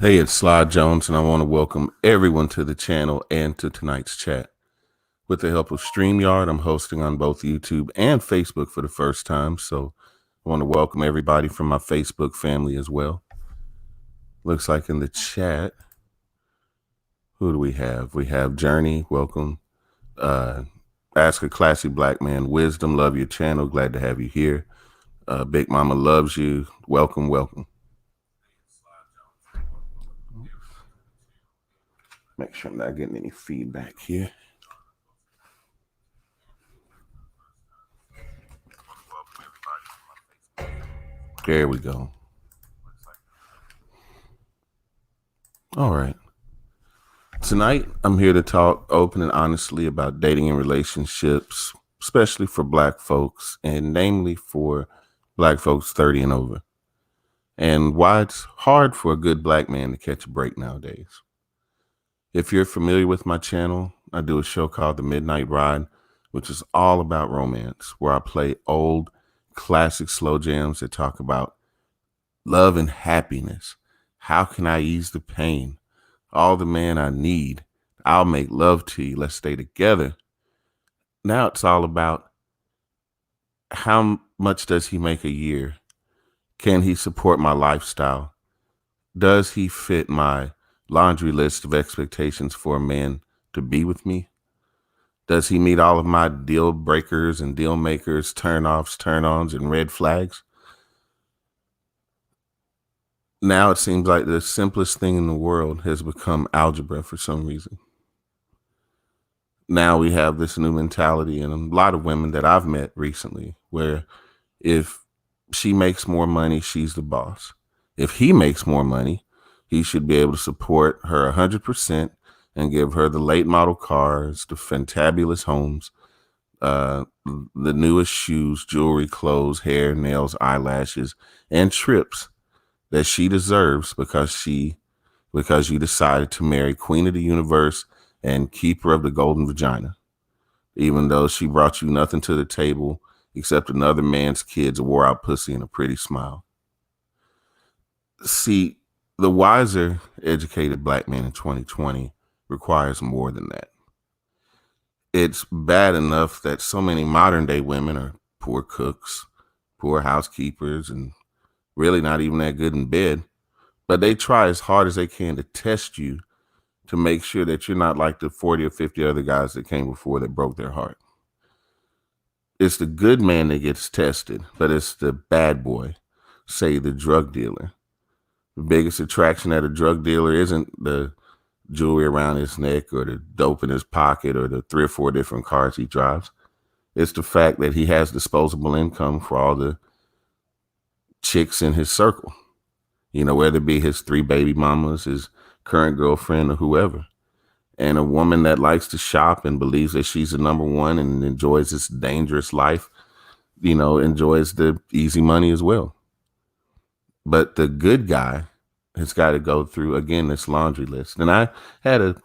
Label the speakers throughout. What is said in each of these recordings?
Speaker 1: Hey, it's Sly Jones, and I want to welcome everyone to the channel and to tonight's chat. With the help of StreamYard, I'm hosting on both YouTube and Facebook for the first time, so I want to welcome everybody from my Facebook family as well. Looks like in the chat, who do we have? We have Journey, welcome. Ask a Classy Black Man Wisdom, love your channel, glad to have you here. Big Mama loves you, welcome, welcome. Make sure I'm not getting any feedback here. There we go. All right. Tonight, I'm here to talk open and honestly about dating and relationships, especially for Black folks, and namely for Black folks 30 and over, and why it's hard for a good Black man to catch a break nowadays. If you're familiar with my channel, I do a show called The Midnight Ride, which is all about romance, where I play old, classic slow jams that talk about love and happiness. How can I ease the pain? All the man I need. I'll make love to you. Let's stay together. Now it's all about how much does he make a year? Can he support my lifestyle? Does he fit my laundry list of expectations for a man to be with me? Does he meet all of my deal breakers and deal makers, turn offs, turn ons, and red flags? Now it seems like the simplest thing in the world has become algebra for some reason. Now we have this new mentality in a lot of women that I've met recently, where if she makes more money, she's the boss. If he makes more money, he should be able to support her 100% and give her the late model cars, the fantabulous homes, the newest shoes, jewelry, clothes, hair, nails, eyelashes, and trips that she deserves because you decided to marry Queen of the Universe and keeper of the golden vagina, even though she brought you nothing to the table except another man's kids, a wore out pussy, and a pretty smile. See, the wiser, educated Black man in 2020 requires more than that. It's bad enough that so many modern day women are poor cooks, poor housekeepers, and really not even that good in bed, but they try as hard as they can to test you to make sure that you're not like the 40 or 50 other guys that came before that broke their heart. It's the good man that gets tested, but it's the bad boy, say the drug dealer. The biggest attraction at a drug dealer isn't the jewelry around his neck or the dope in his pocket or the 3 or 4 different cars he drives. It's the fact that he has disposable income for all the chicks in his circle, whether it be his 3 baby mamas, his current girlfriend, or whoever. And a woman that likes to shop and believes that she's the number one and enjoys this dangerous life, enjoys the easy money as well. But the good guy has got to go through, again, this laundry list. And I had a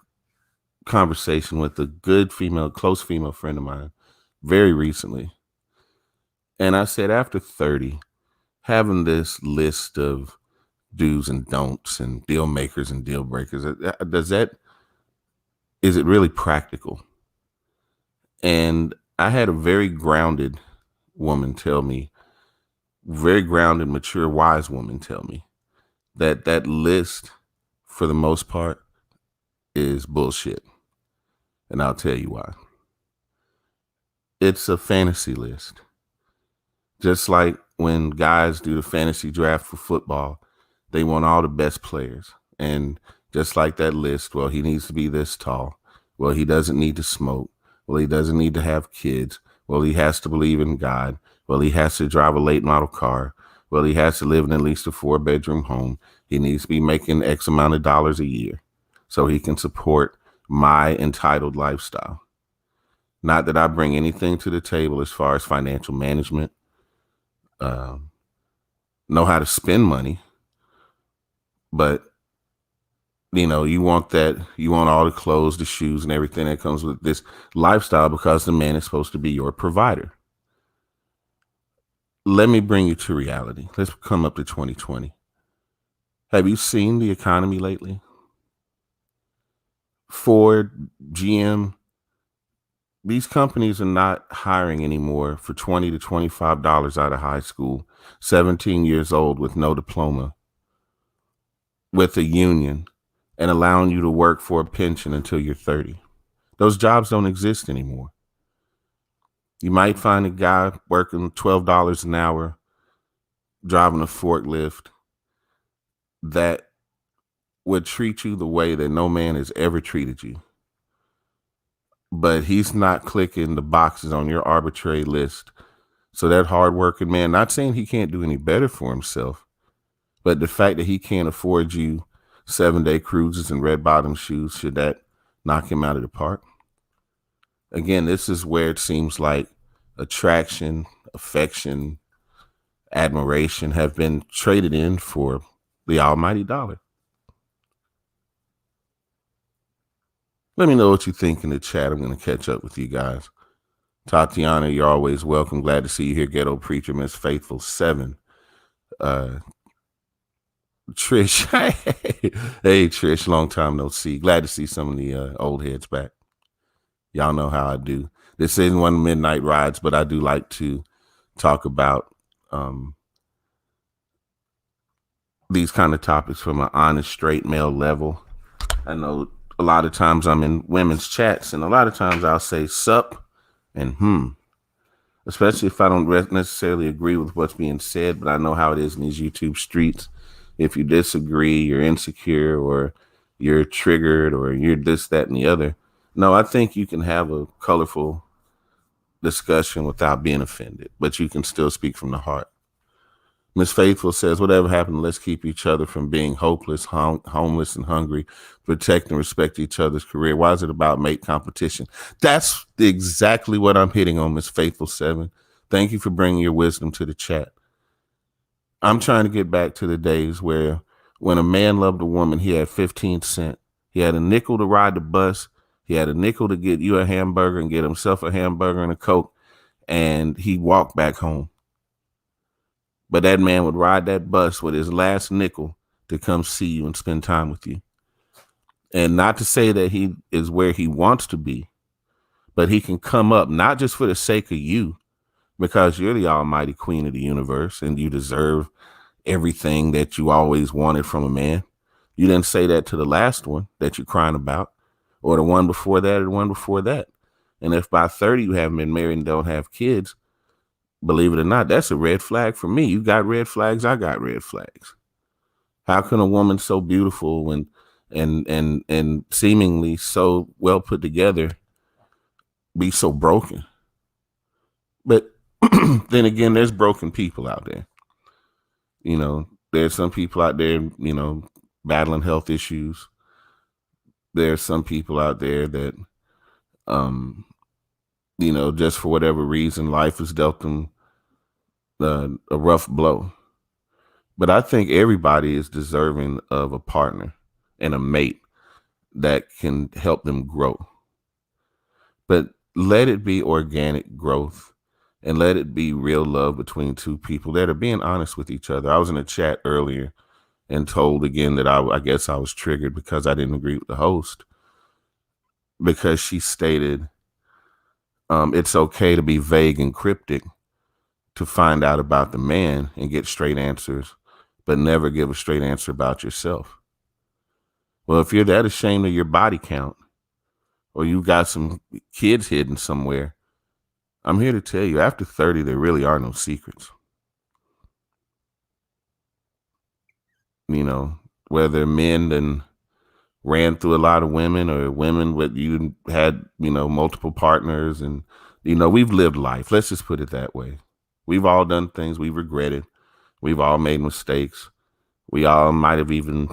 Speaker 1: conversation with a good close female friend of mine very recently. And I said, after 30, having this list of do's and don'ts and deal makers and deal breakers, is it really practical? And I had a very grounded woman tell me, very grounded, mature, wise woman tell me that list, for the most part, is bullshit. And I'll tell you why. It's a fantasy list. Just like when guys do the fantasy draft for football, they want all the best players. And just like that list, well, he needs to be this tall. Well, he doesn't need to smoke. Well, he doesn't need to have kids. Well, he has to believe in God. Well, he has to drive a late model car. Well, he has to live in at least a 4-bedroom home. He needs to be making X amount of dollars a year so he can support my entitled lifestyle. Not that I bring anything to the table as far as financial management, know how to spend money, but you want all the clothes, the shoes, and everything that comes with this lifestyle because the man is supposed to be your provider. Let me bring you to reality. Let's come up to 2020. Have you seen the economy lately? Ford, GM, these companies are not hiring anymore for $20 to $25 out of high school, 17 years old with no diploma, with a union, and allowing you to work for a pension until you're 30. Those jobs don't exist anymore. You might find a guy working $12 an hour, driving a forklift, that would treat you the way that no man has ever treated you. But he's not clicking the boxes on your arbitrary list. So that hardworking man, not saying he can't do any better for himself, but the fact that he can't afford you 7-day cruises and red bottom shoes, should that knock him out of the park? Again, this is where it seems like attraction, affection, admiration have been traded in for the almighty dollar. Let me know what you think in the chat. I'm going to catch up with you guys. Tatiana, you're always welcome. Glad to see you here. Ghetto Preacher, Miss Faithful 7. Trish. Hey, Trish, long time no see. Glad to see some of the old heads back. Y'all know how I do. This isn't one of Midnight Rides, but I do like to talk about these kind of topics from an honest, straight male level. I know a lot of times I'm in women's chats, and a lot of times I'll say sup and especially if I don't necessarily agree with what's being said, but I know how it is in these YouTube streets. If you disagree, you're insecure, or you're triggered, or you're this, that, and the other. No, I think you can have a colorful discussion without being offended, but you can still speak from the heart. Miss Faithful says, whatever happened, let's keep each other from being hopeless, homeless, and hungry, protect and respect each other's career. Why is it about mate competition? That's exactly what I'm hitting on, Miss Faithful 7. Thank you for bringing your wisdom to the chat. I'm trying to get back to the days where when a man loved a woman, he had 15 cents. He had a nickel to ride the bus. He had a nickel to get you a hamburger and get himself a hamburger and a Coke, and he walked back home. But that man would ride that bus with his last nickel to come see you and spend time with you. And not to say that he is where he wants to be, but he can come up not just for the sake of you, because you're the almighty queen of the universe and you deserve everything that you always wanted from a man. You didn't say that to the last one that you're crying about, or the one before that, or the one before that. And if by 30 you haven't been married and don't have kids, believe it or not, that's a red flag for me. You got red flags, I got red flags. How can a woman so beautiful and seemingly so well put together be so broken? But then again, there's broken people out there. You know, there's some people out there, you know, battling health issues. There's some people out there that, you know, just for whatever reason, life has dealt them a rough blow. But I think everybody is deserving of a partner and a mate that can help them grow. But let it be organic growth, and let it be real love between two people that are being honest with each other. I was in a chat earlier and told again that I guess I was triggered because I didn't agree with the host, because she stated it's okay to be vague and cryptic to find out about the man and get straight answers, but never give a straight answer about yourself. Well, if you're that ashamed of your body count, or you got some kids hidden somewhere, I'm here to tell you, after 30, there really are no secrets. You know, whether men then ran through a lot of women, or women with you had, you know, multiple partners, and, you know, we've lived life. Let's just put it that way. We've all done things we've regretted. We've all made mistakes. We all might have even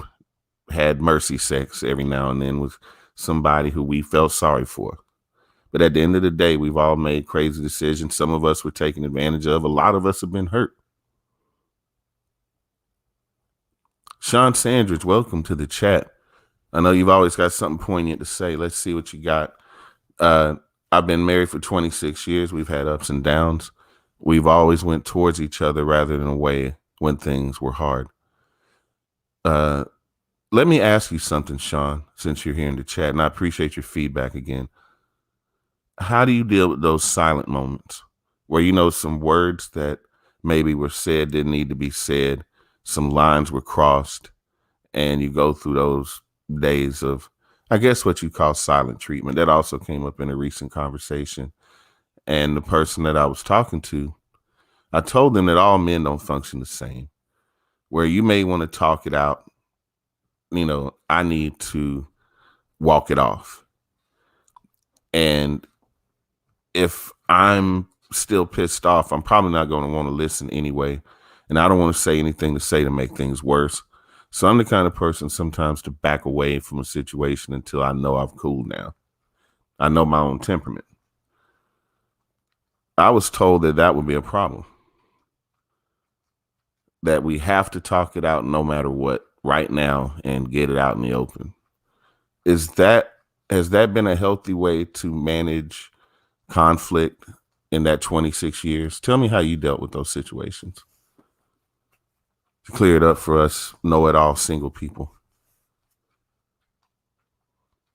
Speaker 1: had mercy sex every now and then with somebody who we felt sorry for. But at the end of the day, we've all made crazy decisions. Some of us were taken advantage of. A lot of us have been hurt. Sean Sandridge, welcome to the chat. I know you've always got something poignant to say. Let's see what you got. I've been married for 26 years. We've had ups and downs. We've always went towards each other rather than away when things were hard. Uh, Let me ask you something, Sean, since you're here in the chat, and I appreciate your feedback again. How do you deal with those silent moments where you know some words that maybe were said didn't need to be said, some lines were crossed, and you go through those days of, I guess, what you call silent treatment? That also came up in a recent conversation. And the person that I was talking to, I told them that all men don't function the same, where you may want to talk it out. I need to walk it off. And if I'm still pissed off, I'm probably not going to want to listen anyway. And I don't want to say anything to say to make things worse. So I'm the kind of person sometimes to back away from a situation until I know I've cooled down. I know my own temperament. I was told that that would be a problem, that we have to talk it out no matter what right now and get it out in the open. Has that been a healthy way to manage conflict in that 26 years? Tell me how you dealt with those situations. Clear it up for us know-it-all single people.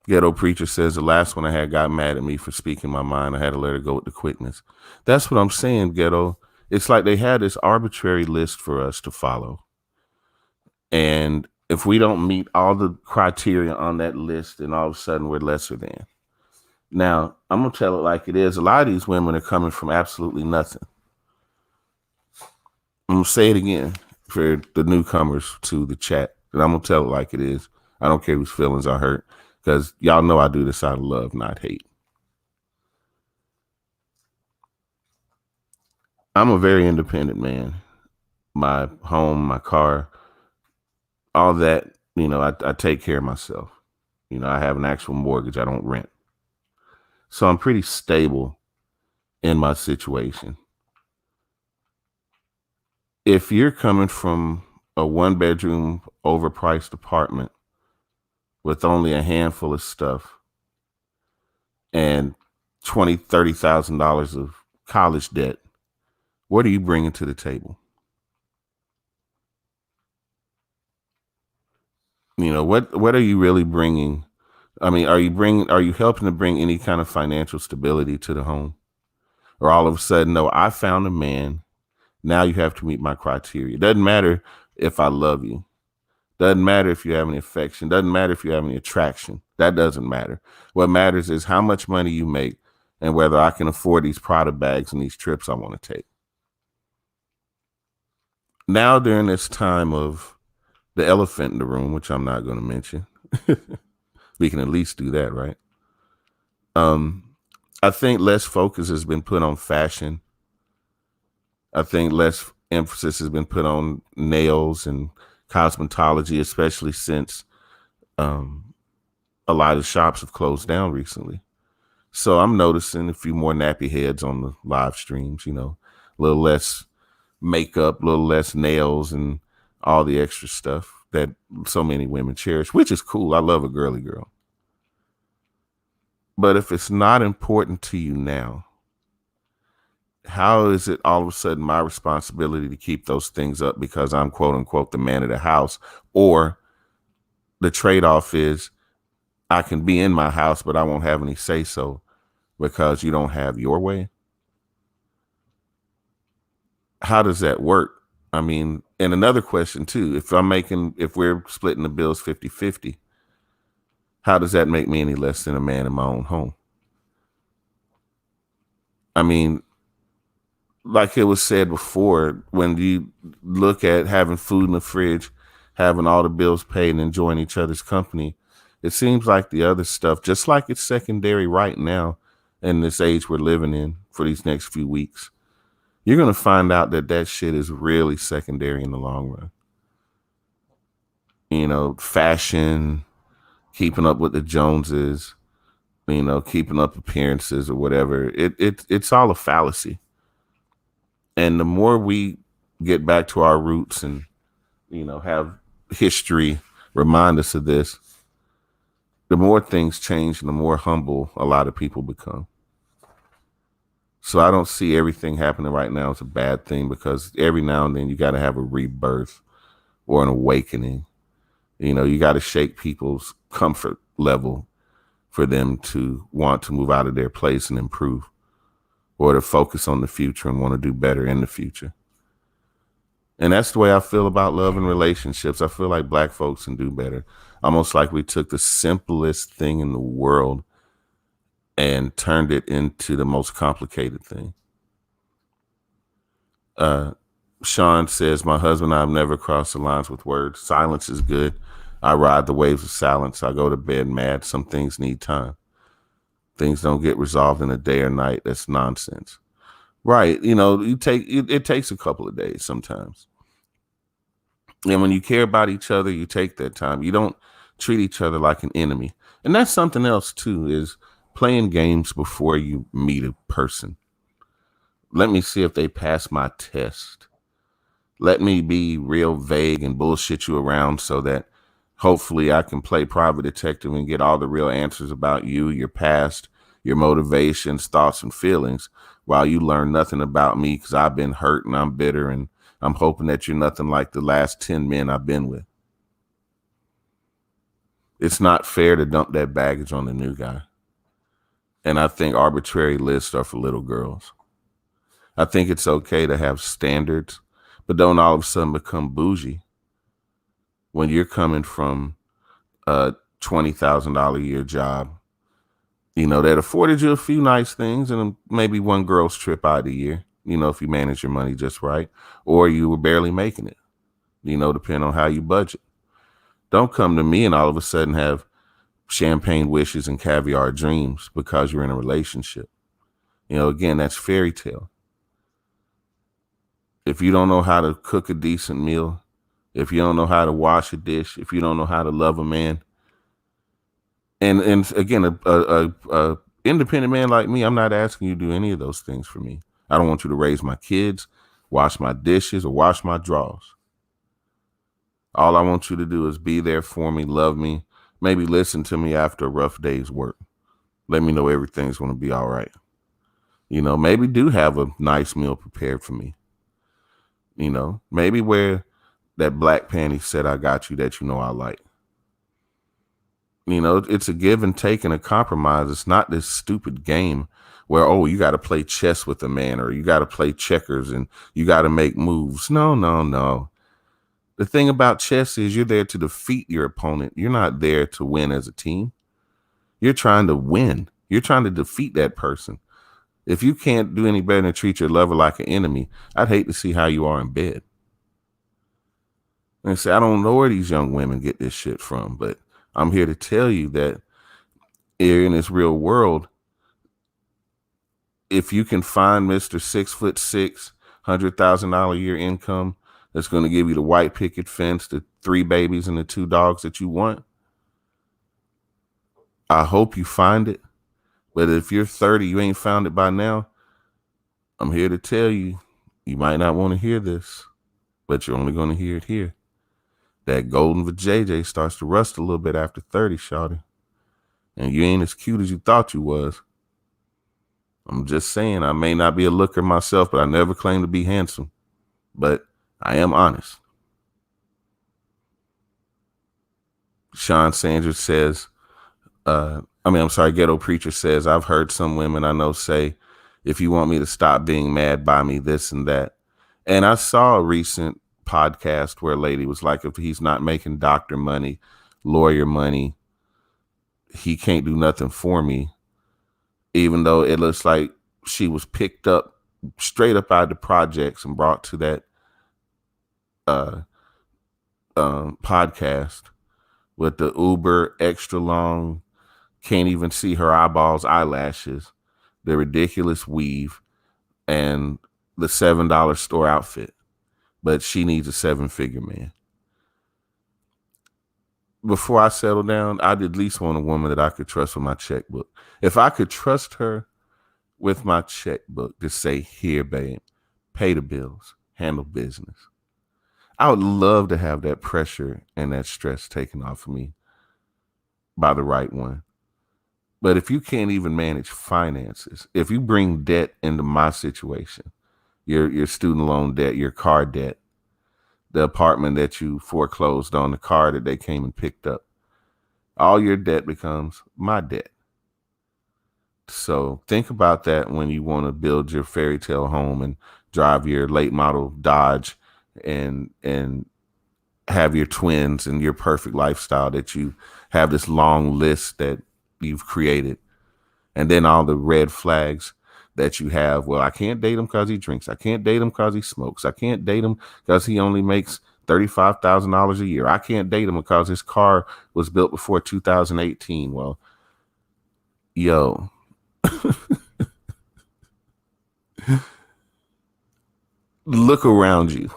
Speaker 1: Ghetto Preacher says the last one I had got mad at me for speaking my mind. I had to let her go with the quickness. That's what I'm saying, Ghetto. It's like they had this arbitrary list for us to follow. And if we don't meet all the criteria on that list, then all of a sudden we're lesser than. Now, I'm going to tell it like it is. A lot of these women are coming from absolutely nothing. I'm going to say it again for the newcomers to the chat, and I'm going to tell it like it is. I don't care whose feelings are hurt, because y'all know I do this out of love, not hate. I'm a very independent man. My home, my car, all that, I take care of myself. I have an actual mortgage. I don't rent. So I'm pretty stable in my situation. If you're coming from a 1-bedroom overpriced apartment with only a handful of stuff and $20,000-$30,000 of college debt, what are you bringing to the table? What are you really bringing? I mean, are you helping to bring any kind of financial stability to the home? Or all of a sudden, no, I found a man. Now you have to meet my criteria. It doesn't matter if I love you. Doesn't matter if you have any affection. Doesn't matter if you have any attraction. That doesn't matter. What matters is how much money you make and whether I can afford these Prada bags and these trips I want to take. Now, during this time of the elephant in the room, which I'm not going to mention, we can at least do that, right? I think less focus has been put on fashion. I think less emphasis has been put on nails and cosmetology, especially since a lot of shops have closed down recently. So I'm noticing a few more nappy heads on the live streams, a little less makeup, a little less nails and all the extra stuff that so many women cherish, which is cool. I love a girly girl. But if it's not important to you now, how is it all of a sudden my responsibility to keep those things up because I'm quote unquote the man of the house? Or the trade-off is I can be in my house, but I won't have any say so because you don't have your way. How does that work? I mean, and another question too, if we're splitting the bills 50-50, how does that make me any less than a man in my own home? I mean, like it was said before, when you look at having food in the fridge, having all the bills paid and enjoying each other's company, it seems like the other stuff, just like it's secondary right now in this age we're living in for these next few weeks, you're going to find out that shit is really secondary in the long run. Fashion, keeping up with the Joneses, keeping up appearances or whatever. It's all a fallacy. And the more we get back to our roots and, have history remind us of this, the more things change and the more humble a lot of people become. So I don't see everything happening right now as a bad thing, because every now and then you got to have a rebirth or an awakening You got to shake people's comfort level for them to want to move out of their place and improve, or to focus on the future and want to do better in the future. And that's the way I feel about love and relationships. I feel like Black folks can do better. Almost like we took the simplest thing in the world and turned it into the most complicated thing. Sean says, my husband and I have never crossed the lines with words. Silence is good. I ride the waves of silence. I go to bed mad. Some things need time. Things don't get resolved in a day or night. That's nonsense. Right. It takes a couple of days sometimes. And when you care about each other, you take that time. You don't treat each other like an enemy. And that's something else too, is playing games before you meet a person. Let me see if they pass my test. Let me be real vague and bullshit you around so that hopefully I can play private detective and get all the real answers about you, your past, your motivations, thoughts, and feelings, while you learn nothing about me because I've been hurt and I'm bitter and I'm hoping that you're nothing like the last 10 men I've been with. It's not fair to dump that baggage on the new guy. And I think arbitrary lists are for little girls. I think it's okay to have standards, but don't all of a sudden become bougie when you're coming from a $20,000 a year job, that afforded you a few nice things and maybe one girl's trip out a year, if you manage your money just right, or you were barely making it, depending on how you budget. Don't come to me and all of a sudden have champagne wishes and caviar dreams because you're in a relationship. Again, that's fairy tale. If you don't know how to cook a decent meal, if you don't know how to wash a dish, if you don't know how to love a man, and again, a independent man like me, I'm not asking you to do any of those things for me. I don't want you to raise my kids, wash my dishes, or wash my drawers. All I want you to do is be there for me, love me, maybe listen to me after a rough day's work. Let me know everything's going to be all right. Maybe do have a nice meal prepared for me. Maybe wear that black panty set I got you that I like. It's a give and take and a compromise. It's not this stupid game where, you got to play chess with a man or you got to play checkers and you got to make moves. No. The thing about chess is you're there to defeat your opponent. You're not there to win as a team. You're trying to win. You're trying to defeat that person. If you can't do any better than treat your lover like an enemy, I'd hate to see how you are in bed. And say, I don't know where these young women get this shit from, but I'm here to tell you that in this real world, if you can find Mr. 6'6", $100,000 a year income that's going to give you the white picket fence, the 3 babies and the 2 dogs that you want, I hope you find it. But if you're 30, you ain't found it by now, I'm here to tell you, you might not want to hear this, but you're only going to hear it here. That golden vajayjay starts to rust a little bit after 30, shawty. And you ain't as cute as you thought you was. I'm just saying, I may not be a looker myself, but I never claimed to be handsome. But I am honest. Sean Sanders says, Ghetto Preacher says, I've heard some women I know say, if you want me to stop being mad, buy me this and that. And I saw a recent podcast where a lady was like, if he's not making doctor money, lawyer money, he can't do nothing for me. Even though it looks like she was picked up straight up out of the projects and brought to that podcast with the uber extra long, can't even see her eyelashes, the ridiculous weave, and the $7 store outfit. But she needs a 7-figure man. Before I settle down, I'd at least want a woman that I could trust with my checkbook. If I could trust her with my checkbook to say, here, babe, pay the bills, handle business, I would love to have that pressure and that stress taken off of me by the right one. But if you can't even manage finances, if you bring debt into my situation, your student loan debt, your car debt, the apartment that you foreclosed on, the car that they came and picked up. All your debt becomes my debt. So think about that when you want to build your fairy tale home and drive your late model Dodge and have your twins and your perfect lifestyle, that you have this long list that you've created. And then all the red flags that you have. Well, I can't date him because he drinks. I can't date him because he smokes. I can't date him because he only makes $35,000 a year. I can't date him because his car was built before 2018. Well, yo, look around you.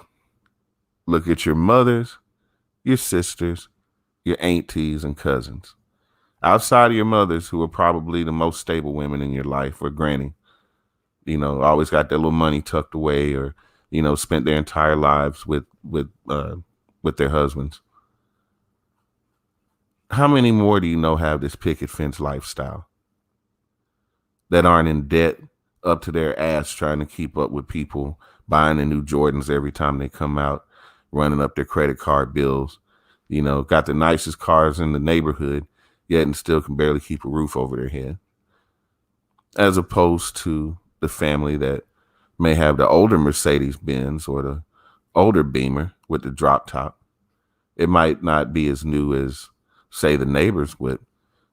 Speaker 1: Look at your mothers, your sisters, your aunties and cousins. Outside of your mothers, who are probably the most stable women in your life, or granny, always got their little money tucked away, or, spent their entire lives with their husbands. How many more do you know have this picket fence lifestyle that aren't in debt up to their ass trying to keep up with people buying the new Jordans every time they come out, running up their credit card bills, got the nicest cars in the neighborhood, yet and still can barely keep a roof over their head, as opposed to the family that may have the older Mercedes Benz or the older Beamer with the drop top. It might not be as new as, say, the neighbors, but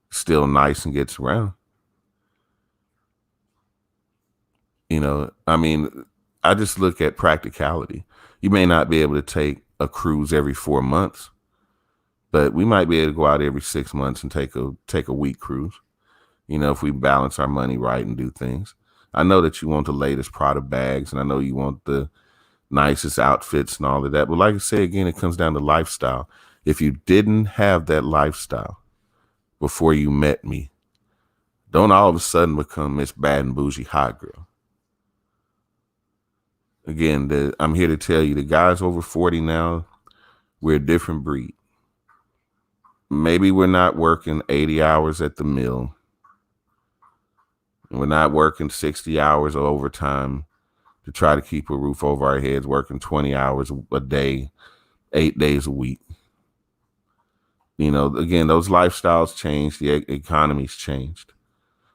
Speaker 1: still nice and gets around. I just look at practicality. You may not be able to take a cruise every 4 months, but we might be able to go out every 6 months and take a week cruise. If we balance our money right and do things. I know that you want the latest Prada bags, and I know you want the nicest outfits and all of that. But like I say again, it comes down to lifestyle. If you didn't have that lifestyle before you met me, don't all of a sudden become Miss Bad and Bougie Hot Girl. Again, I'm here to tell you, the guys over 40 now, we're a different breed. Maybe we're not working 80 hours at the mill. We're not working 60 hours of overtime to try to keep a roof over our heads, working 20 hours a day, 8 days a week. Again, those lifestyles changed, the economy's changed.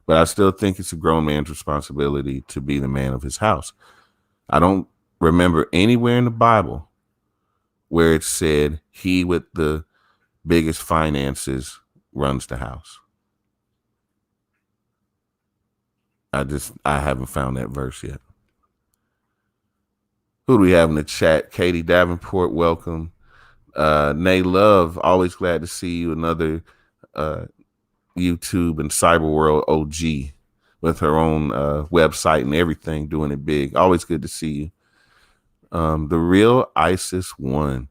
Speaker 1: But I still think it's a grown man's responsibility to be the man of his house. I don't remember anywhere in the Bible where it said he with the biggest finances runs the house. I haven't found that verse yet. Who do we have in the chat? Katie Davenport, welcome. Nay Love, always glad to see you. Another YouTube and cyber world OG with her own website and everything, doing it big. Always good to see you. The real Isis One.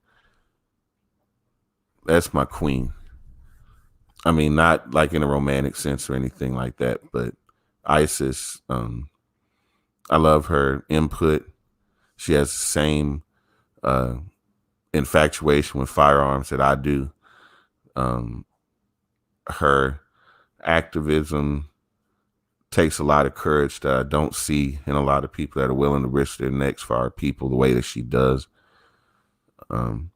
Speaker 1: That's my queen. I mean, not like in a romantic sense or anything like that, but Isis, I love her input. She has the same infatuation with firearms that I do. Her activism takes a lot of courage that I don't see in a lot of people that are willing to risk their necks for our people the way that she does. And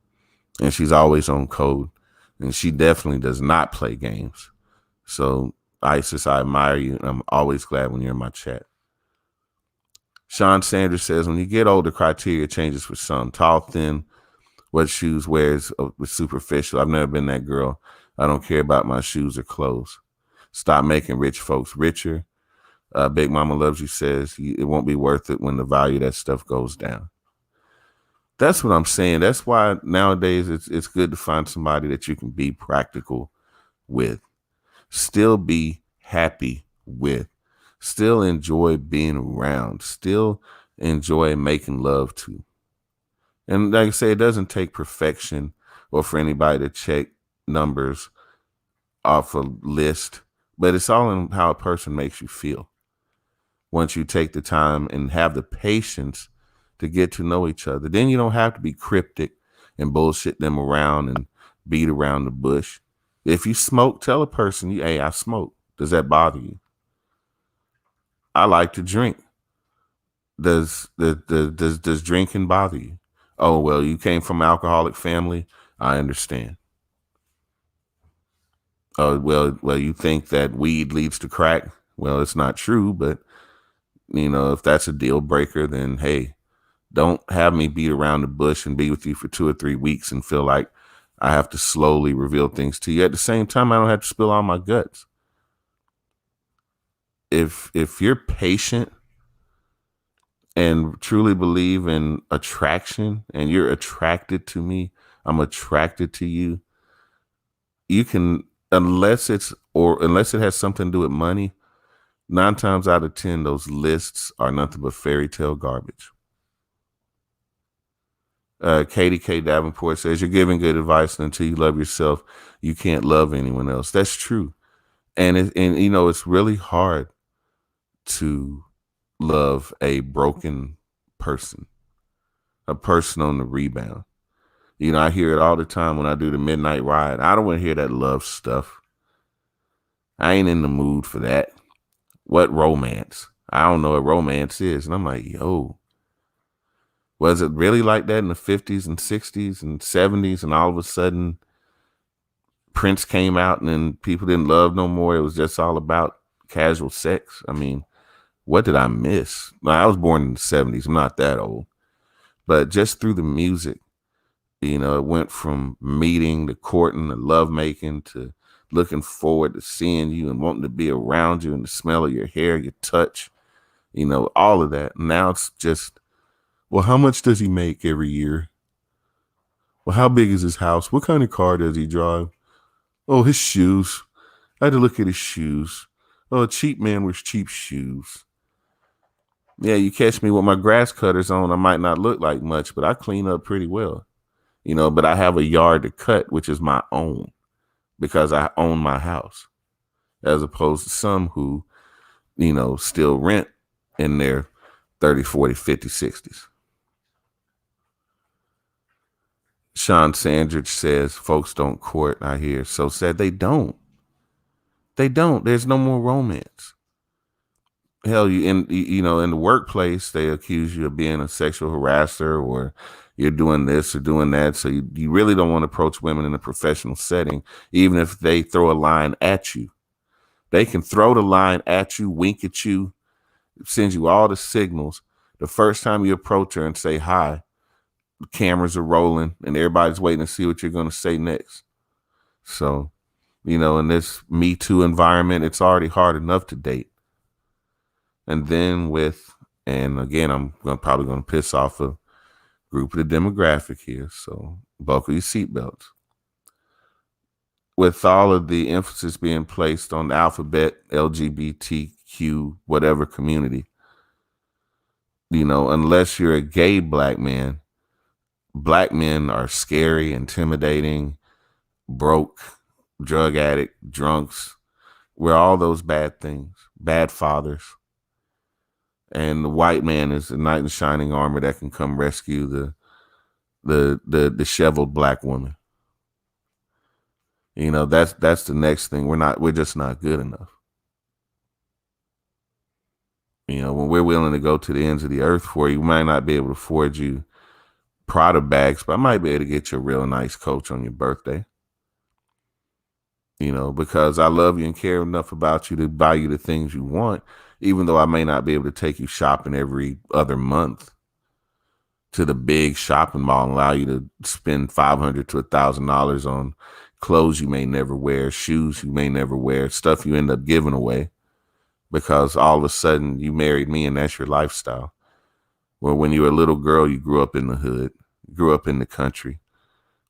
Speaker 1: she's always on code, and she definitely does not play games. So Isis, I admire you, and I'm always glad when you're in my chat. Sean Sanders says, when you get older, criteria changes for some. Tall, thin, what shoes wears was superficial. I've never been that girl. I don't care about my shoes or clothes. Stop making rich folks richer. Big Mama Loves You says, it won't be worth it when the value of that stuff goes down. That's what I'm saying. That's why nowadays it's good to find somebody that you can be practical with, still be happy with, still enjoy being around, still enjoy making love to. And like I say, it doesn't take perfection or for anybody to check numbers off a list, but it's all in how a person makes you feel. Once you take the time and have the patience to get to know each other, then you don't have to be cryptic and bullshit them around and beat around the bush. If you smoke, tell a person, hey, I smoke. Does that bother you? I like to drink. Does drinking bother you? Oh, well, you came from an alcoholic family. I understand. Oh, well, you think that weed leads to crack? Well, it's not true, but if that's a deal breaker, then hey, don't have me beat around the bush and be with you for 2 or 3 weeks and feel like I have to slowly reveal things to you. At the same time, I don't have to spill all my guts. If you're patient and truly believe in attraction and you're attracted to me, I'm attracted to you, you can, unless it has something to do with money, 9 times out of 10, those lists are nothing but fairy tale garbage. Katie K. Davenport says, you're giving good advice, and until you love yourself, you can't love anyone else. That's true. And it's really hard to love a broken person, a person on the rebound. I hear it all the time when I do the midnight ride. I don't want to hear that love stuff. I ain't in the mood for that. What romance? I don't know what romance is. And I'm like, yo, was it really like that in the 50s and 60s and 70s? And all of a sudden, Prince came out and then people didn't love no more. It was just all about casual sex. I mean, what did I miss? I was born in the 70s. I'm not that old. But just through the music, it went from meeting to courting to lovemaking to looking forward to seeing you and wanting to be around you and the smell of your hair, your touch, all of that. Now it's just, well, how much does he make every year? Well, how big is his house? What kind of car does he drive? Oh, his shoes. I had to look at his shoes. Oh, a cheap man wears cheap shoes. Yeah, you catch me with my grass cutters on, I might not look like much, but I clean up pretty well. But I have a yard to cut, which is my own because I own my house, as opposed to some who, still rent in their 30, 40, 50, 60s. Sean Sandridge says folks don't court. I hear so sad. They don't. They don't. There's no more romance. Hell, in the workplace, they accuse you of being a sexual harasser or you're doing this or doing that. So you really don't want to approach women in a professional setting, even if they throw a line at you. They can throw the line at you, wink at you, send you all the signals. The first time you approach her and say hi, the cameras are rolling and everybody's waiting to see what you're going to say next. So, in this Me Too environment, it's already hard enough to date. And then and again, I'm probably going to piss off a group of the demographic here. So buckle your seatbelts. With all of the emphasis being placed on the alphabet, LGBTQ, whatever community, unless you're a gay black men are scary, intimidating, broke, drug addict, drunks. We're all those bad things, bad fathers. And the white man is the knight in shining armor that can come rescue the disheveled black woman. That's the next thing. We're just not good enough. When we're willing to go to the ends of the earth for you, we might not be able to afford you Prada bags, but I might be able to get you a real nice coach on your birthday. Because I love you and care enough about you to buy you the things you want, even though I may not be able to take you shopping every other month to the big shopping mall and allow you to spend $500 to $1,000 on clothes you may never wear, shoes you may never wear, stuff you end up giving away because all of a sudden you married me and that's your lifestyle. Well, when you were a little girl, you grew up in the hood, grew up in the country,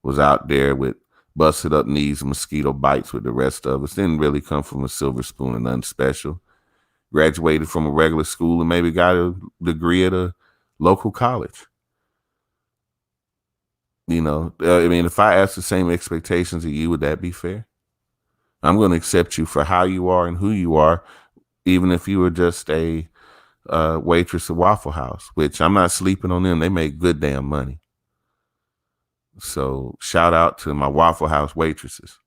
Speaker 1: was out there with busted up knees and mosquito bites with the rest of us, didn't really come from a silver spoon and nothing special. Graduated from a regular school and maybe got a degree at a local college. If I ask the same expectations of you, would that be fair? I'm going to accept you for how you are and who you are, even if you were just a waitress at Waffle House, which I'm not sleeping on them. They make good damn money. So shout out to my Waffle House waitresses.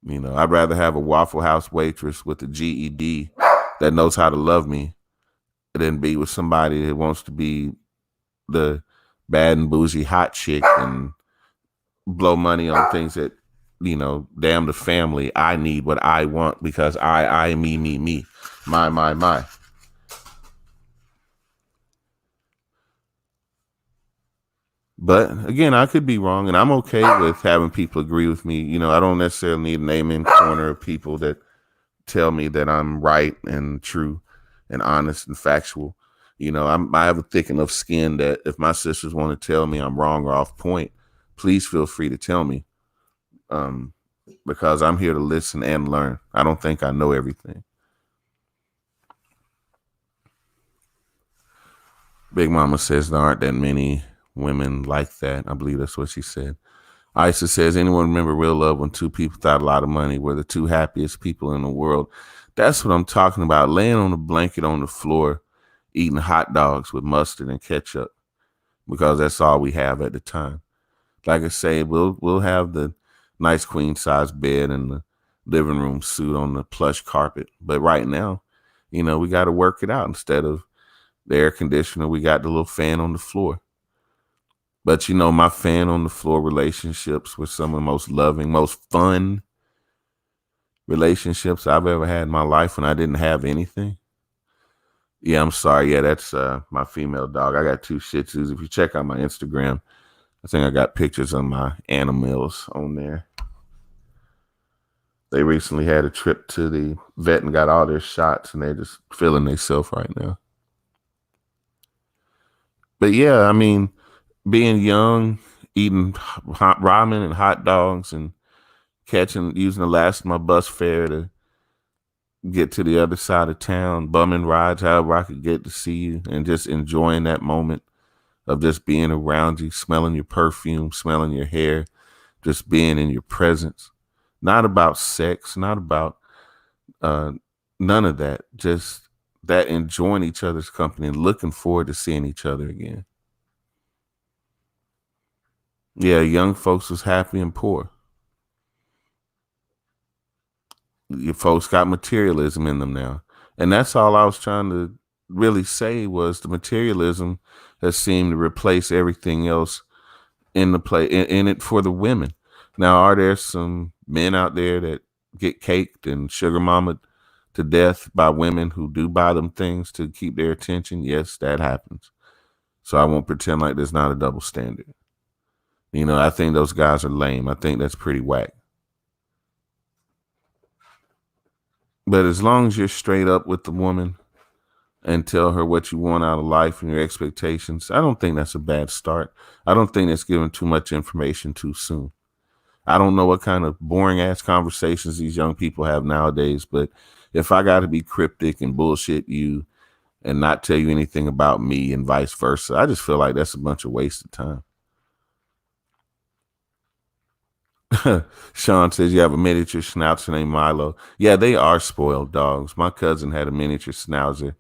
Speaker 1: I'd rather have a Waffle House waitress with a GED that knows how to love me than be with somebody that wants to be the bad and bougie hot chick and blow money on things that, damn the family. I need what I want because me, my. But again, I could be wrong, and I'm okay with having people agree with me. I don't necessarily need a name in corner of people that tell me that I'm right and true and honest and factual. I have a thick enough skin that if my sisters want to tell me I'm wrong or off point, please feel free to tell me. Because I'm here to listen and learn. I don't think I know everything. Big Mama says there aren't that many women like that. I believe that's what she said. Isa says, anyone remember real love when two people without a lot of money were the two happiest people in the world? That's what I'm talking about. Laying on a blanket on the floor, eating hot dogs with mustard and ketchup, because that's all we have at the time. Like I say, we'll have the nice queen size bed and the living room suit on the plush carpet. But right now, we got to work it out. Instead of the air conditioner, we got the little fan on the floor. But my fan on the floor relationships were some of the most loving, most fun relationships I've ever had in my life when I didn't have anything. Yeah, I'm sorry. Yeah, that's my female dog. I got 2 Shih Tzus. If you check out my Instagram, I think I got pictures of my animals on there. They recently had a trip to the vet and got all their shots, and they're just feeling themselves right now. But yeah, I mean, being young, eating hot ramen and hot dogs and using the last of my bus fare to get to the other side of town, bumming rides, however I could get to see you, and just enjoying that moment of just being around you, smelling your perfume, smelling your hair, just being in your presence. Not about sex, not about none of that. Just that enjoying each other's company and looking forward to seeing each other again. Yeah, young folks was happy and poor. Your folks got materialism in them now. And that's all I was trying to really say was the materialism has seemed to replace everything else in the play in it for the women. Now, are there some men out there that get caked and sugar mama to death by women who do buy them things to keep their attention? Yes, that happens. So I won't pretend like there's not a double standard. I think those guys are lame. I think that's pretty whack. But as long as you're straight up with the woman and tell her what you want out of life and your expectations, I don't think that's a bad start. I don't think that's giving too much information too soon. I don't know what kind of boring ass conversations these young people have nowadays, but if I got to be cryptic and bullshit you and not tell you anything about me and vice versa, I just feel like that's a bunch of wasted time. Sean says you have a miniature schnauzer named Milo. Yeah, they are spoiled dogs. My cousin had a miniature schnauzer,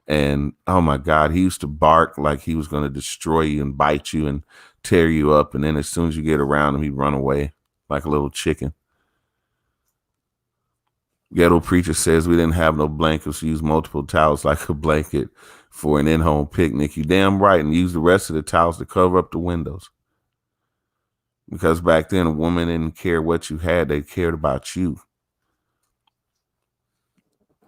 Speaker 1: and oh my God, he used to bark like he was going to destroy you and bite you and tear you up. And then as soon as you get around him, he'd run away like a little chicken. Ghetto Preacher says we didn't have no blankets. We used multiple towels like a blanket for an in-home picnic. You damn right, and use the rest of the towels to cover up the windows. Because back then, a woman didn't care what you had. They cared about you.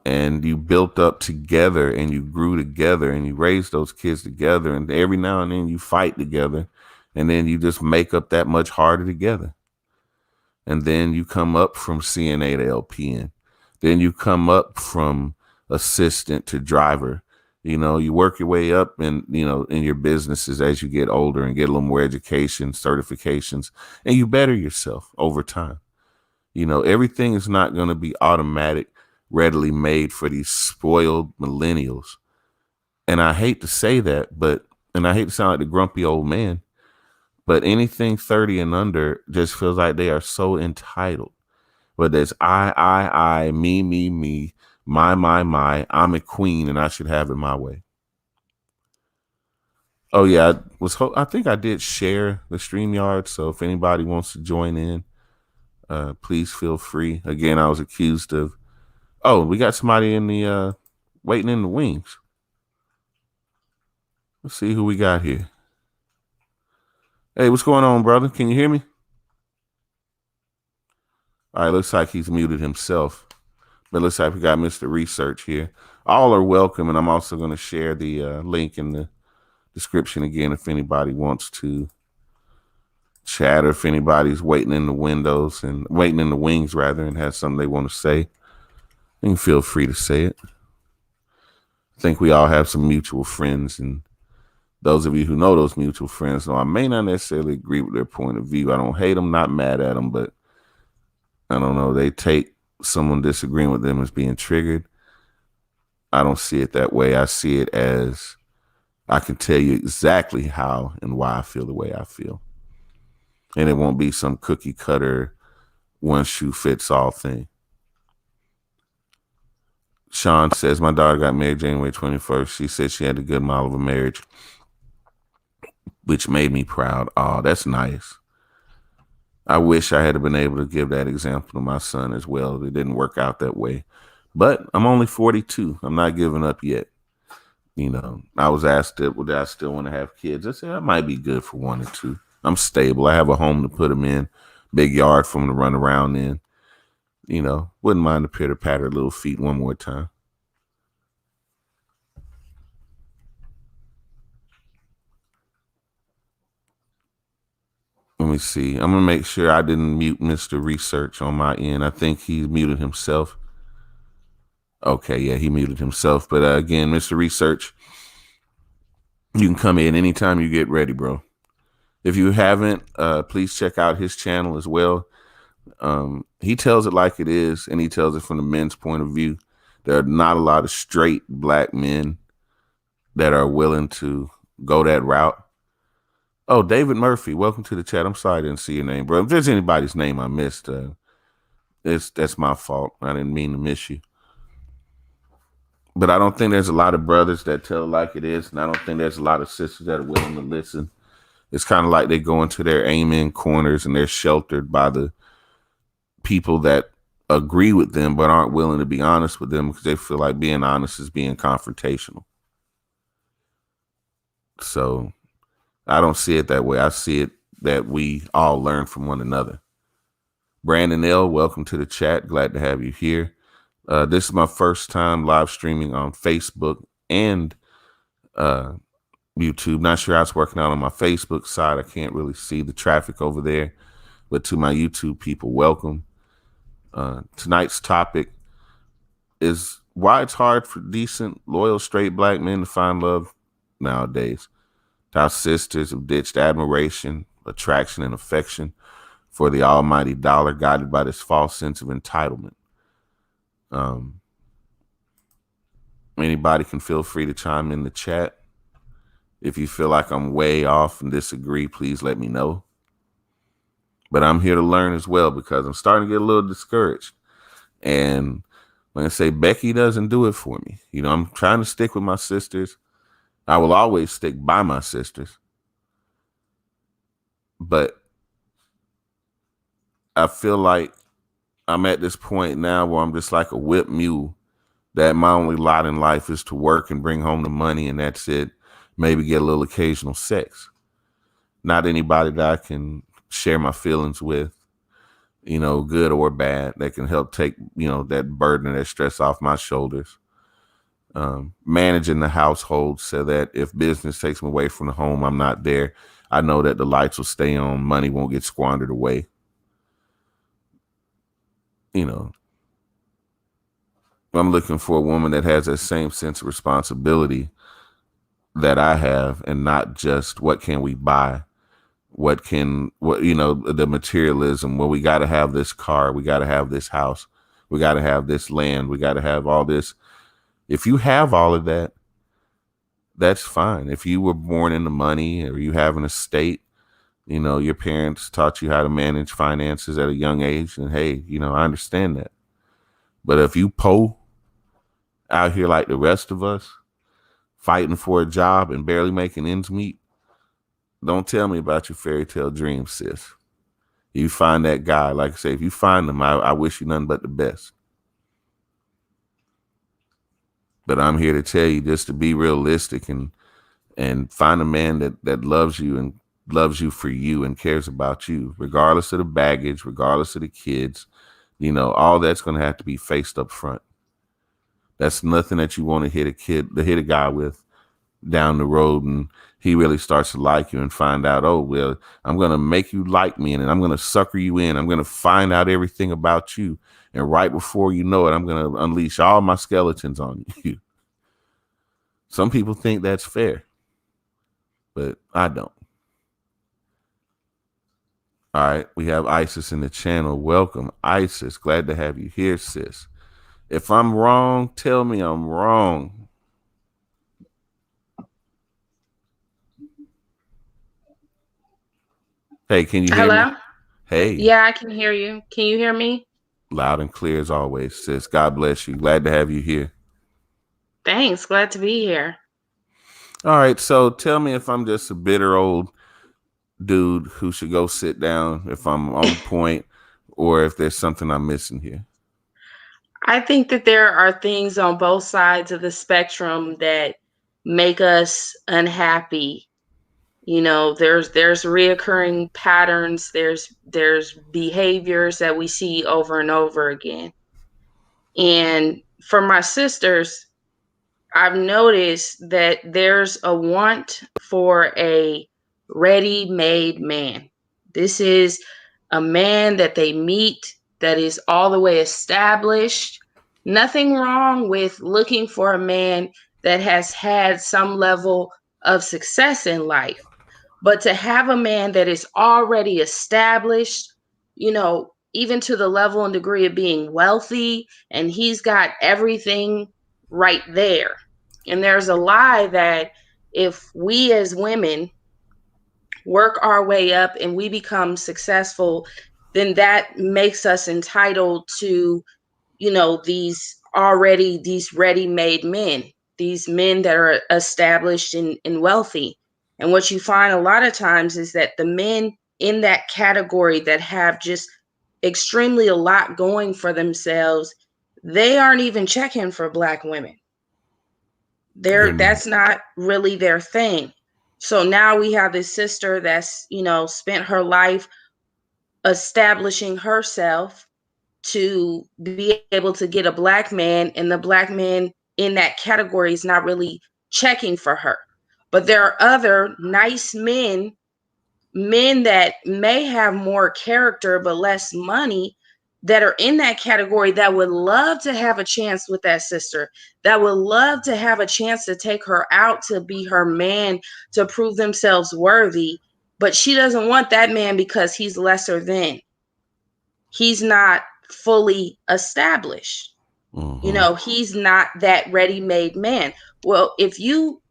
Speaker 1: And you built up together and you grew together and you raised those kids together. And every now and then you fight together. And then you just make up that much harder together. And then you come up from CNA to LPN. Then you come up from assistant to driver. You work your way up in your businesses as you get older and get a little more education, certifications, and you better yourself over time. Everything is not going to be automatic, readily made for these spoiled millennials. And I hate to say that, and I hate to sound like the grumpy old man, but anything 30 and under just feels like they are so entitled. Whether it's I, me, my, I'm a queen and I should have it my way. Oh yeah, I think I did share the StreamYard, so if anybody wants to join in, please feel free. Again, I was accused of. Oh, we got somebody in the waiting in the wings. Let's see who we got here. Hey, what's going on, brother? Can you hear me? All right, looks like he's muted himself. But looks like we got Mr. Research here. All are welcome, and I'm also going to share the link in the description again if anybody wants to chat or if anybody's waiting in the windows and waiting in the wings rather and has something they want to say. You can feel free to say it. I think we all have some mutual friends, and those of you who know those mutual friends know I may not necessarily agree with their point of view. I don't hate them, not mad at them, but I don't know. They take someone disagreeing with them as being triggered. I don't see it that way. I see it as I can tell you exactly how and why I feel the way I feel. And it won't be some cookie cutter, one shoe fits all thing. Sean says, my daughter got married January 21st. She said she had a good model of a marriage, which made me proud. Oh, that's nice. I wish I had been able to give that example to my son as well. It didn't work out that way. But I'm only 42. I'm not giving up yet. You know, I was asked would I still want to have kids? I said, that might be good for 1 or 2. I'm stable. I have a home to put them in, big yard for them to run around in. You know, wouldn't mind to pitter patter little feet one more time. Let me see. I'm going to make sure I didn't mute Mr. Research on my end. I think he muted himself. Okay, yeah, he muted himself. But again, Mr. Research, you can come in anytime you get ready, bro. If you haven't, please check out his channel as well. He tells it like it is, and he tells it from the men's point of view. There are not a lot of straight black men that are willing to go that route. Oh, David Murphy, welcome to the chat. I'm sorry I didn't see your name, bro. If there's anybody's name I missed, that's my fault. I didn't mean to miss you. But I don't think there's a lot of brothers that tell it like it is, and I don't think there's a lot of sisters that are willing to listen. It's kind of like they go into their amen corners and they're sheltered by the people that agree with them but aren't willing to be honest with them because they feel like being honest is being confrontational. So I don't see it that way. I see it that we all learn from one another. Brandon L., welcome to the chat. Glad to have you here. This is my first time live streaming on Facebook and YouTube. Not sure how it's working out on my Facebook side. I can't really see the traffic over there. But to my YouTube people, welcome. Tonight's topic is why it's hard for decent, loyal, straight black men to find love nowadays. How sisters have ditched admiration, attraction, and affection for the almighty dollar, guided by this false sense of entitlement. Anybody can feel free to chime in the chat. If you feel like I'm way off and disagree, please let me know. But I'm here to learn as well because I'm starting to get a little discouraged. And like I say, Becky doesn't do it for me. You know, I'm trying to stick with my sisters. I will always stick by my sisters. But I feel like I'm at this point now where I'm just like a whip mule, that my only lot in life is to work and bring home the money, and that's it. Maybe get a little occasional sex. Not anybody that I can share my feelings with, you know, good or bad, that can help take, you know, that burden and that stress off my shoulders. Managing the household so that if business takes me away from the home, I'm not there. I know that the lights will stay on, money won't get squandered away. You know, I'm looking for a woman that has that same sense of responsibility that I have, and not just what can we buy, what you know, the materialism. Well, we got to have this car, we got to have this house, we got to have this land, we got to have all this. If you have all of that, that's fine. If you were born into money or you have an estate, you know, your parents taught you how to manage finances at a young age, and hey, you know, I understand that. But if you out here like the rest of us, fighting for a job and barely making ends meet, don't tell me about your fairy tale dreams, sis. You find that guy, like I say, if you find him, I wish you nothing but the best. But I'm here to tell you just to be realistic and find a man that loves you and loves you for you and cares about you, regardless of the baggage, regardless of the kids. All that's going to have to be faced up front. That's nothing that you want to hit a guy with down the road, and he really starts to like you and find out, oh, well, I'm going to make you like me, and I'm going to sucker you in. I'm going to find out everything about you. And right before you know it, I'm going to unleash all my skeletons on you. Some people think that's fair, but I don't. All right, we have Isis in the channel. Welcome, Isis. Glad to have you here, sis. If I'm wrong, tell me I'm wrong. Hey, can you hear me?
Speaker 2: Hello?
Speaker 1: Hey,
Speaker 2: Yeah, I can hear you. Can you hear me?
Speaker 1: loud and clear as always, sis. God bless you. Glad to have you here.
Speaker 2: Thanks. Glad to be here.
Speaker 1: All right, so tell me if I'm just a bitter old dude who should go sit down, if I'm on point, or if there's something I'm missing here.
Speaker 2: I think that there are things on both sides of the spectrum that make us unhappy. There's reoccurring patterns, there's behaviors that we see over and over again. And for my sisters, I've noticed that there's a want for a ready-made man. This is a man that they meet that is all the way established. Nothing wrong with looking for a man that has had some level of success in life. But to have a man that is already established, even to the level and degree of being wealthy, and he's got everything right there. And there's a lie that if we as women work our way up and we become successful, then that makes us entitled to, these ready-made men, these men that are established and wealthy. And what you find a lot of times is that the men in that category that have just extremely a lot going for themselves, they aren't even checking for Black women.
Speaker 1: They're not.
Speaker 2: That's not really their thing. So now we have this sister that's, spent her life establishing herself to be able to get a Black man, and the Black man in that category is not really checking for her. But there are other nice men that may have more character but less money, that are in that category that would love to have a chance with that sister, that would love to have a chance to take her out to be her man, to prove themselves worthy. But she doesn't want that man because he's lesser than. He's not fully established.
Speaker 1: Mm-hmm.
Speaker 2: He's not that ready-made man. Well, if you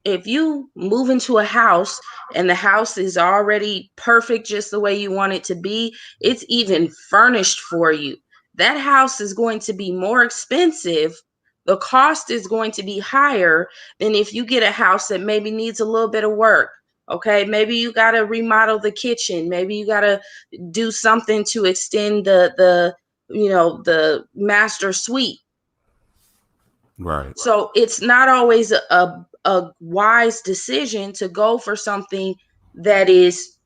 Speaker 2: move into a house and the house is already perfect just the way you want it to be, it's even furnished for you, that house is going to be more expensive. The cost is going to be higher than if you get a house that maybe needs a little bit of work. Okay, maybe you got to remodel the kitchen, maybe you got to do something to extend the master suite.
Speaker 1: Right.
Speaker 2: So it's not always a wise decision to go for something that is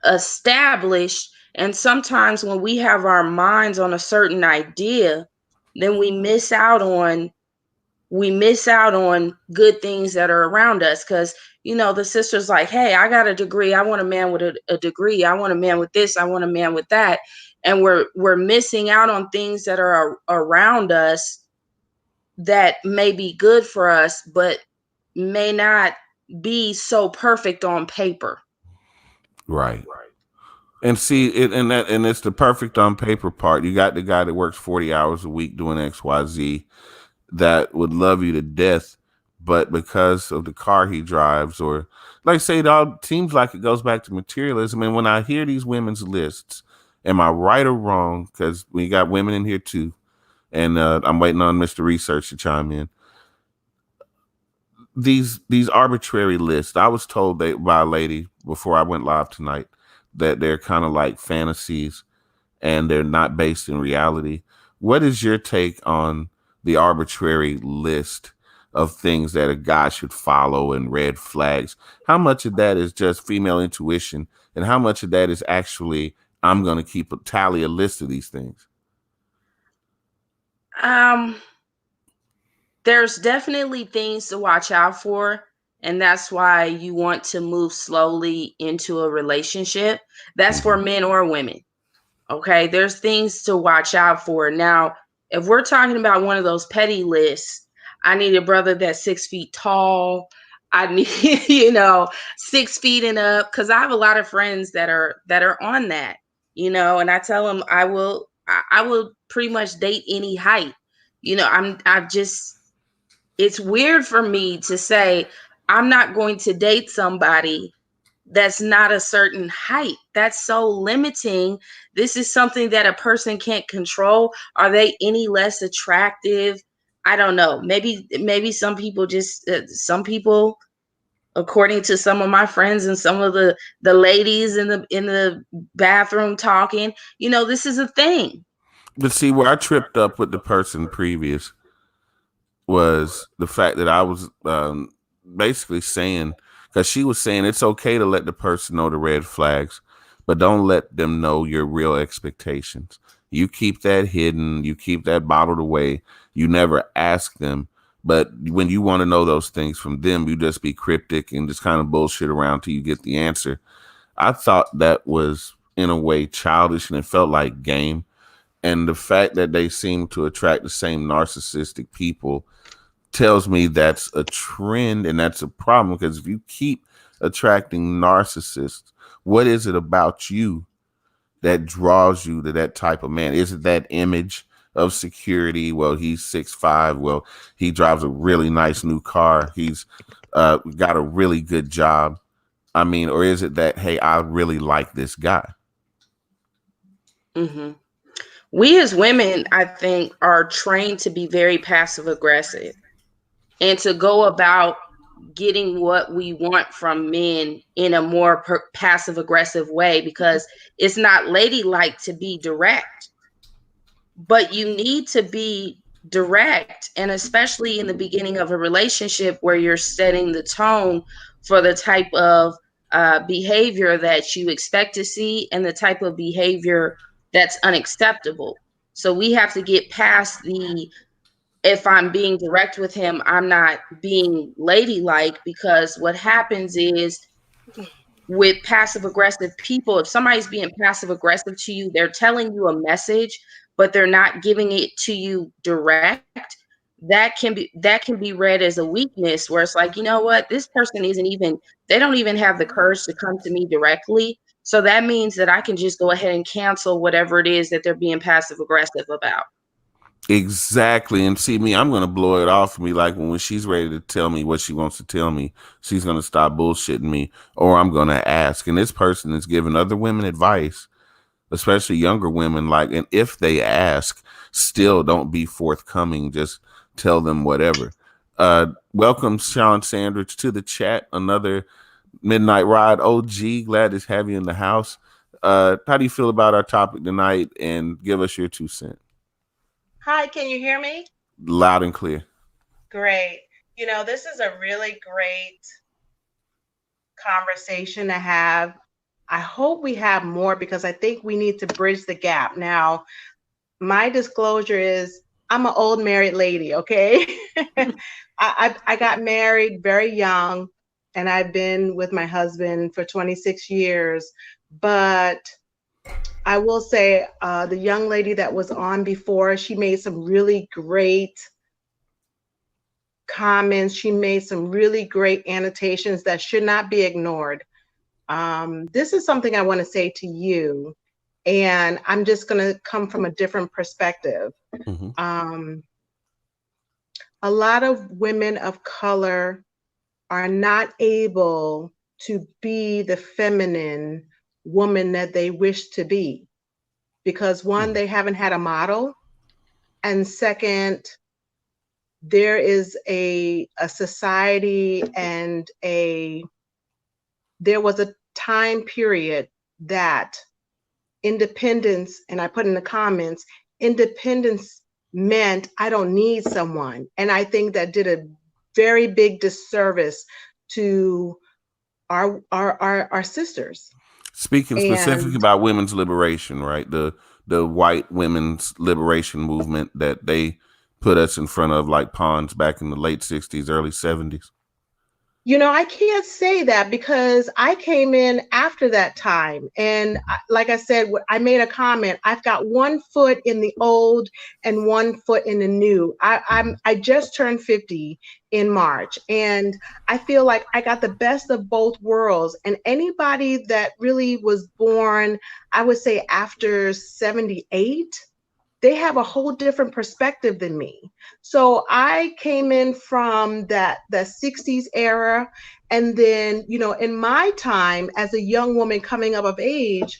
Speaker 2: established. And sometimes when we have our minds on a certain idea, then we miss out on good things that are around us. Because the sister's like, hey, I got a degree, I want a man with a degree, I want a man with this, I want a man with that. And we're missing out on things that are around us that may be good for us, but may not be so perfect on paper.
Speaker 1: Right. And see it, and it's the perfect on paper part. You got the guy that works 40 hours a week doing XYZ that would love you to death, but because of the car he drives, or like I say, it all seems like it goes back to materialism. And when I hear these women's lists, am I right or wrong? Because we got women in here too, and I'm waiting on Mr. Research to chime in. These arbitrary lists. I was told by a lady before I went live tonight that they're kind of like fantasies and they're not based in reality. What is your take on the arbitrary list of things that a guy should follow and red flags. How much of that is just female intuition, and how much of that is actually I'm going to keep a tally, a list of these things?
Speaker 2: Um, there's definitely things to watch out for, and that's why you want to move slowly into a relationship. That's for
Speaker 1: Mm-hmm.
Speaker 2: men or women. Okay, there's things to watch out for. Now, if we're talking about one of those petty lists, I need a brother that's 6 feet tall. I need, 6 feet and up, because I have a lot of friends that are on that, and I tell them I will pretty much date any height. I've just it's weird for me to say I'm not going to date somebody that's not a certain height. That's so limiting. This is something that a person can't control. Are they any less attractive? I don't know. Maybe some people, according to some of my friends and some of the ladies in the bathroom talking, this is a thing.
Speaker 1: But see, where I tripped up with the person previous was the fact that I was basically saying, because she was saying it's okay to let the person know the red flags, but don't let them know your real expectations. You keep that hidden, you keep that bottled away, you never ask them. But when you want to know those things from them, you just be cryptic and just kind of bullshit around till you get the answer. I thought that was, in a way, childish, and it felt like game. And the fact that they seem to attract the same narcissistic people tells me that's a trend, and that's a problem, because if you keep attracting narcissists, what is it about you that draws you to that type of man? Is it that image of security? Well, he's 6'5". Well, he drives a really nice new car. He's got a really good job. I mean, or is it that, hey, I really like this guy?
Speaker 2: hmm We as women, I think, are trained to be very passive aggressive and to go about getting what we want from men in a more passive aggressive way, because it's not ladylike to be direct, but you need to be direct. And especially in the beginning of a relationship where you're setting the tone for the type of behavior that you expect to see and the type of behavior that's unacceptable. So we have to get past the, if I'm being direct with him, I'm not being ladylike, because what happens is with passive aggressive people, if somebody's being passive aggressive to you, they're telling you a message, but they're not giving it to you direct. That can be read as a weakness, where it's like, you know what, this person isn't even, they don't even have the courage to come to me directly. So that means that I can just go ahead and cancel whatever it is that they're being passive aggressive about.
Speaker 1: Exactly. And see me, I'm gonna blow it off of me. Like when she's ready to tell me what she wants to tell me, she's gonna stop bullshitting me, or I'm gonna ask. And this person is giving other women advice, especially younger women, like, and if they ask, still don't be forthcoming. Just tell them whatever. Welcome Sean Sandridge to the chat. Another Midnight Ride OG. Glad to have you in the house. How do you feel about our topic tonight? And give us your 2 cents.
Speaker 3: Hi, can you hear me?
Speaker 1: Loud and clear.
Speaker 3: Great. This is a really great conversation to have. I hope we have more, because I think we need to bridge the gap. Now, my disclosure is I'm an old married lady, okay? I got married very young, and I've been with my husband for 26 years. But I will say the young lady that was on before, she made some really great comments. She made some really great annotations that should not be ignored. This is something I want to say to you, and I'm just going to come from a different perspective.
Speaker 1: Mm-hmm.
Speaker 3: A lot of women of color are not able to be the feminine woman that they wish to be, because one, they haven't had a model, and second, there is a society and there was a time period that independence, and I put in the comments, independence meant I don't need someone. And I think that did a very big disservice to our sisters.
Speaker 1: Speaking specifically
Speaker 3: And
Speaker 1: about women's liberation, right? The white women's liberation movement that they put us in front of like pawns back in the late 60s, early 70s.
Speaker 3: I can't say that because I came in after that time. And like I said, I made a comment. I've got one foot in the old and one foot in the new. I just turned 50 in March, and I feel like I got the best of both worlds. And anybody that really was born, I would say after 78, they have a whole different perspective than me. So I came in from the 60s era. And then, in my time as a young woman coming up of age,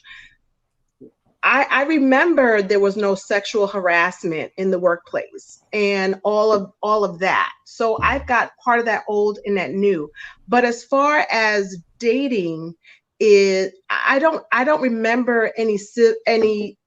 Speaker 3: I remember there was no sexual harassment in the workplace and all of that. So I've got part of that old and that new. But as far as dating, I don't remember any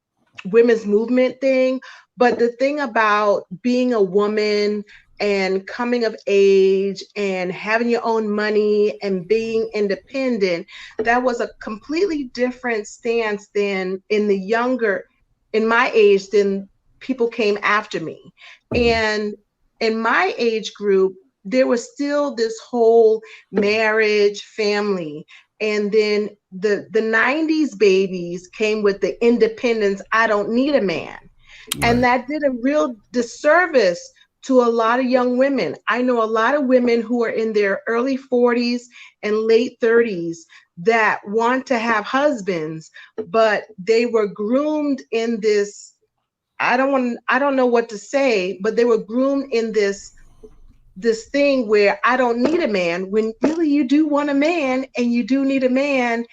Speaker 3: women's movement thing. But the thing about being a woman and coming of age and having your own money and being independent, that was a completely different stance than in my age, than people came after me. And in my age group, there was still this whole marriage, family. And then the 90s babies came with the independence. I don't need a man. And
Speaker 1: Right.
Speaker 3: that did a real disservice to a lot of young women. I know a lot of women who are in their early 40s and late 30s that want to have husbands, but they were groomed in this. I don't know what to say, but they were groomed in this thing where I don't need a man, when really you do want a man, and you do need a man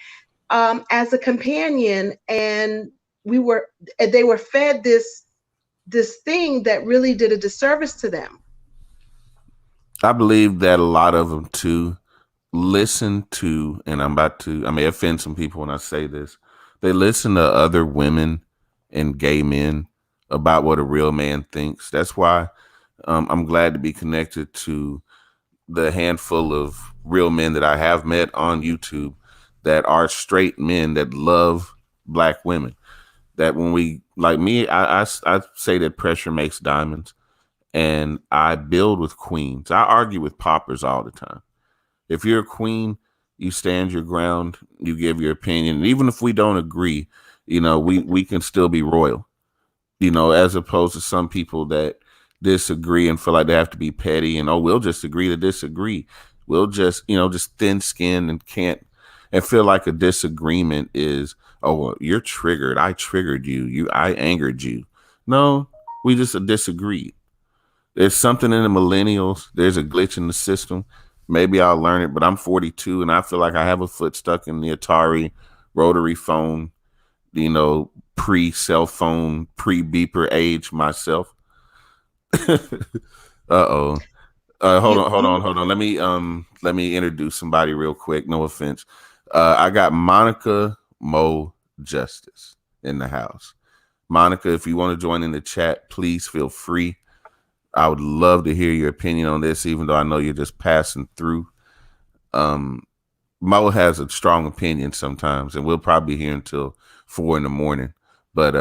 Speaker 3: as a companion. And they were fed this thing that really did a disservice to them.
Speaker 1: I believe that a lot of them too listen to, and I may offend some people when I say this, they listen to other women and gay men about what a real man thinks. That's why I'm glad to be connected to the handful of real men that I have met on YouTube that are straight men that love black women. That when we, like me, I say that pressure makes diamonds, and I build with queens. I argue with paupers all the time. If you're a queen, you stand your ground, you give your opinion. And even if we don't agree, we can still be royal, as opposed to some people that disagree and feel like they have to be petty and, oh, we'll just agree to disagree. We'll just thin skinned and can't, and feel like a disagreement is, oh, well, you're triggered. I triggered you. I angered you. No, we just disagreed. There's something in the millennials. There's a glitch in the system. Maybe I'll learn it, but I'm 42 and I feel like I have a foot stuck in the Atari rotary phone, pre cell phone, pre beeper age myself. Uh-oh. Hold on. Let me introduce somebody real quick. No offense. I got Monica Mo Justice in the house. Monica, if you want to join in the chat, please feel free. I would love to hear your opinion on this, even though I know you're just passing through. Mo has a strong opinion sometimes, and we'll probably be here until 4 a.m. But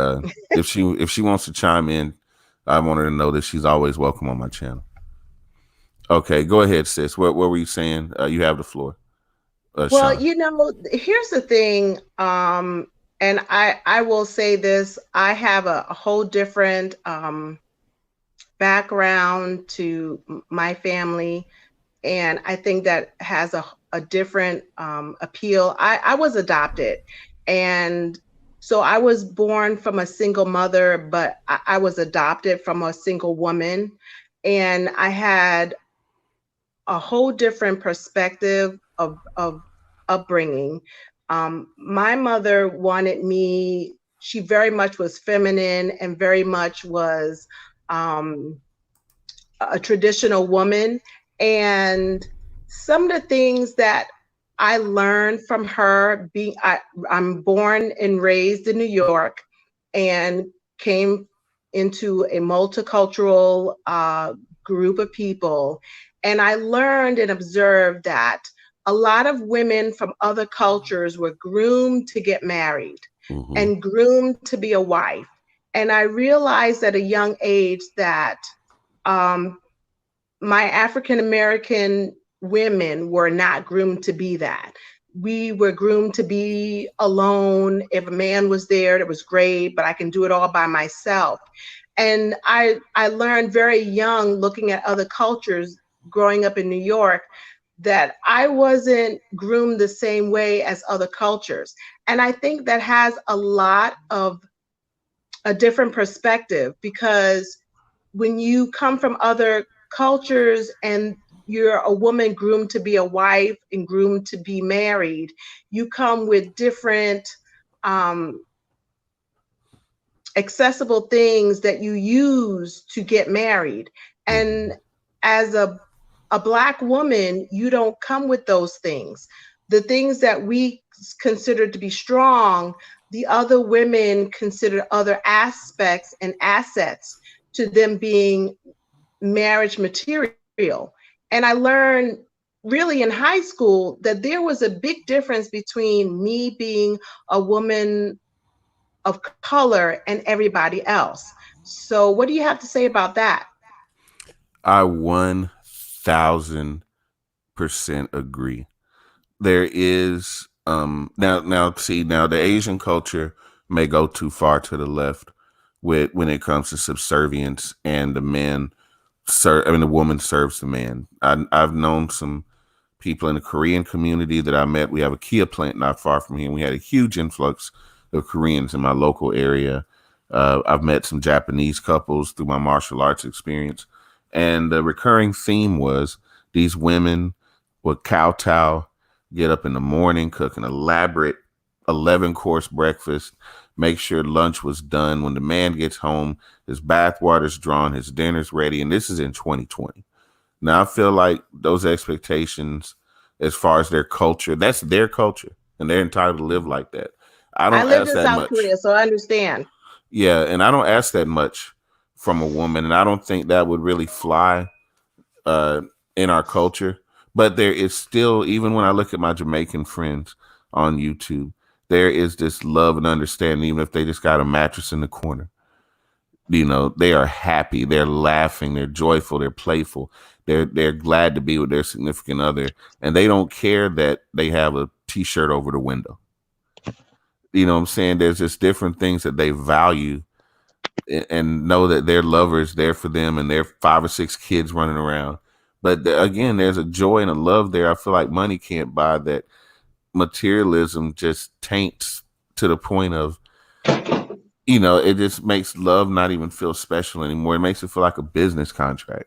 Speaker 1: if she wants to chime in, I want her to know that she's always welcome on my channel. Okay, go ahead, sis. What were you saying? You have the floor.
Speaker 3: Well,
Speaker 1: Sean.
Speaker 3: here's the thing. And I will say this: I have a whole different background to my family, and I think that has a different appeal. I was adopted, and so I was born from a single mother, but I was adopted from a single woman, and I had a whole different perspective of upbringing. My mother wanted me. She very much was feminine and very much was um, a traditional woman. And some of the things that I learned from her, I'm born and raised in New York and came into a multicultural group of people. And I learned and observed that a lot of women from other cultures were groomed to get married
Speaker 1: Mm-hmm.
Speaker 3: and groomed to be a wife. And I realized at a young age that um, my African American women were not groomed to be that. We were groomed to be alone. If a man was there, it was great, but I can do it all by myself. And I learned very young, looking at other cultures, growing up in New York, that I wasn't groomed the same way as other cultures. And I think that has a lot of a different perspective, because when you come from other cultures and you're a woman groomed to be a wife and groomed to be married, you come with different um, accessible things that you use to get married.
Speaker 1: Mm-hmm.
Speaker 3: And as a Black woman, you don't come with those things. The things that we consider to be strong, the other women consider other aspects and assets to them being marriage material. And I learned really in high school that there was a big difference between me being a woman of color and everybody else. So, what do you have to say about that?
Speaker 1: I 1000% agree. There is now see now the Asian culture may go too far to the left with when it comes to subservience and the men the woman serves the man. I've known some people in the Korean community that I met. We have a Kia plant not far from here. And we had a huge influx of Koreans in my local area. I've met some Japanese couples through my martial arts experience. And the recurring theme was these women would kowtow, get up in the morning, cook an elaborate 11-course breakfast, make sure lunch was done. When the man gets home, his bath water's drawn, his dinner's ready. And this is in 2020. Now, I feel like those expectations, as far as their culture, that's their culture, and they're entitled to live like that. I
Speaker 3: I
Speaker 1: don't
Speaker 3: lived
Speaker 1: ask
Speaker 3: in
Speaker 1: that
Speaker 3: South
Speaker 1: much.
Speaker 3: Korea, so I understand.
Speaker 1: Yeah, and I don't ask that much from a woman, and I don't think that would really fly uh, in our culture. But there is still, even when I look at my Jamaican friends on YouTube, there is this love and understanding, even if they just got a mattress in the corner. You know, they are happy, they're laughing, they're joyful, they're playful, they're glad to be with their significant other, and they don't care that they have a t-shirt over the window. You know what I'm saying? There's just different things that they value and know that their lover is there for them and their 5 or 6 kids running around. But again, there's a joy and a love there I feel like money can't buy, that materialism just taints to the point of, it just makes love not even feel special anymore. It makes it feel like a business contract.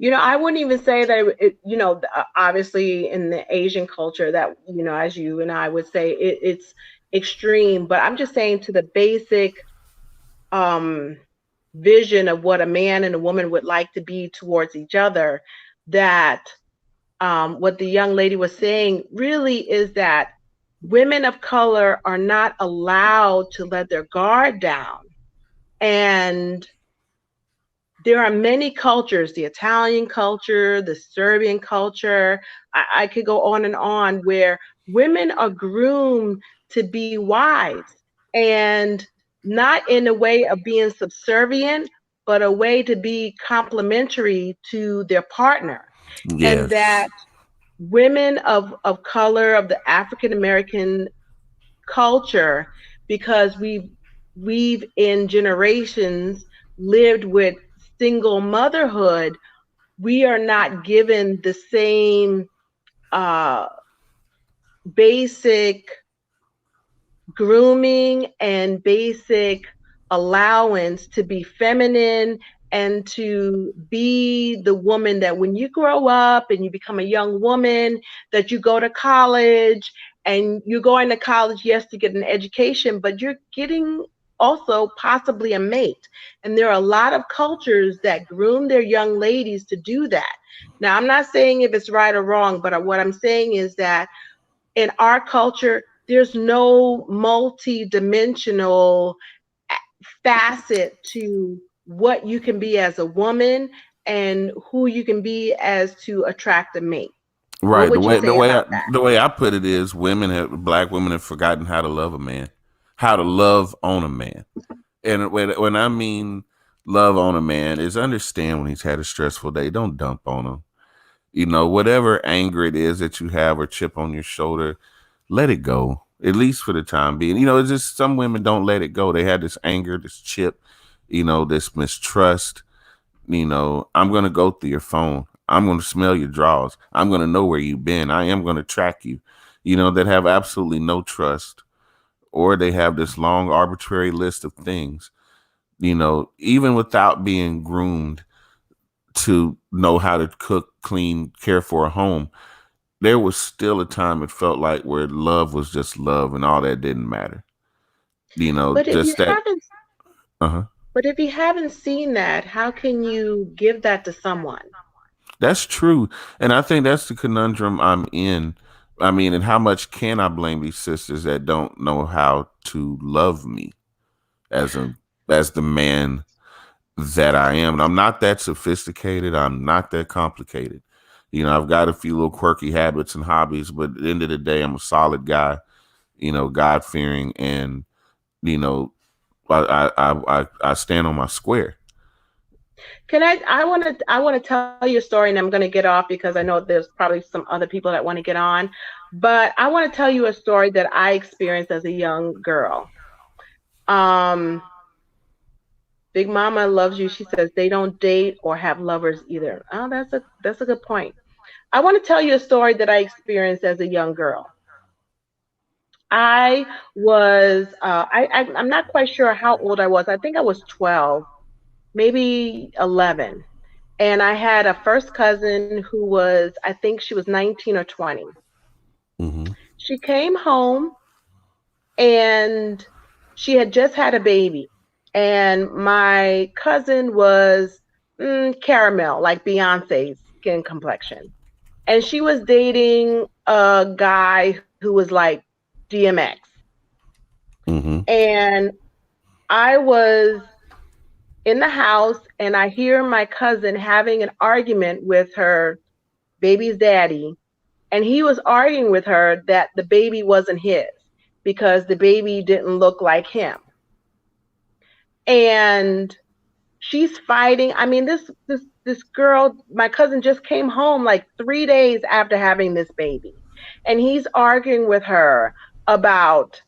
Speaker 3: I wouldn't even say that obviously in the Asian culture that, as you and I would say, it's extreme, but I'm just saying to the basic um, vision of what a man and a woman would like to be towards each other, that what the young lady was saying really is that women of color are not allowed to let their guard down. And there are many cultures, the Italian culture, the Serbian culture, I could go on, where women are groomed to be wives, and not in a way of being subservient, but a way to be complementary to their partner. And
Speaker 1: Yes.
Speaker 3: that women of color, of the African American culture, because we've in generations lived with single motherhood, we are not given the same uh, basic grooming and basic allowance to be feminine and to be the woman that when you grow up and you become a young woman, that you go to college, and you're going to college, yes, to get an education, but you're getting also possibly a mate. And there are a lot of cultures that groom their young ladies to do that. Now, I'm not saying if it's right or wrong, but what I'm saying is that in our culture, there's no multi-dimensional facet to what you can be as a woman and who you can be as to attract a mate. What
Speaker 1: Right.
Speaker 3: would you say about that?
Speaker 1: The way I put it is black women have forgotten how to love a man, how to love on a man. And when I mean love on a man is understand when he's had a stressful day. Don't dump on him. You know, whatever anger it is that you have or chip on your shoulder, let it go. At least for the time being. You know, it's just some women don't let it go. They have this anger, this chip, you know, this mistrust. You know, I'm gonna go through your phone. I'm gonna smell your drawers. I'm gonna know where you've been. I am gonna track you. You know, that have absolutely no trust, or they have this long arbitrary list of things. You know, even without being groomed to know how to cook, clean, care for a home, there was still a time it felt like where love was just love and all that didn't matter. You know,
Speaker 3: But if you
Speaker 1: just that.
Speaker 3: haven't
Speaker 1: Uh-huh.
Speaker 3: but if you haven't seen that, how can you give that to someone?
Speaker 1: That's true. And I think that's the conundrum I'm in. I mean, and how much can I blame these sisters that don't know how to love me as a as the man that I am? And I'm not that sophisticated. I'm not that complicated. You know, I've got a few little quirky habits and hobbies, but at the end of the day, I'm a solid guy, you know, God fearing, and you know, I stand on my square.
Speaker 3: Can I want to tell you a story, and I'm going to get off because I know there's probably some other people that want to get on. But I want to tell you a story that I experienced as a young girl. Um, Big Mama loves you. She says they don't date or have lovers either. Oh, that's a good point. I want to tell you a story that I experienced as a young girl. I was I'm not quite sure how old I was. I think I was 12, maybe 11. And I had a first cousin who was, I think she was 19 or 20.
Speaker 1: Mm-hmm.
Speaker 3: She came home and she had just had a baby. And my cousin was caramel, like Beyonce's skin complexion. And she was dating a guy who was like DMX.
Speaker 1: Mm-hmm.
Speaker 3: And I was in the house and I hear my cousin having an argument with her baby's daddy. And he was arguing with her that the baby wasn't his because the baby didn't look like him. And she's fighting. I mean, this girl, my cousin just came home like 3 days after having this baby. And he's arguing with her about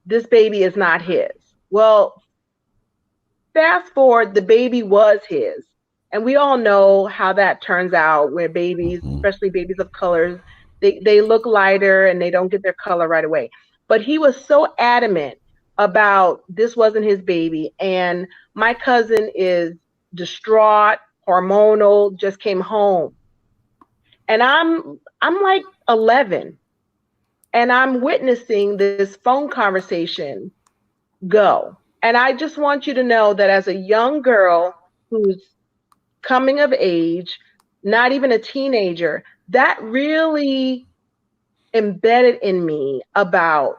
Speaker 3: this baby is not his. Well, fast forward, the baby was his. And we all know how that turns out where babies,
Speaker 1: Mm-hmm.
Speaker 3: especially babies of colors, they look lighter and they don't get their color right away. But he was so adamant about this wasn't his baby. And my cousin is distraught, hormonal, just came home. And I'm like 11 and I'm witnessing this phone conversation go. And I just want you to know that as a young girl who's coming of age, not even a teenager, that really embedded in me about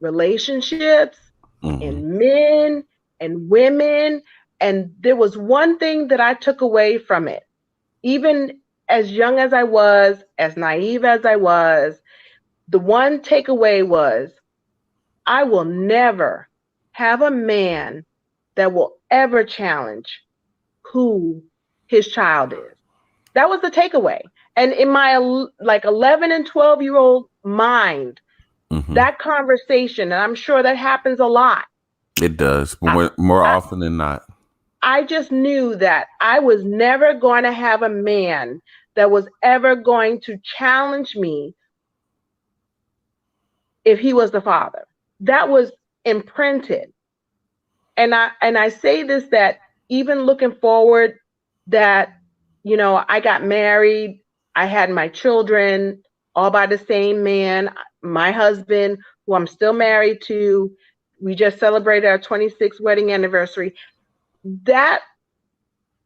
Speaker 3: relationships
Speaker 1: Mm-hmm.
Speaker 3: and men and women. And there was one thing that I took away from it, even as young as I was, as naive as I was, the one takeaway was I will never have a man that will ever challenge who his child is. That was the takeaway. And in my like 11 and 12-year-old mind,
Speaker 1: Mm-hmm.
Speaker 3: that conversation, and I'm sure that happens a lot.
Speaker 1: It does, but
Speaker 3: I,
Speaker 1: more
Speaker 3: I,
Speaker 1: often than not.
Speaker 3: I just knew that I was never going to have a man that was ever going to challenge me if he was the father. That was imprinted. And I say this that even looking forward that I got married, I had my children all by the same man, my husband who I'm still married to. We just celebrated our 26th wedding anniversary. That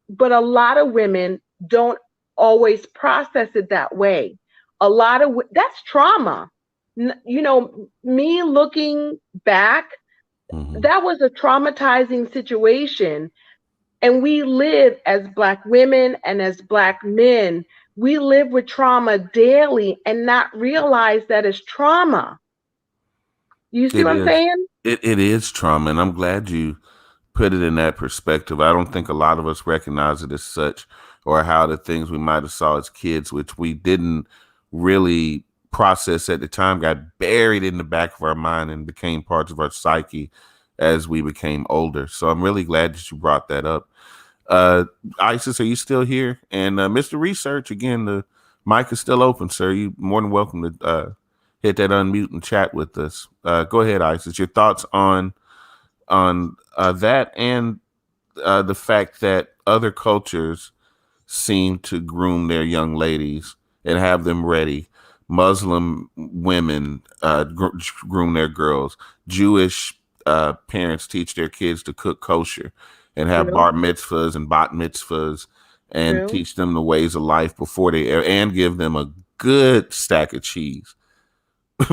Speaker 3: but a lot of women don't always process it that way. A lot of that's trauma. Me looking back,
Speaker 1: Mm-hmm.
Speaker 3: that was a traumatizing situation And we live as Black women and as Black men, we live with trauma daily and not realize that it's trauma. You see
Speaker 1: It
Speaker 3: what I'm
Speaker 1: is.
Speaker 3: saying?
Speaker 1: It is trauma, and I'm glad you put it in that perspective. I don't think a lot of us recognize it as such, or how the things we might have saw as kids, which we didn't really process at the time, got buried in the back of our mind and became parts of our psyche as we became older. So I'm really glad that you brought that up. Uh, Isis, are you still here? And Mr. Research, again, the mic is still open, sir. You're more than welcome to hit that unmute and chat with us. Go ahead, Isis. Your thoughts on that, and the fact that other cultures seem to groom their young ladies and have them ready. Muslim women groom their girls. Jewish parents teach their kids to cook kosher and have
Speaker 3: True,
Speaker 1: bar mitzvahs and bat mitzvahs and
Speaker 3: true,
Speaker 1: teach them the ways of life before and give them a good stack of cheese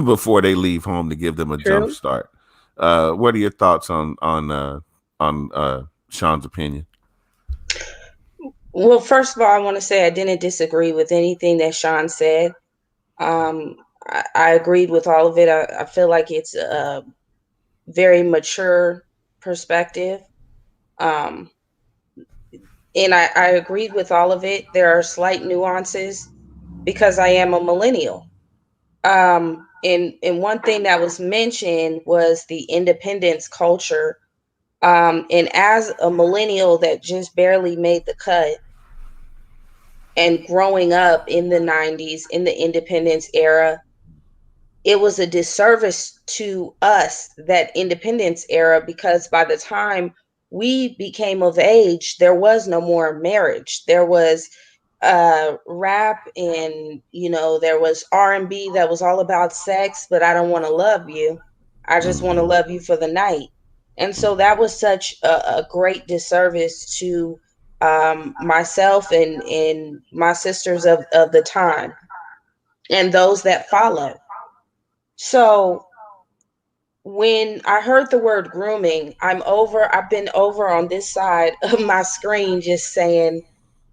Speaker 1: before they leave home to give them a jump
Speaker 3: true.
Speaker 1: start. What are your thoughts on Sean's opinion?
Speaker 2: Well, first of all, I want to say I didn't disagree with anything that Sean said. I agreed with all of it. I feel like it's a very mature perspective. Um, and I agreed with all of it. There are slight nuances because I am a millennial. And one thing that was mentioned was the independence culture. And as a millennial that just barely made the cut and growing up in the 90s in the independence era, it was a disservice to us, that independence era, because by the time we became of age, there was no more marriage. There was rap, and there was R&B that was all about sex, but I don't want to love you. I just want to
Speaker 1: Mm-hmm.
Speaker 2: love you for the night. And so that was such a great disservice to myself and my sisters of the time and those that follow. So when I heard the word grooming, I've been over on this side of my screen just saying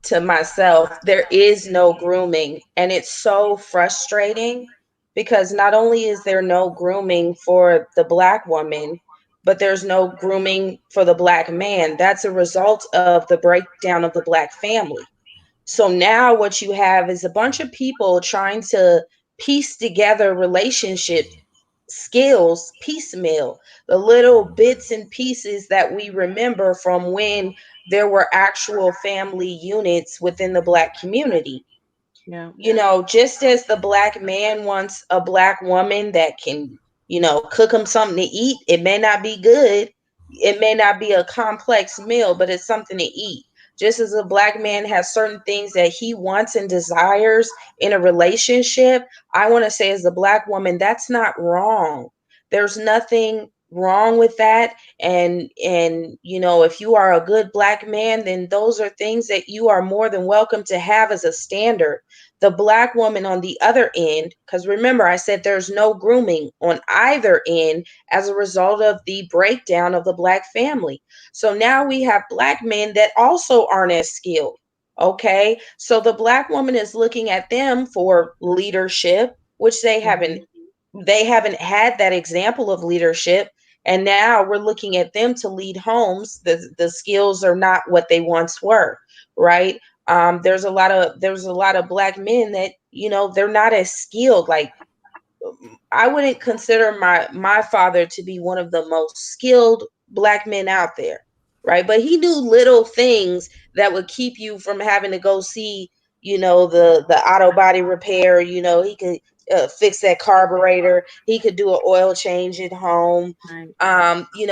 Speaker 2: to myself, there is no grooming. And it's so frustrating because not only is there no grooming for the Black woman, but there's no grooming for the Black man. That's a result of the breakdown of the Black family. So now what you have is a bunch of people trying to piece together relationship skills piecemeal, the little bits and pieces that we remember from when there were actual family units within the Black community.
Speaker 3: Yeah,
Speaker 2: Just as the Black man wants a Black woman that can, cook him something to eat. It may not be good, it may not be a complex meal, but it's something to eat. Just as a Black man has certain things that he wants and desires in a relationship, I want to say, as a Black woman, that's not wrong. There's nothing wrong with that. And if you are a good Black man, then those are things that you are more than welcome to have as a standard. The Black woman on the other end, because remember, I said there's no grooming on either end as a result of the breakdown of the Black family. So now we have Black men that also aren't as skilled. Okay. So the Black woman is looking at them for leadership, which
Speaker 3: hmm,
Speaker 2: they haven't had that example of leadership. And now we're looking at them to lead homes. The skills are not what they once were, right? There's a lot of Black men that they're not as skilled. Like, I wouldn't consider my father to be one of the most skilled Black men out there, right? But he knew little things that would keep you from having to go see, the auto body repair. He could fix that carburetor. He could do an oil change at home.
Speaker 3: right.
Speaker 2: He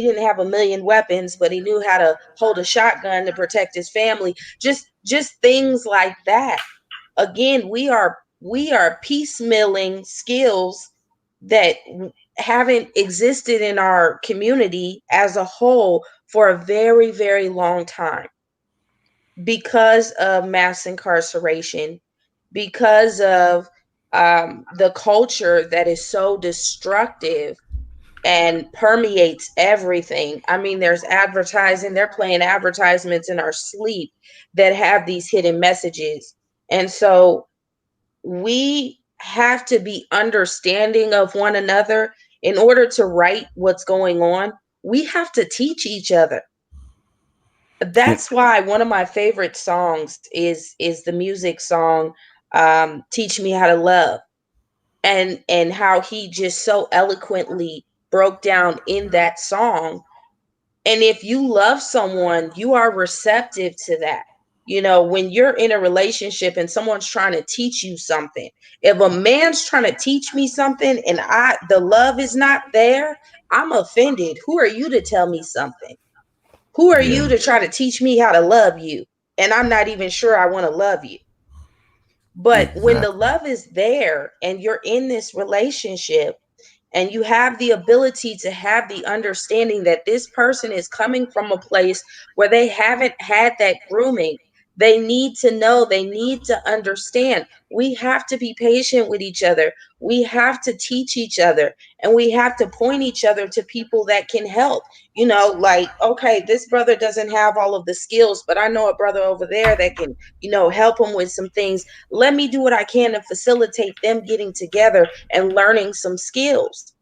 Speaker 2: didn't have a million weapons, but he knew how to hold a shotgun to protect his family. Just things like that. Again, we are piecemealing skills that haven't existed in our community as a whole for a very, very long time because of mass incarceration, because of the culture that is so destructive and permeates everything. I mean, there's advertising, they're playing advertisements in our sleep that have these hidden messages. And so we have to be understanding of one another in order to right what's going on. We have to teach each other.
Speaker 1: Yeah.
Speaker 2: That's why one of my favorite songs is the music song, Teach Me How to Love, and how he just so eloquently broke down in that song. And if you love someone, you are receptive to that. You know, when you're in a relationship and someone's trying to teach you something, if a man's trying to teach me something and the love is not there, I'm offended. Who are you to tell me something? Who are
Speaker 1: Yeah.
Speaker 2: you to try to teach me how to love you? And I'm not even sure I want to love you. But when the
Speaker 1: Exactly.
Speaker 2: love is there and you're in this relationship, and you have the ability to have the understanding that this person is coming from a place where they haven't had that grooming. They need to know, they need to understand. We have to be patient with each other. We have to teach each other, and we have to point each other to people that can help. You know, like, okay, this brother doesn't have all of the skills, but I know a brother over there that can, help him with some things. Let me do what I can to facilitate them getting together and learning some skills.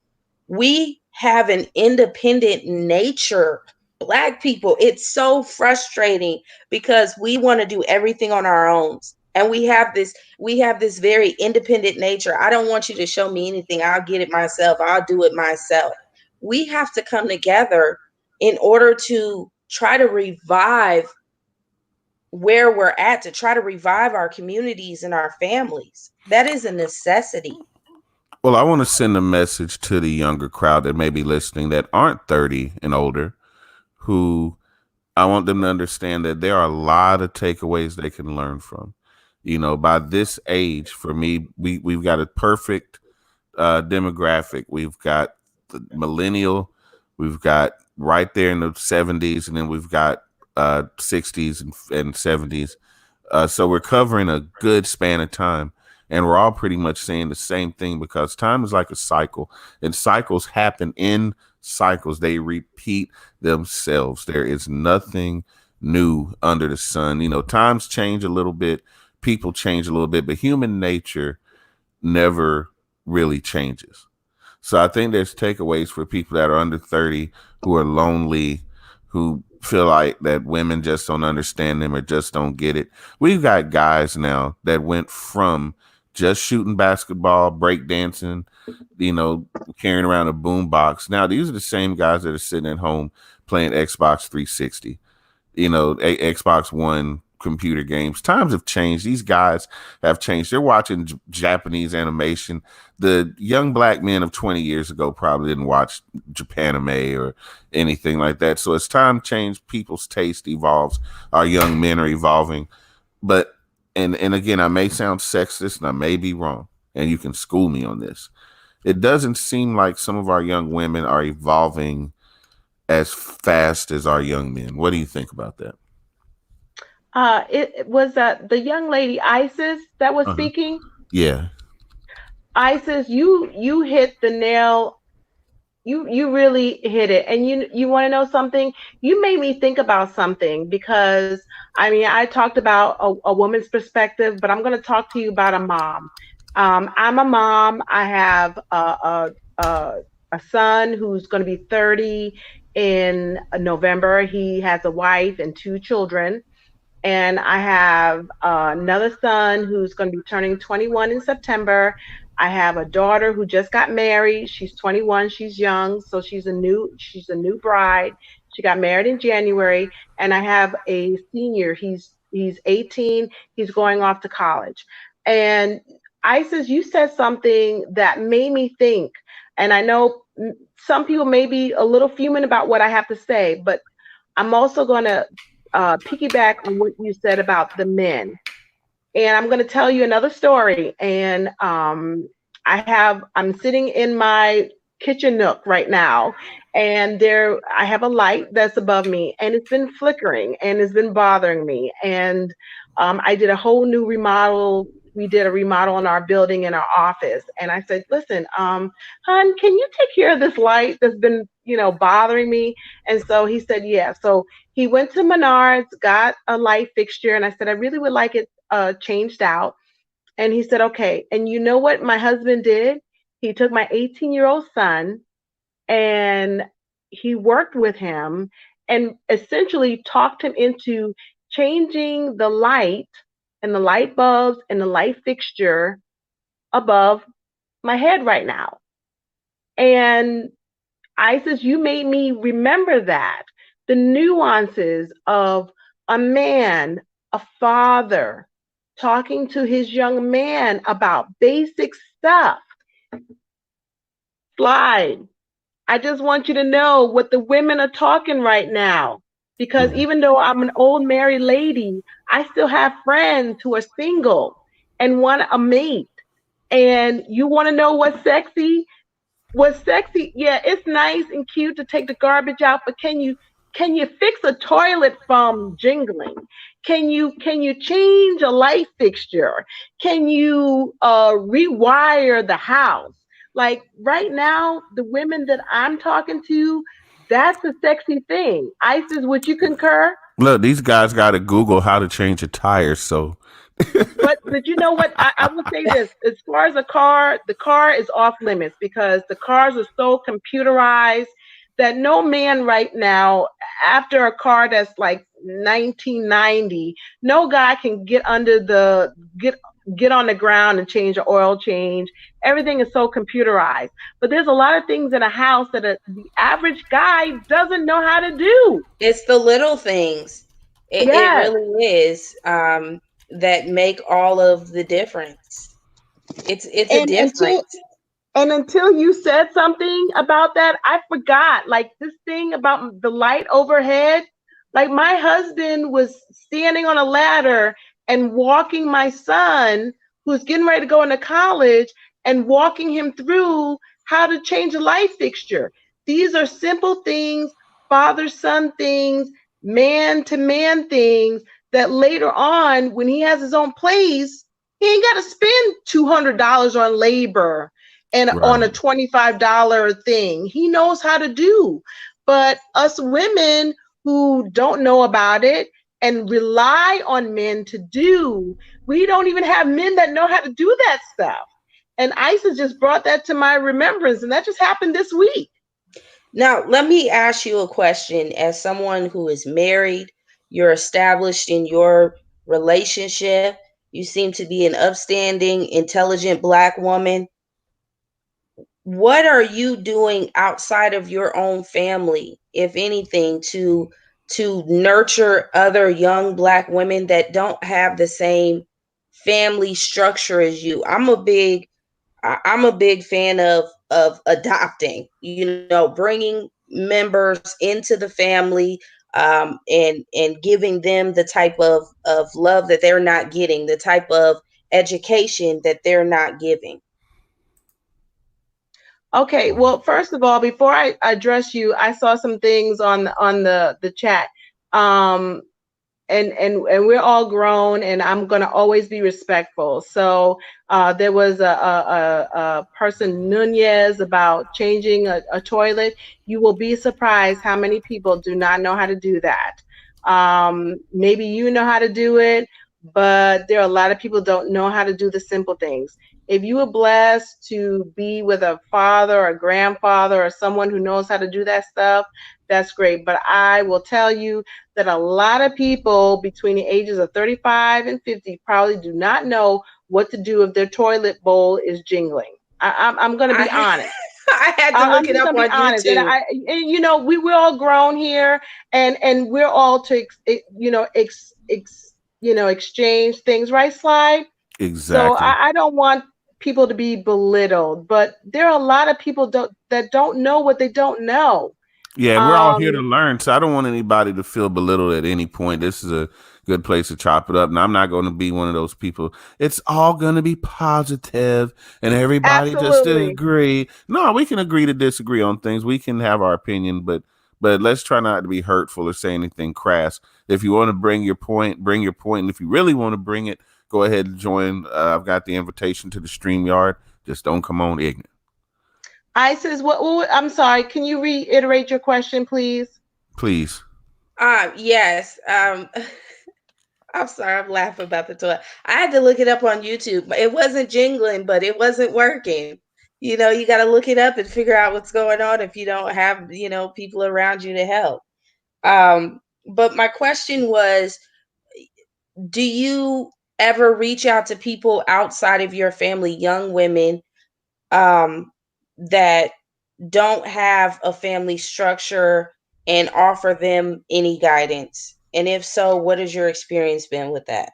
Speaker 2: We have an independent nature. Black people, it's so frustrating because we want to do everything on our own. And we have this very independent nature. I don't want you to show me anything. I'll get it myself. I'll do it myself. We have to come together in order to try to revive where we're at, to try to revive our communities and our families. That is a necessity.
Speaker 1: Well, I want to send a message to the younger crowd that may be listening that aren't 30 and older, who I want them to understand that there are a lot of takeaways they can learn from. By this age, for me, we've got a perfect demographic. We've got the millennial, we've got right there in the 70s, and then we've got 60s and 70s. So we're covering a good span of time. And we're all pretty much saying the same thing because time is like a cycle, and cycles happen in cycles. They repeat themselves. There is nothing new under the sun. Times change a little bit, people change a little bit, but human nature never really changes. So I think there's takeaways for people that are under 30 who are lonely, who feel like that women just don't understand them or just don't get it. We've got guys now that went from just shooting basketball, breakdancing, carrying around a boom box. Now these are the same guys that are sitting at home playing Xbox 360, Xbox One computer games. Times have changed. These guys have changed. They're watching Japanese animation. The young black men of 20 years ago probably didn't watch Japanime or anything like that. So as time changes, people's taste evolves. Our young men are evolving. But and again, I may sound sexist and I may be wrong, and you can school me on this. It doesn't seem like some of our young women are evolving as fast as our young men. What do you think about that?
Speaker 3: It was the young lady Isis that was
Speaker 1: Uh-huh.
Speaker 3: speaking.
Speaker 1: Yeah.
Speaker 3: Isis, you hit the nail. You really hit it. And you want to know something? You made me think about something because I mean I talked about a woman's perspective, but I'm going to talk to you about a mom. I'm a mom. I have a, a son who's going to be 30 in November. He has a wife and two children. And I have another son who's going to be turning 21 in September. I have a daughter who just got married. She's 21. She's young, so she's a new bride. She got married in January, and I have a senior. He's 18. He's going off to college. And Isis, you said something that made me think. And I know some people may be a little fuming about what I have to say, but I'm also going to piggyback on what you said about the men. And I'm going to tell you another story. And I'm sitting in my kitchen nook right now, and I have a light that's above me, and it's been flickering and it's been bothering me. And I did a whole new remodel we did a remodel in our building in our office. And I said, listen, hon, can you take care of this light that's been, bothering me? And so he said, yeah. So he went to Menards, got a light fixture, and I said, I really would like it changed out. And he said, okay. And you know what my husband did? He took my 18-year-old son and he worked with him and essentially talked him into changing the light and the light bulbs and the light fixture above my head right now. And I says, you made me remember that. The nuances of a man, a father, talking to his young man about basic stuff. Slide. I just want you to know what the women are talking right now. Because even though I'm an old married lady, I still have friends who are single and want a mate. And you want to know what's sexy? What's sexy? Yeah, it's nice and cute to take the garbage out, but can you fix a toilet from jingling? Can you change a light fixture? Can you rewire the house? Like right now, the women that I'm talking to, that's a sexy thing. Isis, would you concur?
Speaker 1: Look, these guys got to Google how to change a tire. So,
Speaker 3: But you know what? I will say this: as far as the car is off limits because the cars are so computerized that no man right now, after a car that's like 1990, no guy can get on the ground and change an oil change. Everything is so computerized. But there's a lot of things in a house that the average guy doesn't know how to do.
Speaker 2: It's the little things. It
Speaker 3: Yes.
Speaker 2: really is that make all of the difference. It's a
Speaker 3: And
Speaker 2: difference.
Speaker 3: until you said something about that, I forgot. Like this thing about the light overhead. Like my husband was standing on a ladder and walking my son, who's getting ready to go into college, and walking him through how to change a light fixture. These are simple things, father son things, man to man things that later on, when he has his own place, he ain't got to spend $200 on labor and on a
Speaker 1: right.
Speaker 3: $25 thing. He knows how to do. But us women who don't know about it and rely on men to do, we don't even have men that know how to do that stuff. And Isis just brought that to my remembrance, and that just happened this week.
Speaker 2: Now, let me ask you a question. As someone who is married, you're established in your relationship, you seem to be an upstanding, intelligent Black woman. What are you doing outside of your own family, if anything, to nurture other young Black women that don't have the same family structure as you? I'm a big fan of adopting, bringing members into the family, and giving them the type of love that they're not getting, the type of education that they're not giving.
Speaker 3: Okay, well, first of all, before I address you, I saw some things on the chat. Um, and we're all grown, and I'm gonna always be respectful. So there was a person, Nunez, about changing a toilet. You will be surprised how many people do not know how to do that. Maybe you know how to do it, but there are a lot of people don't know how to do the simple things. If you were blessed to be with a father or a grandfather or someone who knows how to do that stuff, that's great. But I will tell you that a lot of people between the ages of 35 and 50 probably do not know what to do if their toilet bowl is jingling. I'm going to be honest.
Speaker 2: I had to
Speaker 3: I'm
Speaker 2: look it
Speaker 3: just
Speaker 2: up
Speaker 3: gonna be
Speaker 2: on
Speaker 3: honest,
Speaker 2: YouTube.
Speaker 3: and we're all grown here, and we're all to exchange things, right, Slide? So
Speaker 1: Exactly.
Speaker 3: I don't want people to be belittled, but there are a lot of people that don't know what they don't know.
Speaker 1: Yeah, we're all here to
Speaker 3: Um,
Speaker 1: learn. So I don't want anybody to feel belittled at any point. This is a good place to chop it up. And I'm not going to be one of those people. It's all going to be positive and everybody just to
Speaker 3: Absolutely.
Speaker 1: agree. No, we can agree to disagree on things. We can have our opinion, but let's try not to be hurtful or say anything crass. If you want to bring your point, bring your point. And if you really want to bring it, go ahead and join. I've got the invitation to the StreamYard. Just don't come on ignorant.
Speaker 3: Isis, what? I'm sorry. Can you reiterate your question, please?
Speaker 1: Please.
Speaker 2: Yes. I'm sorry, I'm laughing about the toy. I had to look it up on YouTube. It wasn't jingling, but it wasn't working. You know, you got to look it up and figure out what's going on if you don't have, people around you to help. But my question was, do you ever reach out to people outside of your family, young women, that don't have a family structure, and offer them any guidance? And if so, what has your experience been with that?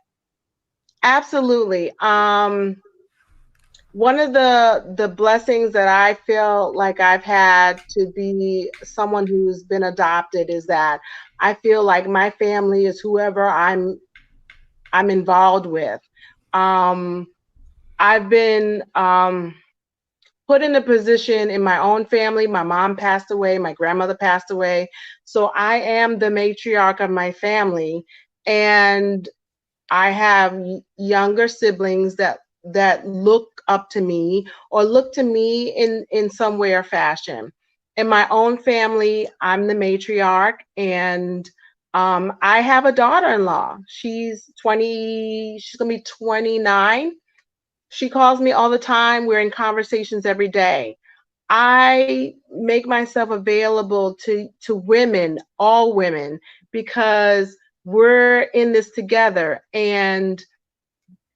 Speaker 3: Absolutely. One of the blessings that I feel like I've had to be someone who's been adopted is that I feel like my family is whoever I'm involved with. I've been put in a position in my own family. My mom passed away, my grandmother passed away. So I am the matriarch of my family. And I have younger siblings that look up to me or look to me in some way or fashion. In my own family, I'm the matriarch, and I have a daughter-in-law. She's 20, she's gonna be 29. She calls me all the time. We're in conversations every day. I make myself available to women, all women, because we're in this together. And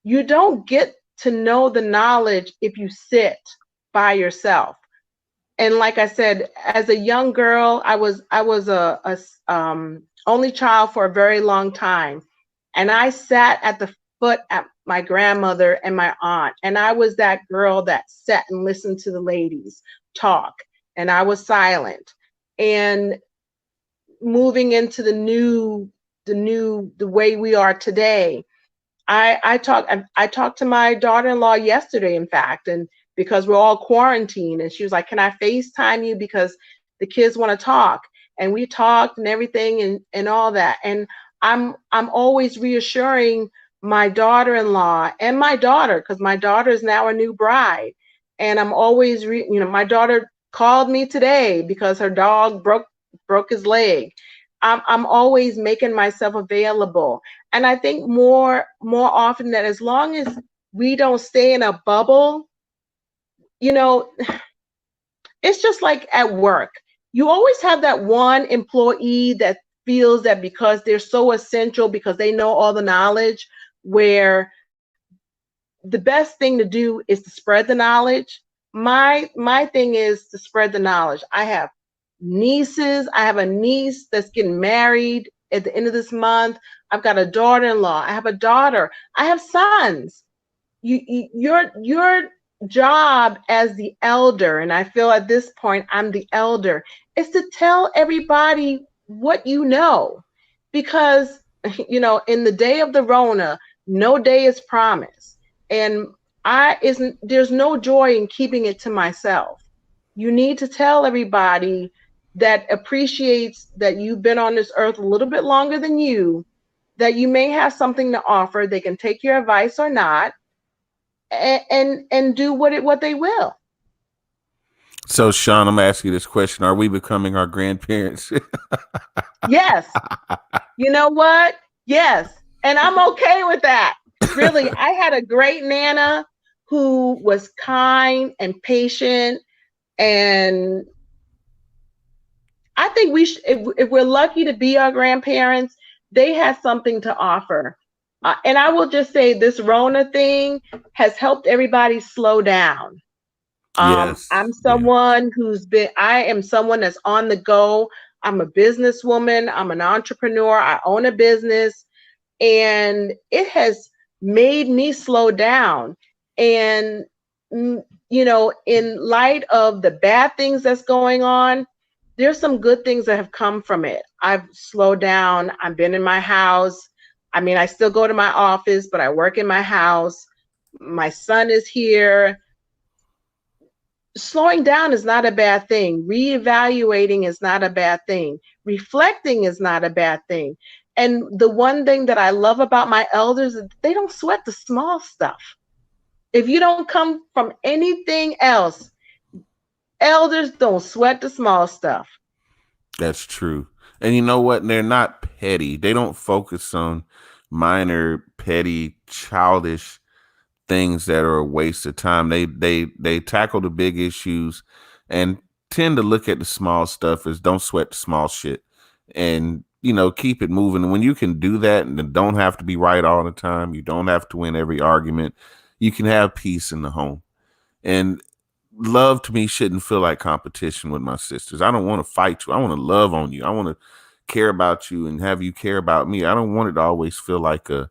Speaker 3: you don't get to know the knowledge if you sit by yourself. And like I said, as a young girl, I was a only child for a very long time, and I sat at the foot at my grandmother and my aunt, and I was that girl that sat and listened to the ladies talk, and I was silent. And moving into the way we are today, I talked to my daughter-in-law yesterday, in fact, and because we're all quarantined, and she was like, "Can I FaceTime you because the kids want to talk?" And we talked and everything and all that. And I'm always reassuring my daughter-in-law and my daughter, because my daughter is now a new bride. And I'm always my daughter called me today because her dog broke his leg. I'm always making myself available. And I think more often that as long as we don't stay in a bubble, you know, it's just like at work. You always have that one employee that feels that because they're so essential, because they know all the knowledge, where the best thing to do is to spread the knowledge. My thing is to spread the knowledge. I have nieces. I have a niece that's getting married at the end of this month. I've got a daughter-in-law. I have a daughter. I have sons. Your job as the elder, and I feel at this point I'm the elder, is to tell everybody what you know, because in the day of the Rona, no day is promised, and I isn't there's no joy in keeping it to myself. You need to tell everybody that appreciates that you've been on this earth a little bit longer than you, that you may have something to offer. They can take your advice or not, and do what they will.
Speaker 1: So, Sean, I'm asking you this question: are we becoming our grandparents?
Speaker 3: Yes. You know what? Yes. And I'm okay with that. Really, I had a great Nana who was kind and patient, and I think if we're lucky to be our grandparents, they had something to offer. And I will just say this Rona thing has helped everybody slow down.
Speaker 1: Yes.
Speaker 3: I'm
Speaker 1: Yeah.
Speaker 3: someone I am someone that's on the go. I'm a businesswoman. I'm an entrepreneur. I own a business, and it has made me slow down. And, in light of the bad things that's going on, there's some good things that have come from it. I've slowed down. I've been in my house. I mean, I still go to my office, but I work in my house. My son is here. Slowing down is not a bad thing. Reevaluating is not a bad thing. Reflecting is not a bad thing. And the one thing that I love about my elders is they don't sweat the small stuff. If you don't come from anything else, elders don't sweat the small stuff.
Speaker 1: That's true. And you know what? They're not petty. They don't focus on minor, petty, childish things that are a waste of time. They tackle the big issues and tend to look at the small stuff as don't sweat the small shit and keep it moving. And when you can do that and don't have to be right all the time, you don't have to win every argument. You can have peace in the home. And love to me shouldn't feel like competition with my sisters. I don't want to fight you. I want to love on you. I want to care about you and have you care about me. I don't want it to always feel like a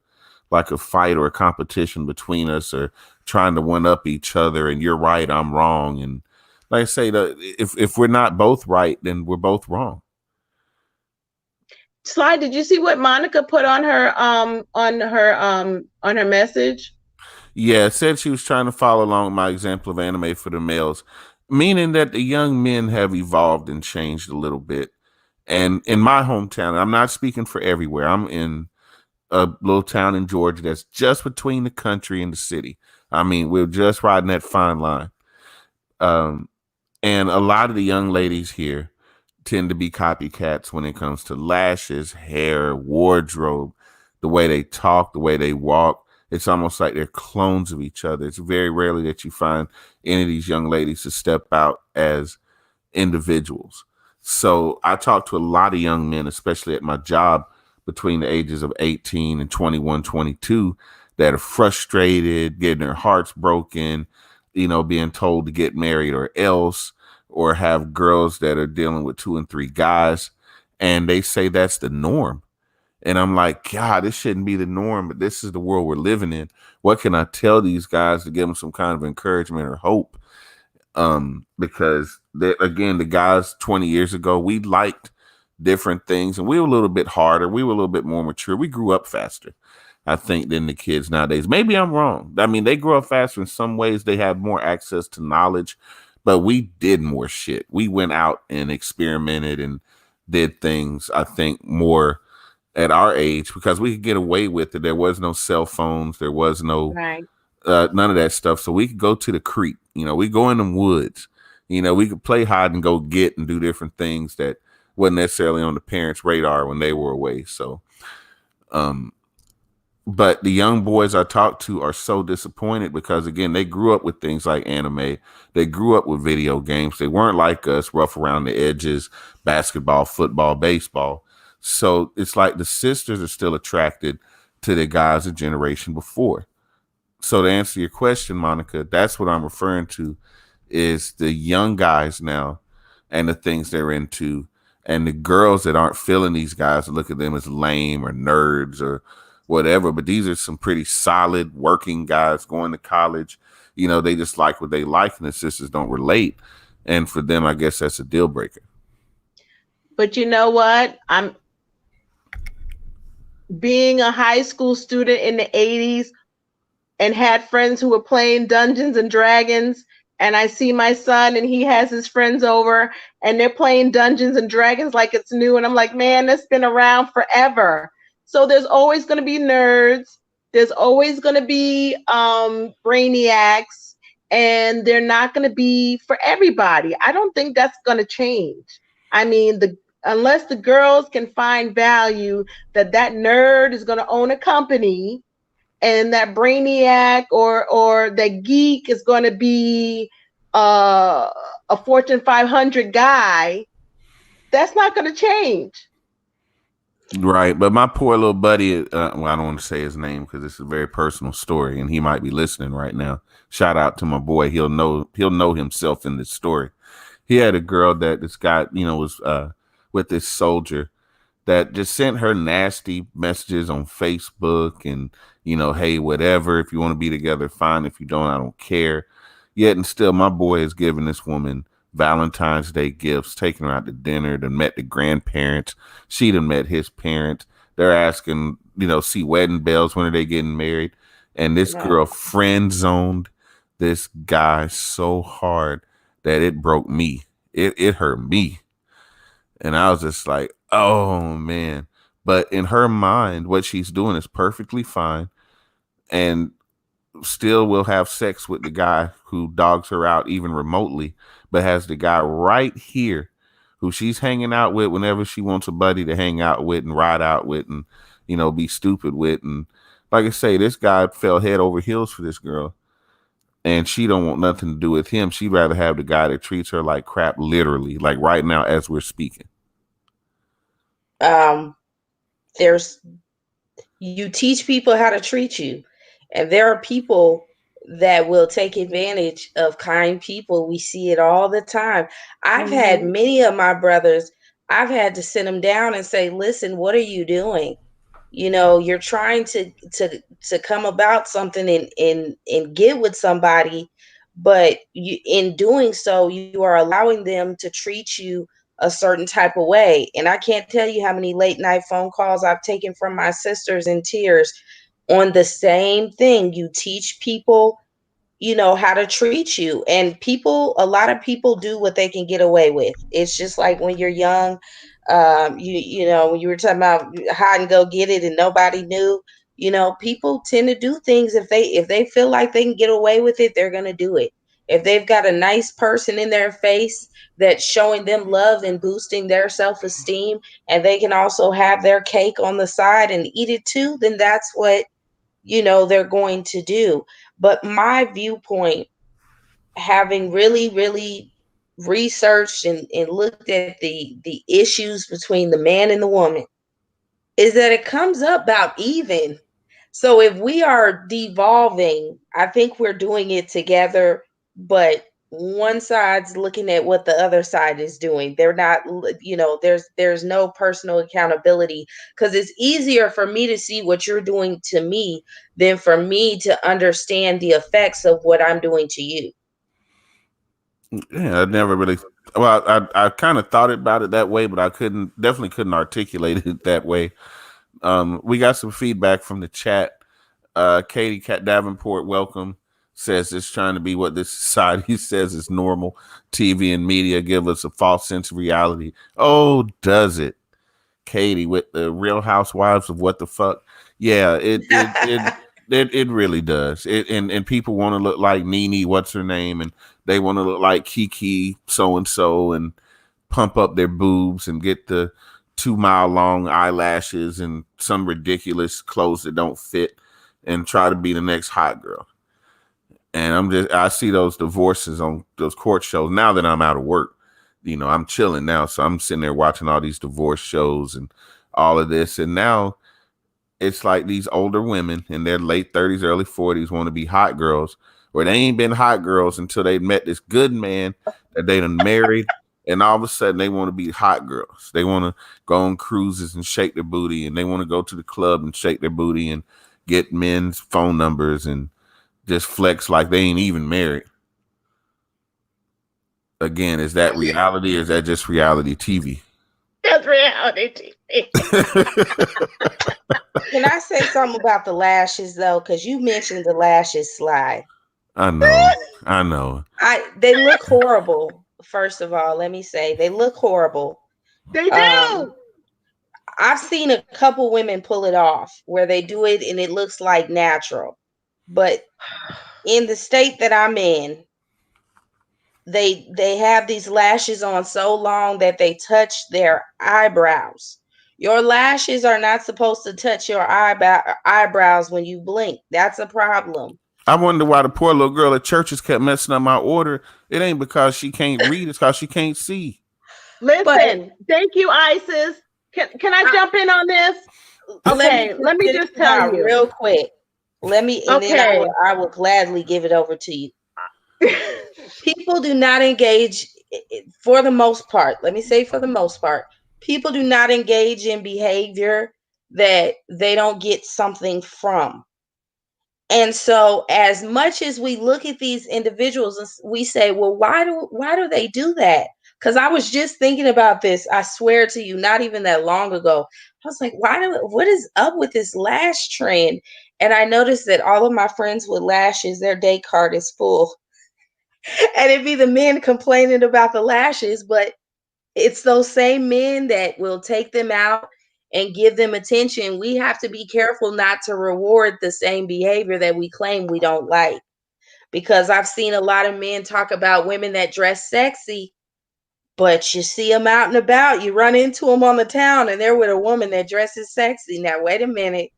Speaker 1: fight or a competition between us or trying to one up each other and you're right, I'm wrong. And like I say, if we're not both right, then we're both wrong.
Speaker 3: Sly, did you see what Monica put on her message?
Speaker 1: Yeah, it said she was trying to follow along my example of anime for the males, meaning that the young men have evolved and changed a little bit. And in my hometown, I'm not speaking for everywhere. I'm in a little town in Georgia that's just between the country and the city. I mean, we're just riding that fine line. And a lot of the young ladies here tend to be copycats when it comes to lashes, hair, wardrobe, the way they talk, the way they walk. It's almost like they're clones of each other. It's very rarely that you find any of these young ladies to step out as individuals. So I talk to a lot of young men, especially at my job, between the ages of 18 and 21, 22, that are frustrated, getting their hearts broken, being told to get married or else, or have girls that are dealing with 2 and 3 guys. And they say that's the norm. And I'm like, God, this shouldn't be the norm, but this is the world we're living in. What can I tell these guys to give them some kind of encouragement or hope? Because again, the guys 20 years ago, we liked different things and we were a little bit harder. We were a little bit more mature. We grew up faster, I think, than the kids nowadays. Maybe I'm wrong. I mean, they grew up faster in some ways. They had more access to knowledge, but we did more shit. We went out and experimented and did things, I think, more at our age because we could get away with it. There was no cell phones. There was no none of that stuff. So we could go to the creek. We go in the woods. We could play hide and go get and do different things that wasn't necessarily on the parents' radar when they were away. So, but the young boys I talk to are so disappointed because, again, they grew up with things like anime. They grew up with video games. They weren't like us, rough around the edges, basketball, football, baseball. So it's like the sisters are still attracted to the guys a generation before. So to answer your question, Monica, that's what I'm referring to is the young guys now and the things they're into and the girls that aren't feeling these guys look at them as lame or nerds or whatever. But these are some pretty solid working guys going to college. They just like what they like and the sisters don't relate. And for them, I guess that's a deal breaker.
Speaker 3: But you know what? I'm being a high school student in the 80s and had friends who were playing Dungeons and Dragons. And I see my son and he has his friends over and they're playing Dungeons and Dragons like it's new. And I'm like, man, that's been around forever. So there's always going to be nerds. There's always going to be brainiacs. And they're not going to be for everybody. I don't think that's going to change. I mean, unless the girls can find value that nerd is going to own a company and that brainiac or that geek is going to be a Fortune 500 guy, that's not going to change.
Speaker 1: Right. But my poor little buddy, well, I don't want to say his name because it's a very personal story and he might be listening right now. Shout out to my boy. He'll know himself in this story. He had a girl that this guy, was with this soldier that just sent her nasty messages on Facebook and, hey, whatever. If you want to be together, fine. If you don't, I don't care. Yet and still, my boy is giving this woman Valentine's Day gifts, taking her out to dinner, then met the grandparents. She done met his parents. They're asking, see wedding bells. When are they getting married? And this girl friend zoned this guy so hard that it broke me. It hurt me. And I was just like, oh, man. But in her mind, what she's doing is perfectly fine, and still will have sex with the guy who dogs her out even remotely, but has the guy right here who she's hanging out with whenever she wants a buddy to hang out with and ride out with and, be stupid with. And like I say, this guy fell head over heels for this girl, and she don't want nothing to do with him. She'd rather have the guy that treats her like crap, literally, like right now as we're speaking.
Speaker 2: There's You teach people how to treat you, and there are people that will take advantage of kind people. We see it all the time. I've had many of my brothers, I've had to sit them down and say, listen, what are you doing? You're trying to come about something and get with somebody, but in doing so, you are allowing them to treat you a certain type of way. And I can't tell you how many late night phone calls I've taken from my sisters in tears on the same thing. You teach people, how to treat you, and a lot of people do what they can get away with. It's just like when you're young, when you were talking about hide and go get it and nobody knew. People tend to do things if they feel like they can get away with it, they're going to do it. If they've got a nice person in their face that's showing them love and boosting their self-esteem, and they can also have their cake on the side and eat it too, then that's what they're going to do. But my viewpoint, having really, really researched and looked at the issues between the man and the woman, is that it comes up about even. So if we are devolving, I think we're doing it together, but one side's looking at what the other side is doing. They're not, there's no personal accountability, because it's easier for me to see what you're doing to me than for me to understand the effects of what I'm doing to you.
Speaker 1: Yeah, I never really. Well, I kind of thought about it that way, but I definitely couldn't articulate it that way. We got some feedback from the chat. Katie Cat Davenport, welcome. Says it's trying to be what this society says is normal. TV and media give us a false sense of reality. Oh, does it, Katie? With the Real Housewives of what the fuck? Yeah, it really does. And people want to look like Nene, what's her name, and they want to look like Kiki so and pump up their boobs and get the 2 mile long eyelashes and some ridiculous clothes that don't fit and try to be the next hot girl. And I see those divorces on those court shows now that I'm out of work. I'm chilling now, so I'm sitting there watching all these divorce shows and all of this. And now it's like these older women in their late 30s, early 40s want to be hot girls, where they ain't been hot girls until they met this good man that they done married. And all of a sudden they want to be hot girls. They want to go on cruises and shake their booty, and they want to go to the club and shake their booty and get men's phone numbers and just flex like they ain't even married. Again, is that reality or is that just reality TV?
Speaker 3: That's reality TV.
Speaker 2: Can I say something about the lashes though? Because you mentioned the lashes slide.
Speaker 1: I know.
Speaker 2: They look horrible. First of all, let me say they look horrible.
Speaker 3: They do.
Speaker 2: I've seen a couple women pull it off where they do it and it looks like natural. But in the state that I'm in, they have these lashes on so long that they touch their eyebrows. Your lashes are not supposed to touch your eyebrows when you blink. That's a problem.
Speaker 1: I wonder why the poor little girl at churches kept messing up my order. It ain't because she can't read, it's because she can't see.
Speaker 3: Listen, thank you, Isis. Can I jump in on this? Okay, let me just tell you
Speaker 2: real quick. Then I will gladly give it over to you. People do not engage, for the most part. Let me say, for the most part, people do not engage in behavior that they don't get something from. And so as much as we look at these individuals, we say, well, why do they do that? Because I was just thinking about this, I swear to you, not even that long ago. I was like, what is up with this lash trend? And I noticed that all of my friends with lashes, their day card is full. And it'd be the men complaining about the lashes, but it's those same men that will take them out and give them attention, we have to be careful not to reward the same behavior that we claim we don't like. Because I've seen a lot of men talk about women that dress sexy, but you see them out and about, you run into them on the town and they're with a woman that dresses sexy. Now, wait a minute.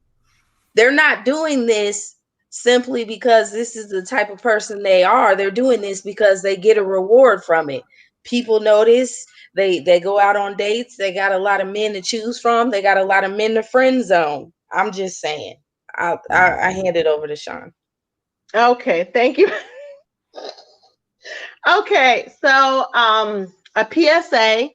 Speaker 2: They're not doing this simply because this is the type of person they are. They're doing this because they get a reward from it. People notice, they go out on dates, they got a lot of men to choose from, they got a lot of men to friend zone. I'm just saying. I hand it over to Sean.
Speaker 3: Okay, thank you. Okay, so a PSA.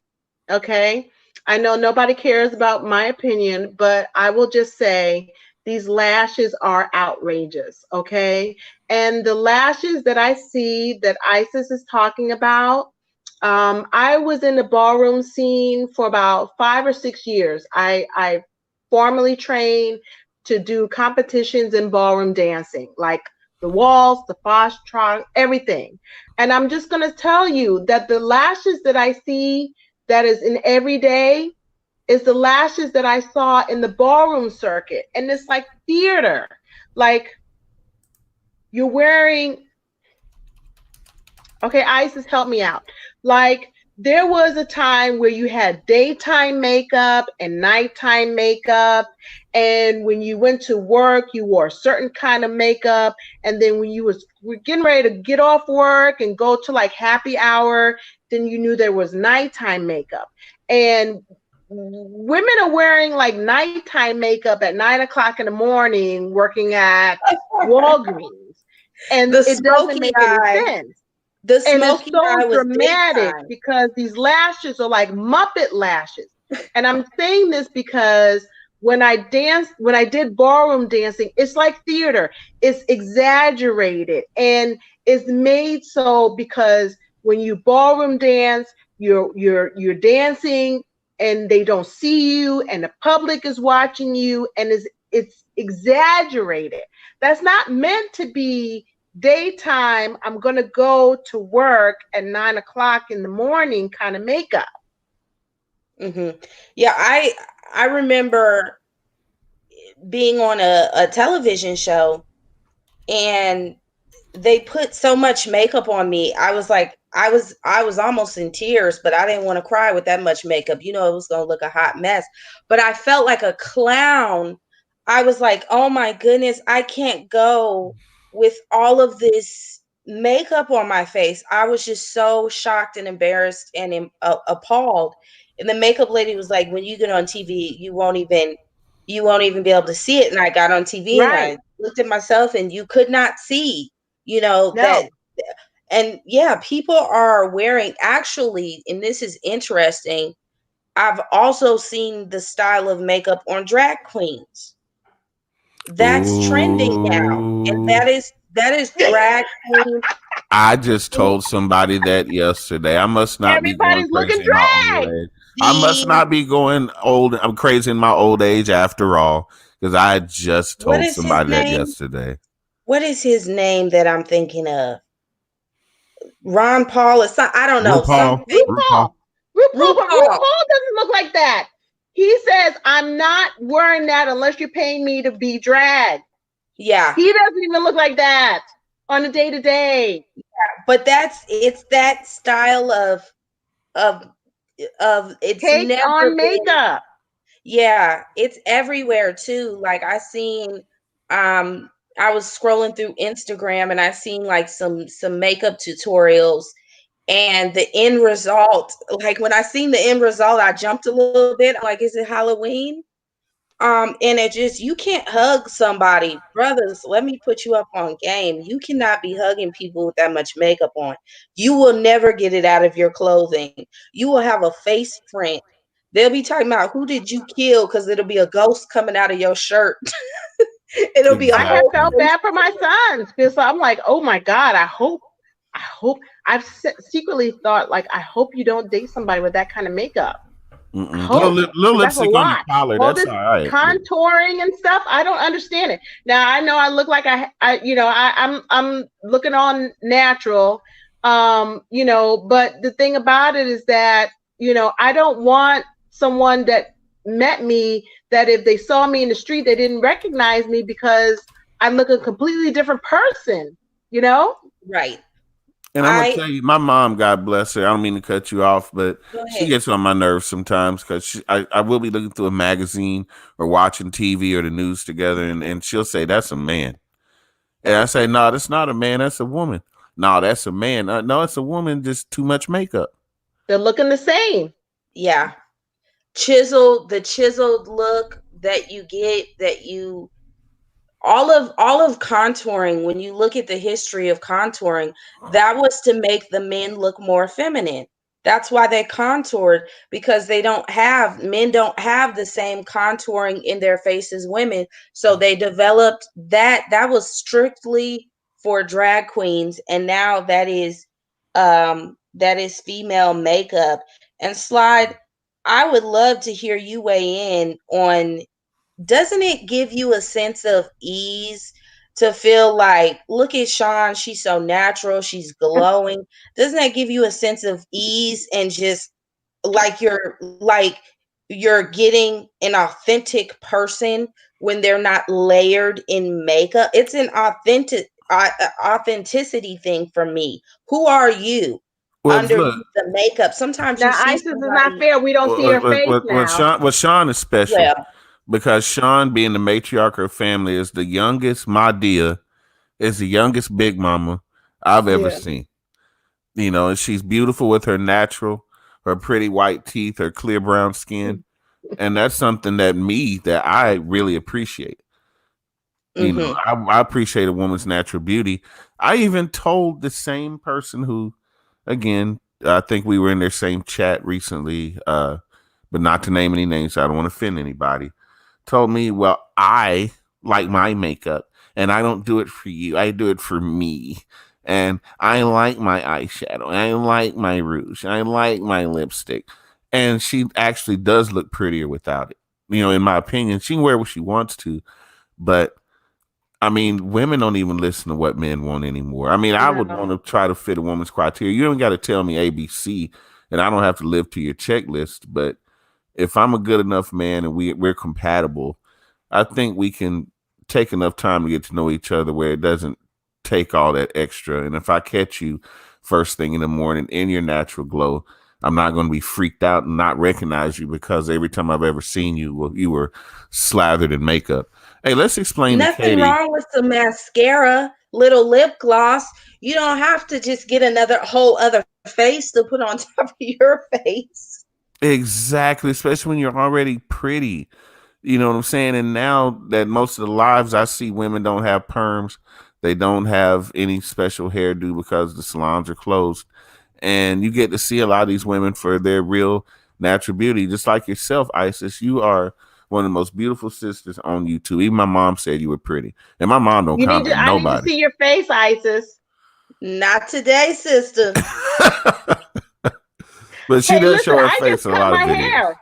Speaker 3: Okay, I know nobody cares about my opinion, but I will just say these lashes are outrageous. Okay, and the lashes that I see that Isis is talking about, I was in the ballroom scene for about 5 or 6 years. I formally trained to do competitions in ballroom dancing, like the waltz, the foxtrot, everything. And I'm just going to tell you that the lashes that I see that is in every day is the lashes that I saw in the ballroom circuit. And it's like theater. Like you're wearing, okay, Isis, help me out. Like there was a time where you had daytime makeup and nighttime makeup. And when you went to work, you wore a certain kind of makeup. And then when you were getting ready to get off work and go to like happy hour, then you knew there was nighttime makeup. And women are wearing like nighttime makeup at 9 o'clock in the morning working at Walgreens. And it doesn't make any sense.
Speaker 2: The
Speaker 3: and it's
Speaker 2: smoky
Speaker 3: so
Speaker 2: eye was
Speaker 3: dramatic
Speaker 2: daytime.
Speaker 3: because these lashes are like Muppet lashes. And I'm saying this because when I did ballroom dancing, it's like theater. It's exaggerated and it's made so because when you ballroom dance, you're dancing and they don't see you and the public is watching you and it's exaggerated. That's not meant to be daytime. I'm going to go to work at 9 o'clock in the morning kind of makeup.
Speaker 2: Mm-hmm. Yeah, I remember being on a television show and they put so much makeup on me. I was like, I was almost in tears, but I didn't want to cry with that much makeup. You know, it was going to look a hot mess, but I felt like a clown. I was like, oh my goodness, I can't go with all of this makeup on my face. I was just so shocked and embarrassed and appalled. And the makeup lady was like, when you get on TV, you won't even be able to see it. And I got on TV and I looked at myself and you could not see, that. And yeah, people are wearing, actually, and this is interesting, I've also seen the style of makeup on drag queens. That's trending now. And
Speaker 1: Ooh.
Speaker 2: that is drag queen.
Speaker 1: I just told somebody that yesterday. I must not be going
Speaker 3: Everybody's looking
Speaker 1: crazy in my old
Speaker 3: drag.
Speaker 1: age. I must not be going old. I'm crazy in my old age after all, because I just
Speaker 2: What
Speaker 1: told
Speaker 2: is his
Speaker 1: somebody that
Speaker 2: name?
Speaker 1: yesterday.
Speaker 2: What is his name that I'm thinking of? Ron Paul is I don't know.
Speaker 1: RuPaul.
Speaker 2: Something.
Speaker 3: RuPaul. But
Speaker 2: RuPaul.
Speaker 3: RuPaul doesn't look like that. He says, I'm not wearing that unless you're paying me to be drag.
Speaker 2: Yeah.
Speaker 3: He doesn't even look like that on a day-to-day.
Speaker 2: Yeah, but it's that style of it's
Speaker 3: Caked
Speaker 2: never
Speaker 3: on
Speaker 2: been.
Speaker 3: makeup.
Speaker 2: Yeah, it's everywhere too. Like I was scrolling through Instagram and I seen like some makeup tutorials, and the end result, like when I seen the end result, I jumped a little bit. I'm like, is it Halloween? And it just, you can't hug somebody, brothers. Let me put you up on game. You cannot be hugging people with that much makeup on. You will never get it out of your clothing. You will have a face print. They'll be talking about who did you kill, because it'll be a ghost coming out of your shirt. It'll be a
Speaker 3: I have
Speaker 2: whole
Speaker 1: Exactly.
Speaker 3: felt
Speaker 2: face
Speaker 3: bad for my sons because I'm like, oh my God, I hope I've secretly thought like, I hope you don't date somebody with that kind of makeup. I hope,
Speaker 1: Little
Speaker 3: because that's a
Speaker 1: lipstick on your
Speaker 3: lot.
Speaker 1: collar.
Speaker 3: All
Speaker 1: That's
Speaker 3: this
Speaker 1: all right.
Speaker 3: contouring and stuff, I don't understand it. Now I know I look like I'm looking on natural, but the thing about it is that I don't want someone that met me that if they saw me in the street, they didn't recognize me because I look a completely different person, you know?
Speaker 2: Right.
Speaker 1: And I'm gonna
Speaker 2: I
Speaker 1: tell you, my mom, God bless her. I don't mean to cut you off, but
Speaker 2: Go
Speaker 1: she
Speaker 2: ahead.
Speaker 1: gets on my nerves sometimes because I will be looking through a magazine or watching TV or the news together, and she'll say, "That's a man," and I say, "No, that's not a man. That's a woman." No, that's a man. No, it's a woman. Just too much makeup.
Speaker 3: They're looking the same.
Speaker 2: Yeah. The chiseled look that you get, that you all of contouring, when you look at the history of contouring, that was to make the men look more feminine. That's why they contoured, because men don't have the same contouring in their face as women. So they developed that was strictly for drag queens, and now that is female makeup. And Slide, I would love to hear you weigh in on, doesn't it give you a sense of ease to feel like, look at Sean, she's so natural, she's glowing? Doesn't that give you a sense of ease, and just like you're getting an authentic person when they're not layered in makeup? It's an authenticity thing for me. Who are you
Speaker 1: Well, look,
Speaker 2: underneath the makeup? Sometimes you
Speaker 3: Now,
Speaker 2: see
Speaker 3: ISIS is not
Speaker 2: somebody,
Speaker 3: fair. We don't see her face now.
Speaker 1: Sean is special
Speaker 2: well,
Speaker 1: because Sean, being the matriarch of the family, is the youngest. My dear is the youngest big mama I've ever
Speaker 3: Yeah.
Speaker 1: seen. And she's beautiful with her pretty white teeth, her clear brown skin. And that's something that I really appreciate.
Speaker 2: mm-hmm.
Speaker 1: I appreciate a woman's natural beauty. I even told the same person who, again, I think we were in their same chat recently, but not to name any names, so I don't want to offend anybody, told me, well, I like my makeup and I don't do it for you. I do it for me. And I like my eyeshadow. I like my rouge. I like my lipstick. And she actually does look prettier without it. In my opinion, she can wear what she wants to, but I mean, women don't even listen to what men want anymore. I mean, I would
Speaker 3: No.
Speaker 1: want to try to fit a woman's criteria. You don't got to tell me ABC, and I don't have to live to your checklist. But if I'm a good enough man and we're compatible, I think we can take enough time to get to know each other where it doesn't take all that extra. And if I catch you first thing in the morning in your natural glow, I'm not going to be freaked out and not recognize you because every time I've ever seen you, well, you were slathered in makeup. Hey, let's explain to
Speaker 2: Nothing
Speaker 1: Katie.
Speaker 2: wrong with some mascara, little lip gloss. You don't have to just get another whole other face to put on top of your face.
Speaker 1: Exactly, especially when you're already pretty. You know what I'm saying? And now that most of the lives I see, women don't have perms, they don't have any special hairdo because the salons are closed. And you get to see a lot of these women for their real natural beauty, just like yourself, Isis. You are one of the most beautiful sisters on YouTube. Even my mom said you were pretty, and my mom don't comment
Speaker 3: I need to
Speaker 1: nobody.
Speaker 3: see your face, ISIS.
Speaker 2: Not today, sister.
Speaker 1: But she
Speaker 3: Hey,
Speaker 1: does
Speaker 3: listen,
Speaker 1: show her
Speaker 3: I just
Speaker 1: face in a
Speaker 3: cut
Speaker 1: lot of
Speaker 3: my
Speaker 1: videos.
Speaker 3: hair.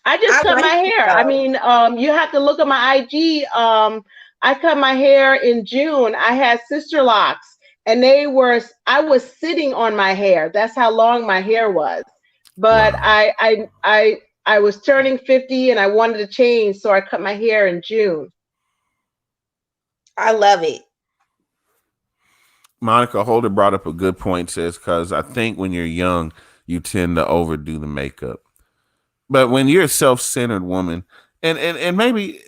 Speaker 3: I just
Speaker 2: I
Speaker 3: cut my
Speaker 2: like it
Speaker 3: hair. I
Speaker 2: though.
Speaker 3: mean, you have to look at my IG. I cut my hair in June. I had sister locks, and I was sitting on my hair. That's how long my hair was. But
Speaker 1: Wow.
Speaker 3: I was turning 50 and I wanted to change, so I cut my hair in June.
Speaker 2: I love it.
Speaker 1: Monica Holder brought up a good point, says, because I think when you're young, you tend to overdo the makeup. But when you're a self-centered woman, and maybe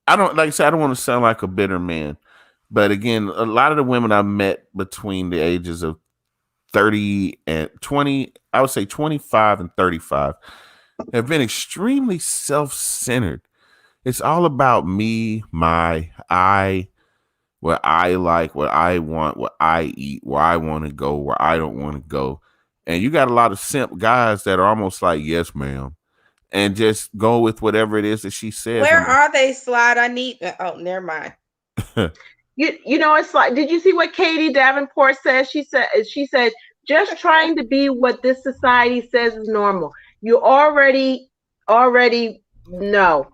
Speaker 1: I don't like I said, I don't want to sound like a bitter man, but again, a lot of the women I met between the ages of 30 and 20, I would say 25 and 35, have been extremely self-centered. It's all about me, what I like, what I want, what I eat, where I want to go, where I don't want to go. And you got a lot of simp guys that are almost like, yes, ma'am, and just go with whatever it is that she says.
Speaker 2: Where are they, Slide? I need. Oh, never mind.
Speaker 3: You know, it's like, did you see what Katie Davenport said? She said just trying to be what this society says is normal. You already know.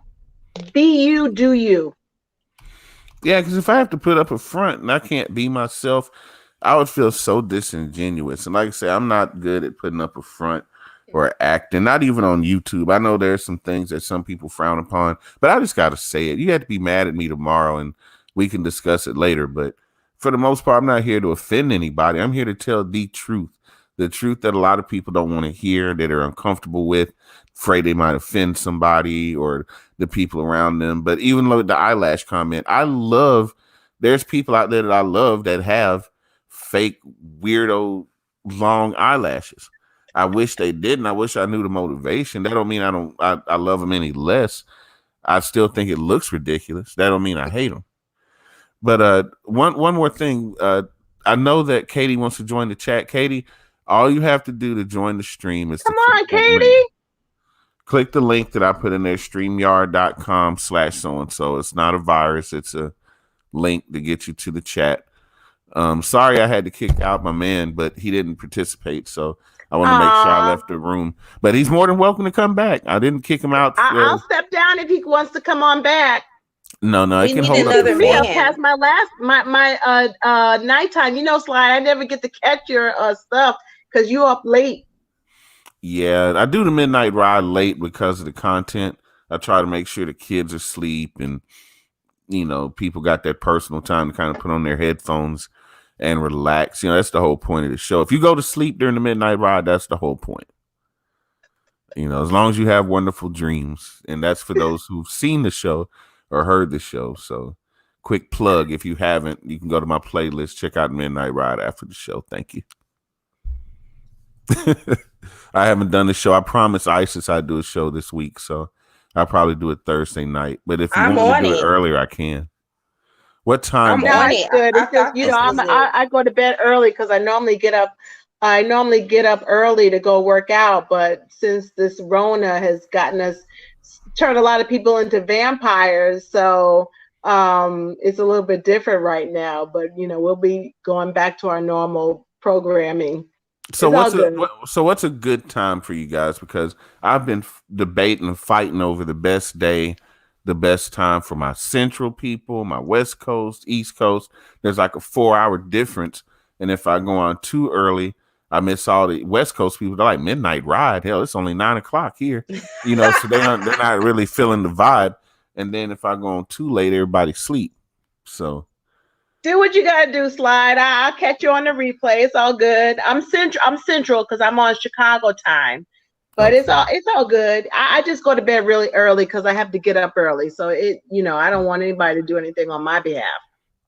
Speaker 3: Be you, do you.
Speaker 1: Yeah, because if I have to put up a front and I can't be myself, I would feel so disingenuous. And like I say, I'm not good at putting up a front. or acting, not even on YouTube. I know there's some things that some people frown upon, but I just got to say it. You have to be mad at me tomorrow and we can discuss it later. But for the most part, I'm not here to offend anybody. I'm here to tell the truth that a lot of people don't want to hear, that are uncomfortable with, afraid they might offend somebody or the people around them. But even though the eyelash comment, there's people out there that I love that have fake, weirdo, long eyelashes. I wish they didn't. I wish I knew the motivation. That don't mean I love them any less. I still think it looks ridiculous. That don't mean I hate them. But one more thing. I know that Katie wants to join the chat. Katie, all you have to do to join the stream is
Speaker 3: come on, Katie.
Speaker 1: Click the link that I put in there, streamyard.com/so-and-so. It's not a virus. It's a link to get you to the chat. Sorry I had to kick out my man, but he didn't participate. So I want to make sure I left the room. But he's more than welcome to come back. I didn't kick him out.
Speaker 3: I'll step down if he wants to come on back.
Speaker 1: No, I can hold up
Speaker 2: another man.
Speaker 3: Past my nighttime. Sly, I never get to catch your stuff because you up late.
Speaker 1: Yeah, I do the midnight ride late because of the content. I try to make sure the kids are asleep and, people got that personal time to kind of put on their headphones and relax. That's the whole point of the show. If you go to sleep during the midnight ride, that's the whole point. As long as you have wonderful dreams. And that's for those who've seen the show or heard the show. So quick plug. If you haven't, you can go to my playlist, check out Midnight Ride after the show. Thank you. I haven't done the show. I promised Isis I'd do a show this week, so I'll probably do it Thursday night. But if you want to do it earlier, I can. What time?
Speaker 3: No, it's good. It's just, I go to bed early because I normally get up. I normally get up early to go work out, but since this Rona has turned a lot of people into vampires, so it's a little bit different right now. But we'll be going back to our normal programming.
Speaker 1: So what's a good time for you guys? Because I've been debating and fighting over the best day, the best time for my central people, my West Coast, East Coast. There's like a 4-hour difference. And if I go on too early, I miss all the West Coast people. They're like, midnight ride. Hell, it's only 9:00 here. So they're not really feeling the vibe. And then if I go on too late, everybody sleep. So
Speaker 3: do what you gotta do, Slide. I'll catch you on the replay. It's all good. I'm central because I'm on Chicago time. But it's all good. I just go to bed really early because I have to get up early. So I don't want anybody to do anything on my behalf.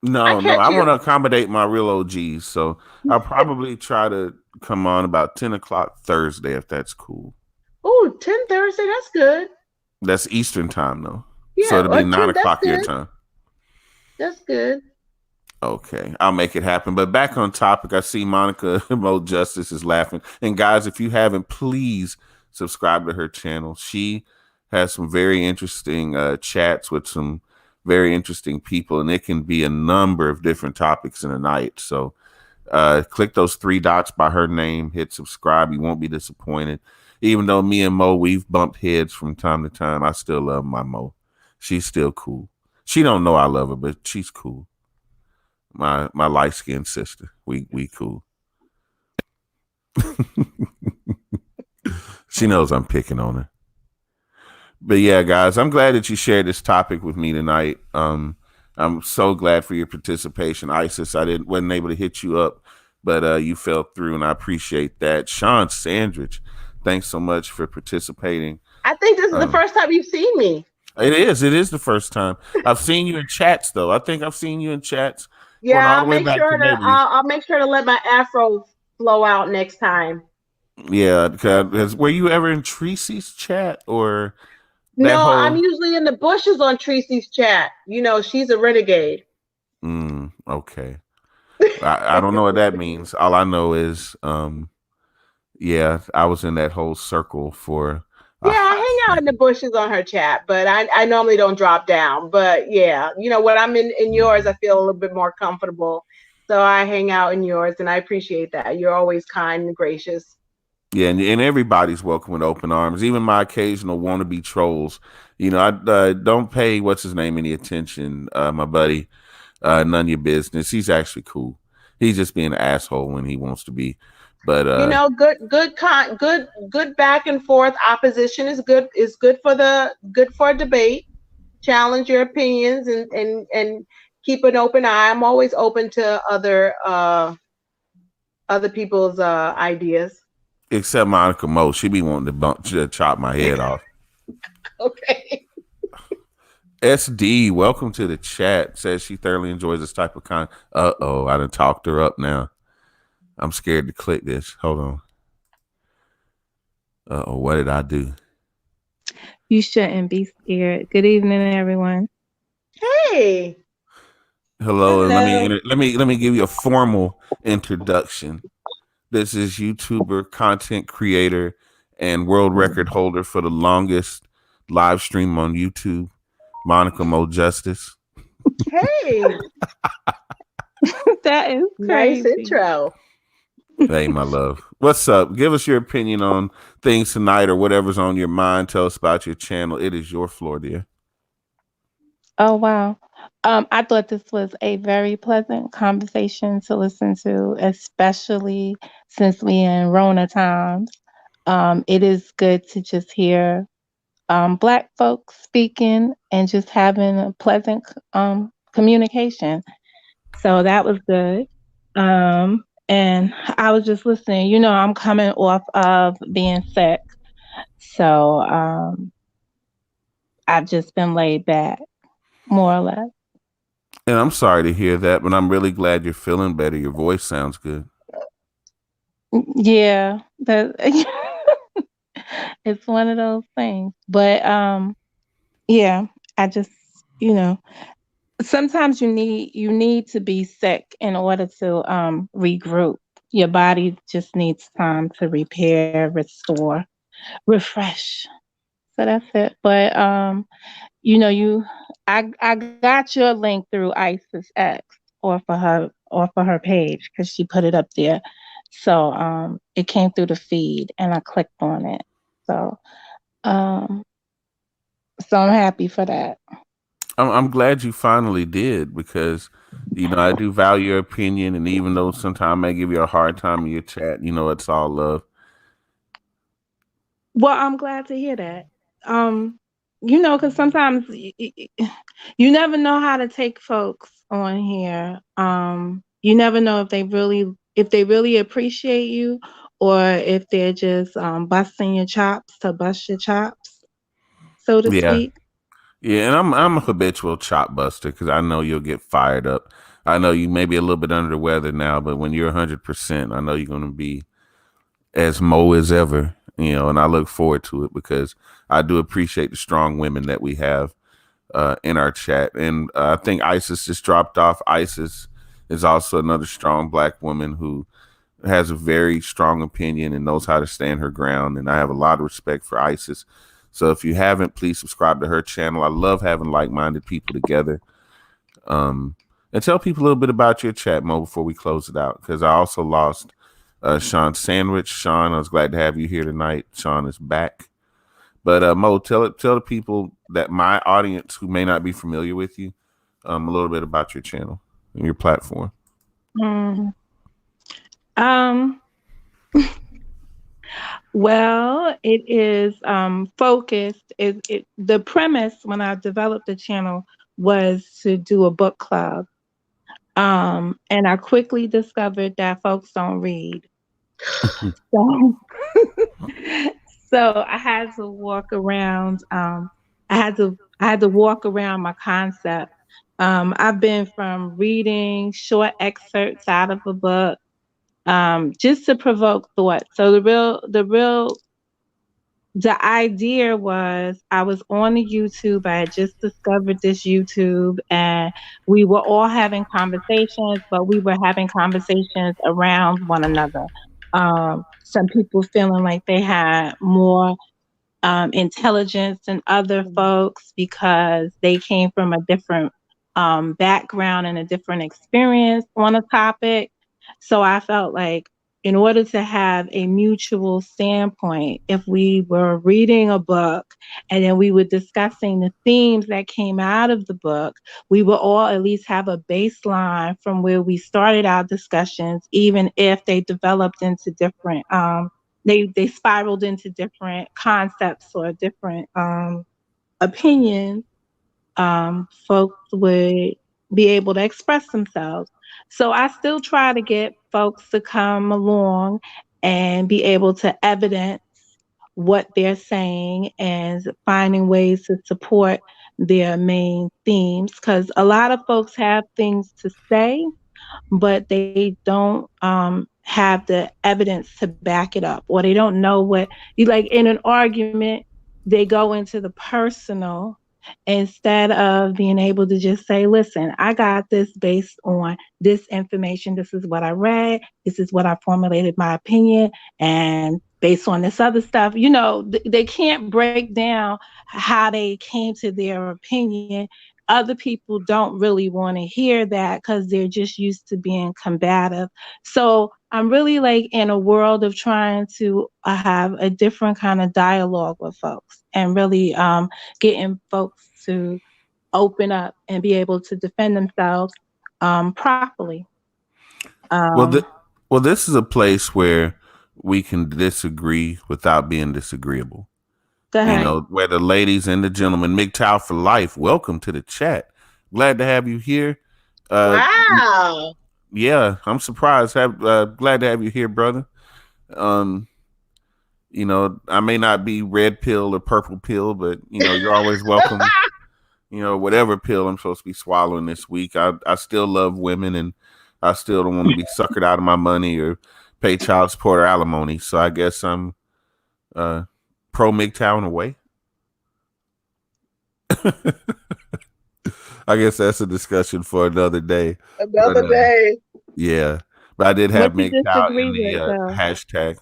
Speaker 1: No, I want to accommodate my real OGs. So I'll probably try to come on about 10:00 Thursday if that's cool.
Speaker 3: Oh, 10 Thursday, that's good.
Speaker 1: That's Eastern time though.
Speaker 3: Yeah,
Speaker 1: so it'll be 9:00 your time.
Speaker 3: That's good.
Speaker 1: Okay, I'll make it happen. But back on topic, I see Monica Mo Justice is laughing. And guys, if you haven't, please subscribe to her channel. She has some very interesting chats with some very interesting people, and it can be a number of different topics in a night. So click those 3 dots by her name, hit subscribe. You won't be disappointed. Even though me and Mo, we've bumped heads from time to time, I still love my Mo. She's still cool. She don't know I love her, but she's cool. My light-skinned sister. We cool. She knows I'm picking on her. But yeah, guys, I'm glad that you shared this topic with me tonight. I'm so glad for your participation. Isis, I wasn't able to hit you up, but you fell through, and I appreciate that. Sean Sandridge, thanks so much for participating.
Speaker 3: I think this is the first time you've seen me.
Speaker 1: It is the first time. I've seen you in chats, though. I think I've seen you in chats.
Speaker 3: Yeah, I'll make sure to let my afro flow out next time.
Speaker 1: Yeah, because were you ever in Tracy's chat or?
Speaker 3: No, I'm usually in the bushes on Tracy's chat. She's a renegade.
Speaker 1: Okay. I don't know what that means. All I know is, yeah, I was in that whole circle for.
Speaker 3: Yeah, I hang out in the bushes on her chat, but I normally don't drop down. But yeah, when I'm in yours, I feel a little bit more comfortable. So I hang out in yours, and I appreciate that. You're always kind and gracious.
Speaker 1: Yeah, and everybody's welcome with open arms. Even my occasional wannabe trolls. I don't pay what's his name any attention. My buddy, none of your business. He's actually cool. He's just being an asshole when he wants to be. But
Speaker 3: You know, good back and forth opposition is good. Is good for a debate. Challenge your opinions and keep an open eye. I'm always open to other people's ideas.
Speaker 1: except Monica Mo, she be wanting to chop my head off.
Speaker 3: Okay.
Speaker 1: SD, welcome to the chat. Says she thoroughly enjoys this type of content. I done talked her up now. I'm scared to click this. Hold on. What did I do?
Speaker 4: You shouldn't be scared. Good evening, everyone.
Speaker 3: Hey.
Speaker 1: Hello, and
Speaker 4: Hello.
Speaker 1: let me give you a formal introduction. This is YouTuber, content creator, and world record holder for the longest live stream on YouTube, Monica Mo Justice.
Speaker 3: Hey.
Speaker 4: That is
Speaker 3: Nice
Speaker 4: crazy.
Speaker 3: intro.
Speaker 1: Hey, my love. What's up? Give us your opinion on things tonight or whatever's on your mind. Tell us about your channel. It is your floor, dear.
Speaker 4: Oh, wow. I thought this was a very pleasant conversation to listen to, especially since we in Rona times. It is good to just hear Black folks speaking and just having a pleasant communication. So that was good. And I was just listening. You know, I'm coming off of being sick. So I've just been laid back, more or less.
Speaker 1: And I'm sorry to hear that, but I'm really glad you're feeling better. Your voice sounds good.
Speaker 4: Yeah, that it's one of those things. But yeah, I just, you know, sometimes you need to be sick in order to regroup. Your body just needs time to repair, restore, refresh. So that's it. But you know, I got your link through Isis X or for her page because she put it up there. So it came through the feed and I clicked on it. So um so I'm happy for that.
Speaker 1: I'm glad you finally did because, I do value your opinion. And even though sometimes I may give you a hard time in your chat, it's all love.
Speaker 4: Well, I'm glad to hear that. Um, you know, because sometimes you never know how to take folks on here. You never know if they really appreciate you or if they're just busting your chops to bust your chops, so to
Speaker 1: Yeah.
Speaker 4: speak.
Speaker 1: Yeah. And I'm a habitual chop buster because I know you'll get fired up. I know you may be a little bit under the weather now, but when you're 100%, I know you're going to be as Mo as ever, and I look forward to it because I do appreciate the strong women that we have in our chat. And I think Isis just dropped off. Isis is also another strong Black woman who has a very strong opinion and knows how to stand her ground. And I have a lot of respect for Isis. So if you haven't, please subscribe to her channel. I love having like-minded people together. And tell people a little bit about your chat, Mo, before we close it out, because I also lost Sean Sandwich. Sean, I was glad to have you here tonight. Sean is back. But Mo, tell the people that my audience who may not be familiar with you, a little bit about your channel and your platform.
Speaker 4: Mm. Um, well, it is focused. The premise when I developed the channel was to do a book club. And I quickly discovered that folks don't read. So, so I had to walk around. I had to walk around my concept. I've been from reading short excerpts out of a book, just to provoke thought. So the idea was I was on the YouTube. I had just discovered this YouTube and we were all having conversations, but we were having conversations around one another. Some people feeling like they had more intelligence than other folks because they came from a different background and a different experience on a topic. So I felt like in order to have a mutual standpoint, if we were reading a book and then we were discussing the themes that came out of the book, we will all at least have a baseline from where we started our discussions, even if they developed into different, they spiraled into different concepts or different opinions. Folks would be able to express themselves. So I still try to get folks to come along and be able to evidence what they're saying and finding ways to support their main themes, because a lot of folks have things to say, but they don't have the evidence to back it up, or they don't know what you like in an argument. They go into the personal instead of being able to just say, listen, I got this based on this information. This is what I read. This is what I formulated my opinion. And based on this other stuff, they can't break down how they came to their opinion. Other people don't really want to hear that because they're just used to being combative. So I'm really like in a world of trying to have a different kind of dialogue with folks and really getting folks to open up and be able to defend themselves properly.
Speaker 1: Well, well, this is a place where we can disagree without being disagreeable.
Speaker 4: Go ahead.
Speaker 1: Where the ladies and the gentlemen, MGTOW for life, welcome to the chat. Glad to have you here.
Speaker 3: Wow.
Speaker 1: Yeah, I'm surprised. Glad to have you here, brother. I may not be red pill or purple pill, but you're always welcome. Whatever pill I'm supposed to be swallowing this week. I still love women, and I still don't want to be suckered out of my money or pay child support or alimony. So I guess I'm pro MGTOW in a way. I guess that's a discussion for another day.
Speaker 3: Another day.
Speaker 1: Yeah. But I did have MGTOW in the hashtag.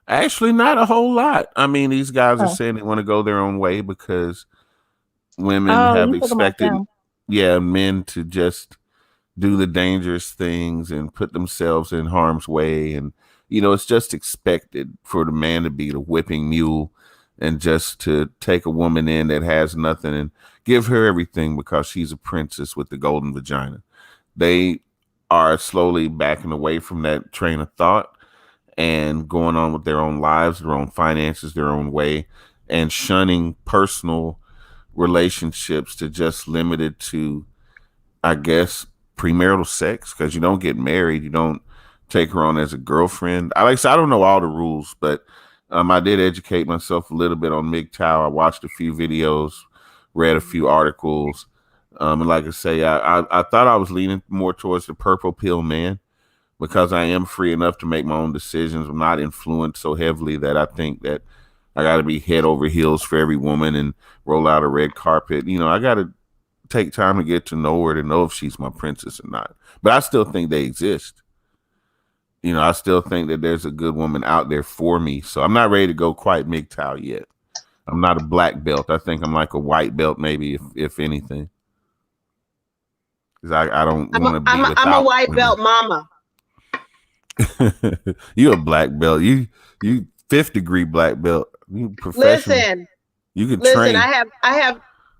Speaker 1: Actually, not a whole lot. I mean, these guys are saying they want to go their own way because women have expected men to just do the dangerous things and put themselves in harm's way. And, it's just expected for the man to be the whipping mule and just to take a woman in that has nothing and give her everything because she's a princess with the golden vagina. They are slowly backing away from that train of thought and going on with their own lives, their own finances, their own way, and shunning personal relationships to just limited to, I guess, premarital sex, because you don't get married. You don't take her on as a girlfriend. I don't know all the rules, but I did educate myself a little bit on MGTOW. I watched a few videos, read a few articles. And like I say, I thought I was leaning more towards the purple pill man because I am free enough to make my own decisions. I'm not influenced so heavily that I think that I got to be head over heels for every woman and roll out a red carpet. I got to take time to get to know her to know if she's my princess or not. But I still think they exist. I still think that there's a good woman out there for me. So I'm not ready to go quite MGTOW yet. I'm not a black belt. I think I'm like a white belt, maybe, if anything. Because I don't want to be without
Speaker 3: I'm a white
Speaker 1: women.
Speaker 3: belt mama.
Speaker 1: You a black belt. You 5th degree black belt. You professional.
Speaker 3: Listen.
Speaker 1: You can train.
Speaker 3: I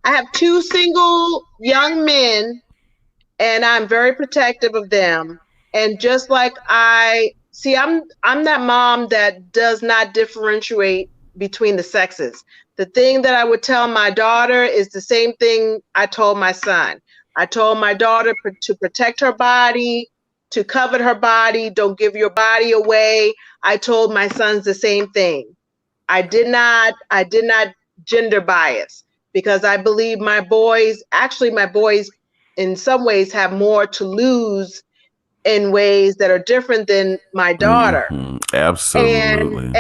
Speaker 3: have 2 single young men, and I'm very protective of them. And just like I'm that mom that does not differentiate between the sexes. The thing that I would tell my daughter is the same thing I told my son. I told my daughter to protect her body, to covet her body, don't give your body away. I told my sons the same thing. I did not gender bias, because I believe my boys in some ways have more to lose in ways that are different than my daughter.
Speaker 1: Mm-hmm. Absolutely.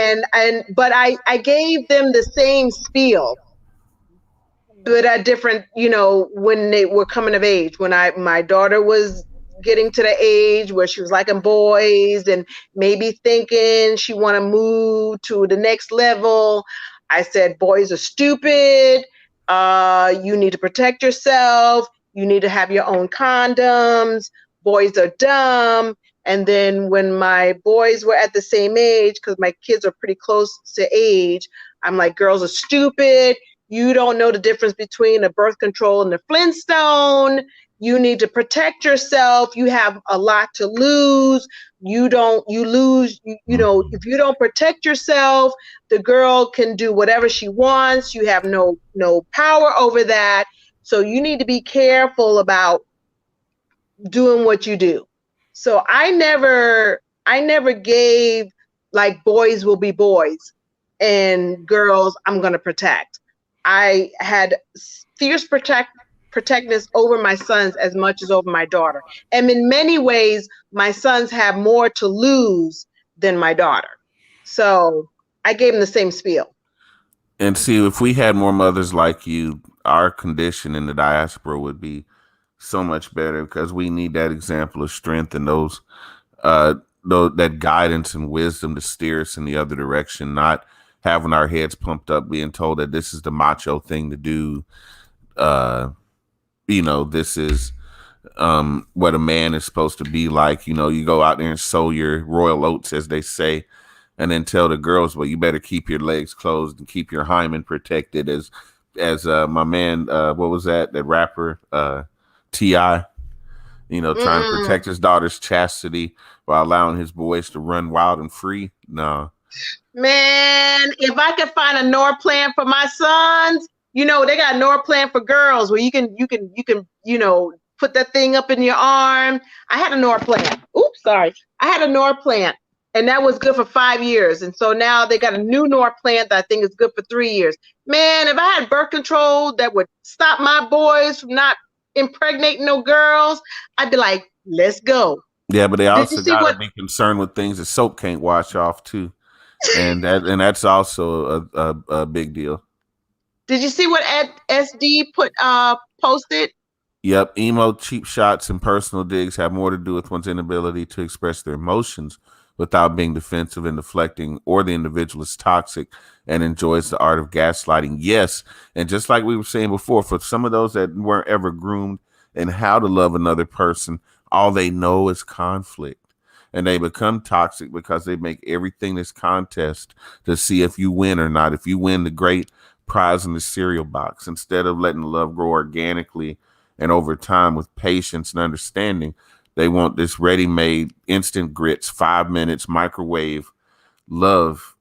Speaker 3: But I gave them the same spiel, but at different, when they were coming of age. When my daughter was getting to the age where she was liking boys and maybe thinking she want to move to the next level, I said, boys are stupid. You need to protect yourself. You need to have your own condoms. Boys are dumb. And then when my boys were at the same age, because my kids are pretty close to age, I'm like, girls are stupid. You don't know the difference between a birth control and a Flintstone. You need to protect yourself. You have a lot to lose. You lose, if you don't protect yourself, the girl can do whatever she wants. You have no power over that. So you need to be careful about doing what you do. So I never gave like boys will be boys and girls I'm going to protect. I had fierce protectiveness over my sons as much as over my daughter. And in many ways, my sons have more to lose than my daughter. So I gave them the same spiel.
Speaker 1: And see, if we had more mothers like you, our condition in the diaspora would be so much better, because we need that example of strength and that guidance and wisdom to steer us in the other direction, not having our heads pumped up, being told that this is the macho thing to do. This is what a man is supposed to be like. You go out there and sow your royal oats, as they say, and then tell the girls, well, you better keep your legs closed and keep your hymen protected, as my man, what was that rapper, T.I., trying to protect his daughter's chastity while allowing his boys to run wild and free. No.
Speaker 3: Man, if I could find a Norplan for my sons, they got a Norplan for girls where you can put that thing up in your arm. I had a Norplan. Oops, sorry. I had a Norplan, and that was good for 5 years. And so now they got a new Norplan that I think is good for 3 years. Man, if I had birth control that would stop my boys from not impregnating no girls, I'd be like, let's go.
Speaker 1: Yeah, but they also got to be concerned with things that soap can't wash off too, and that's also a big deal.
Speaker 3: Did you see what SD posted?
Speaker 1: Yep, emo, cheap shots, and personal digs have more to do with one's inability to express their emotions without being defensive and deflecting, or the individual is toxic and enjoys the art of gaslighting. Yes, and just like we were saying before, for some of those that weren't ever groomed in how to love another person, all they know is conflict. And they become toxic because they make everything this contest to see if you win or not. If you win the great prize in the cereal box, instead of letting love grow organically and over time with patience and understanding, they want this ready-made instant grits, 5 minutes, microwave love,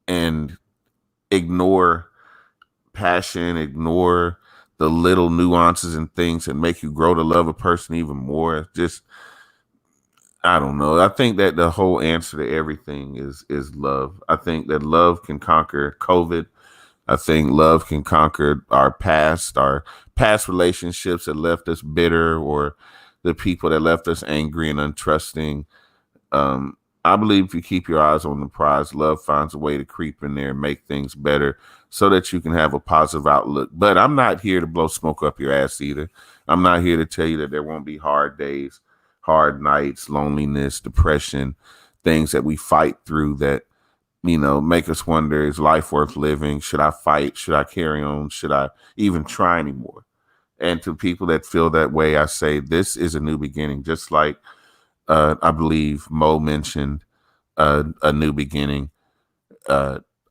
Speaker 1: and ignore passion, ignore the little nuances and things that make you grow to love a person even more. Just, I don't know. I think that the whole answer to everything is love. I think that love can conquer COVID. I think love can conquer our past relationships that left us bitter, or the people that left us angry and untrusting. I believe if you keep your eyes on the prize, love finds a way to creep in there and make things better so that you can have a positive outlook. But I'm not here to blow smoke up your ass either. I'm not here to tell you that there won't be hard days, hard nights, loneliness, depression, things that we fight through that, make us wonder, is life worth living? Should I fight? Should I carry on? Should I even try anymore? And to people that feel that way, I say this is a new beginning. Just like I believe Mo mentioned a new beginning.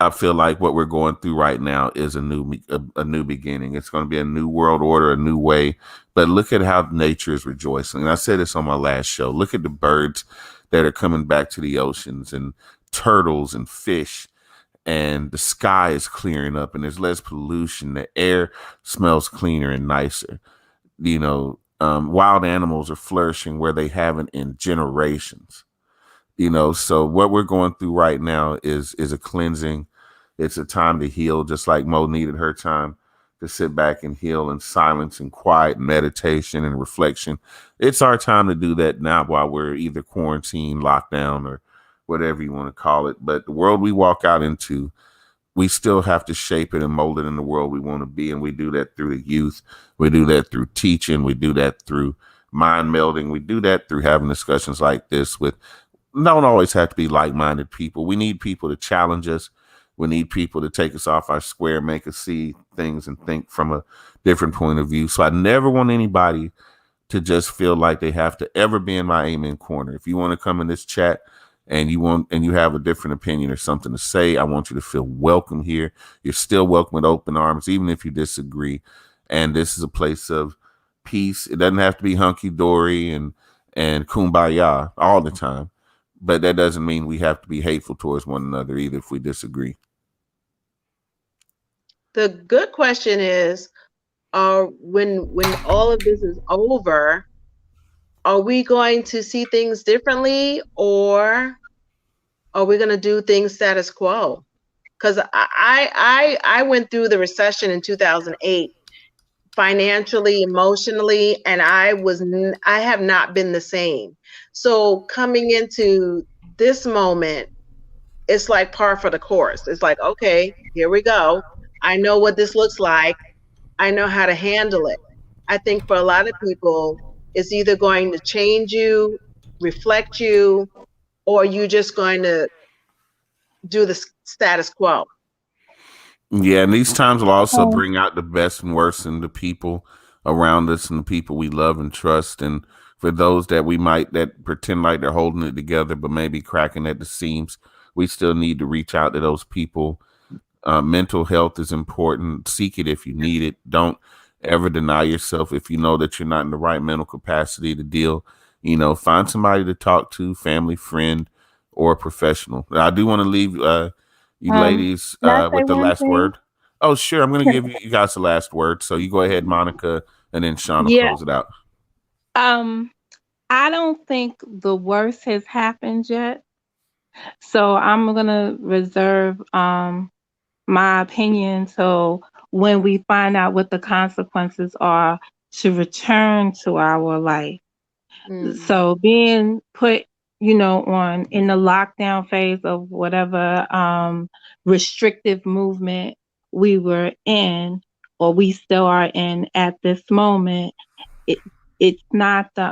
Speaker 1: I feel like what we're going through right now is a new beginning. It's going to be a new world order, a new way. But look at how nature is rejoicing. And I said this on my last show. Look at the birds that are coming back to the oceans, and turtles and fish, and the sky is clearing up and there's less pollution. The air smells cleaner and nicer. Wild animals are flourishing where they haven't in generations. So what we're going through right now is a cleansing. It's a time to heal, just like Mo needed her time to sit back and heal in silence and quiet, meditation and reflection. It's our time to do that now while we're either quarantined, locked down, or whatever you want to call it. But the world we walk out into, we still have to shape it and mold it in the world we want to be. And we do that through the youth. We do that through teaching. We do that through mind melding. We do that through having discussions like this with, don't always have to be like-minded people. We need people to challenge us. We need people to take us off our square, make us see things and think from a different point of view. So I never want anybody to just feel like they have to ever be in my amen corner. If you want to come in this chat and you have a different opinion or something to say, I want you to feel welcome here. You're still welcome with open arms, even if you disagree. And this is a place of peace. It doesn't have to be hunky dory and kumbaya all the time, but that doesn't mean we have to be hateful towards one another either if we disagree.
Speaker 3: The good question is, when all of this is over, are we going to see things differently, or are we going to do things status quo? Because I went through the recession in 2008, financially, emotionally, and I have not been the same. So coming into this moment, it's like par for the course. It's like, okay, here we go. I know what this looks like. I know how to handle it. I think for a lot of people, it's either going to change you, reflect you, or you just going to do the status quo.
Speaker 1: Yeah, and these times will also bring out the best and worst in the people around us and the people we love and trust. And for those that that pretend like they're holding it together, but maybe cracking at the seams, we still need to reach out to those people. Mental health is important. Seek it if you need it. Don't ever deny yourself if you know that you're not in the right mental capacity to deal. Find somebody to talk to, family, friend, or a professional. I do want to leave you ladies
Speaker 4: Can I say
Speaker 1: with the
Speaker 4: one
Speaker 1: last
Speaker 4: thing?
Speaker 1: word. Oh, sure. I'm going to give you guys the last word. So you go ahead, Monica, and then Sean will
Speaker 4: Yeah.
Speaker 1: close it out.
Speaker 4: I don't think the worst has happened yet. So I'm gonna reserve my opinion till when we find out what the consequences are to return to our life. So being put, on in the lockdown phase of whatever restrictive movement we were in, or we still are in at this moment, it it's not the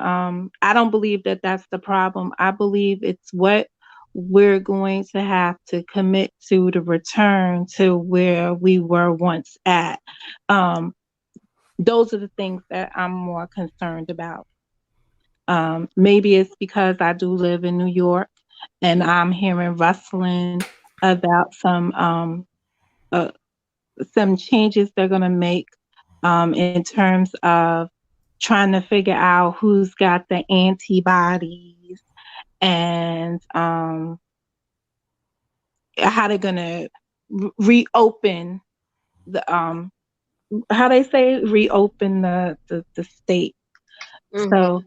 Speaker 4: I don't believe that that's the problem. I believe it's what we're going to have to commit to return to where we were once at. Those are the things that I'm more concerned about. Maybe it's because I do live in New York and I'm hearing rustling about uh, some changes they're going to make in terms of trying to figure out who's got the antibodies and how they're going to reopen the how they say reopen the state. So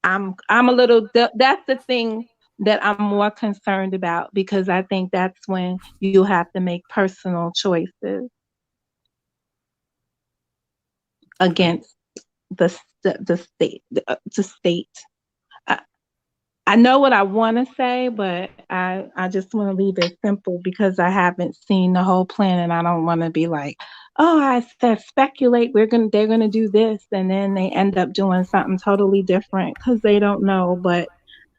Speaker 4: I'm a little that's the thing that I'm more concerned about, because I think that's when you have to make personal choices against the state. The state. I know what I want to say, but I just want to leave it simple because I haven't seen the whole plan, and I don't want to be like, oh, I said speculate they're gonna do this, and then they end up doing something totally different because they don't know. But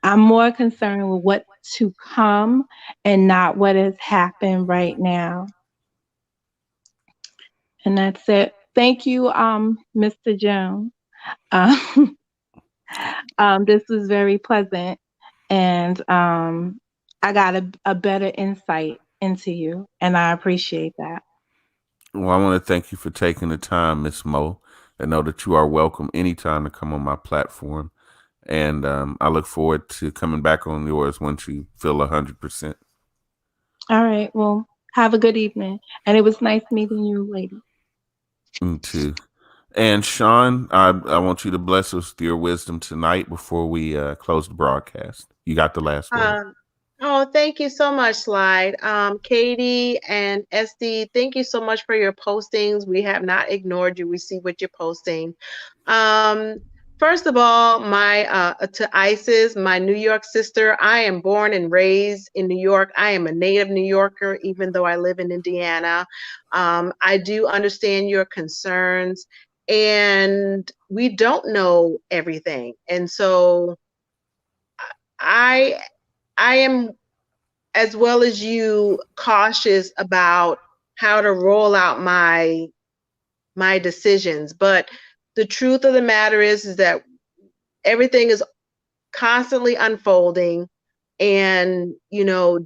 Speaker 4: I'm more concerned with what to come and not what has happened right now. And that's it. Thank you, Mr. Jones. Um, this was very pleasant, and I got a better insight into you, and I appreciate that.
Speaker 1: Well, I want to thank you for taking the time, Miss Mo. I know that you are welcome anytime to come on my platform. And I look forward to coming back on yours once you feel 100%.
Speaker 4: All right. Well, have a good evening. And it was nice meeting you, lady.
Speaker 1: Me too. And Sean, I want you to bless us with your wisdom tonight before we close the broadcast. You got the last word.
Speaker 3: Oh, thank you so much, Slide. Katie and SD, thank you so much for your postings. We have not ignored you. We see what you're posting. First of all, to Isis, my New York sister, I am born and raised in New York. I am a native New Yorker, even though I live in Indiana. I do understand your concerns, and we don't know everything. And so I am, as well as you, cautious about how to roll out my decisions. But the truth of the matter is that everything is constantly unfolding, and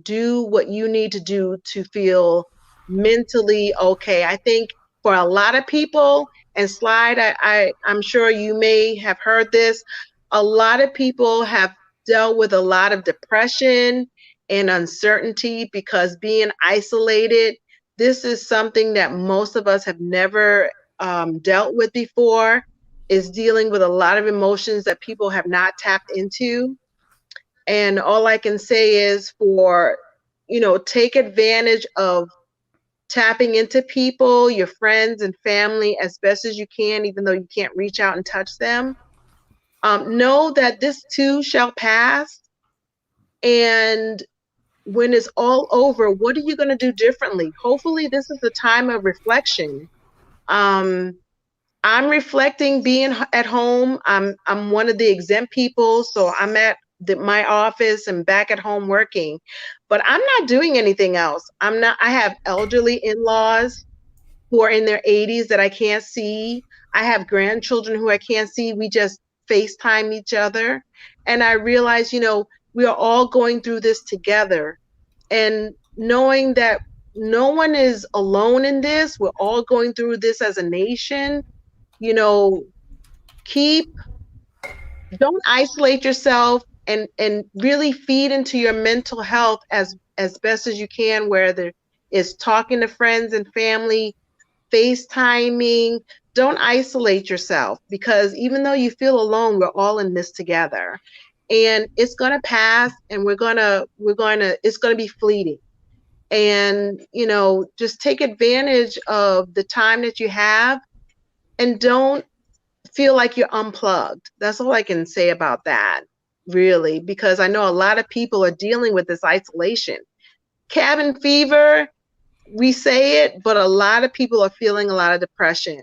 Speaker 3: do what you need to do to feel mentally okay. I think for a lot of people, and Slide, I'm sure you may have heard this, a lot of people have dealt with a lot of depression and uncertainty because being isolated, this is something that most of us have never dealt with before, is dealing with a lot of emotions that people have not tapped into. And all I can say is take advantage of tapping into people, your friends and family, as best as you can, even though you can't reach out and touch them. Know that this too shall pass. And when it's all over, what are you going to do differently? Hopefully, this is a time of reflection. I'm reflecting being at home. I'm one of the exempt people, so I'm at my office and back at home working, but I'm not doing anything else. I have elderly in-laws who are in their 80s that I can't see. I have grandchildren who I can't see. We just FaceTime each other. And I realize, we are all going through this together. And knowing that no one is alone in this, we're all going through this as a nation. you know, don't isolate yourself, and really feed into your mental health as best as you can, whether it's talking to friends and family, FaceTiming. Don't isolate yourself, because even though you feel alone, we're all in this together. And it's gonna pass, and it's gonna be fleeting. And just take advantage of the time that you have, and don't feel like you're unplugged. That's all I can say about that, really, because I know a lot of people are dealing with this isolation. Cabin fever, we say it, but a lot of people are feeling a lot of depression.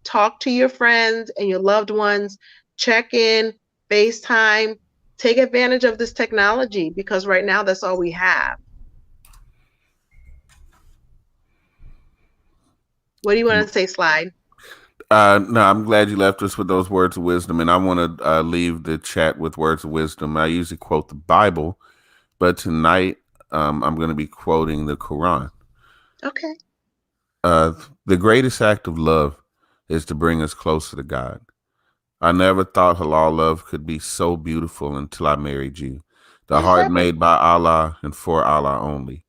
Speaker 3: Talk to your friends and your loved ones, check in, FaceTime, take advantage of this technology, because right now that's all we have. What do you want to say, Slide?
Speaker 1: No, I'm glad you left us with those words of wisdom, and I want to leave the chat with words of wisdom. I usually quote the Bible, but tonight I'm going to be quoting the Quran.
Speaker 3: Okay.
Speaker 1: The greatest act of love is to bring us closer to God. I never thought halal love could be so beautiful until I married you. The heart made by Allah and for Allah only.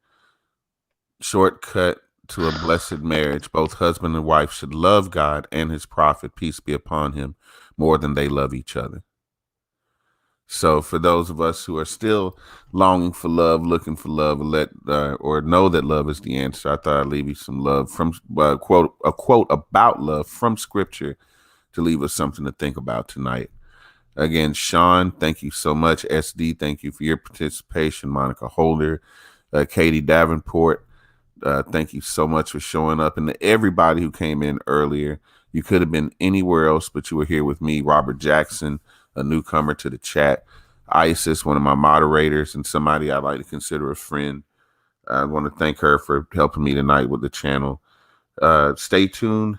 Speaker 1: Shortcut to a blessed marriage. Both husband and wife should love God and his prophet, peace be upon him, more than they love each other. So for those of us who are still longing for love, looking for love, or know that love is the answer, I thought I'd leave you some love from a quote about love from scripture to leave us something to think about tonight. Again, Sean, thank you so much. SD, thank you for your participation. Monica Holder, Katie Davenport, thank you so much for showing up. And to everybody who came in earlier, you could have been anywhere else, but you were here with me. Robert Jackson, a newcomer to the chat. Isis, one of my moderators and somebody I like to consider a friend. I want to thank her for helping me tonight with the channel. Stay tuned.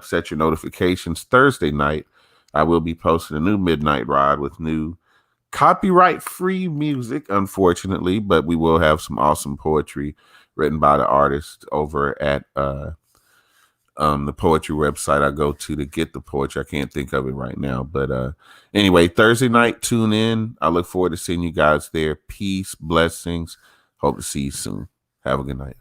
Speaker 1: Set your notifications. Thursday night, I will be posting a new Midnight Ride with new copyright-free music, unfortunately, but we will have some awesome poetry written by the artist over at the poetry website I go to get the poetry. I can't think of it right now, but anyway, Thursday night, tune in. I look forward to seeing you guys there. Peace, blessings. Hope to see you soon. Have a good night.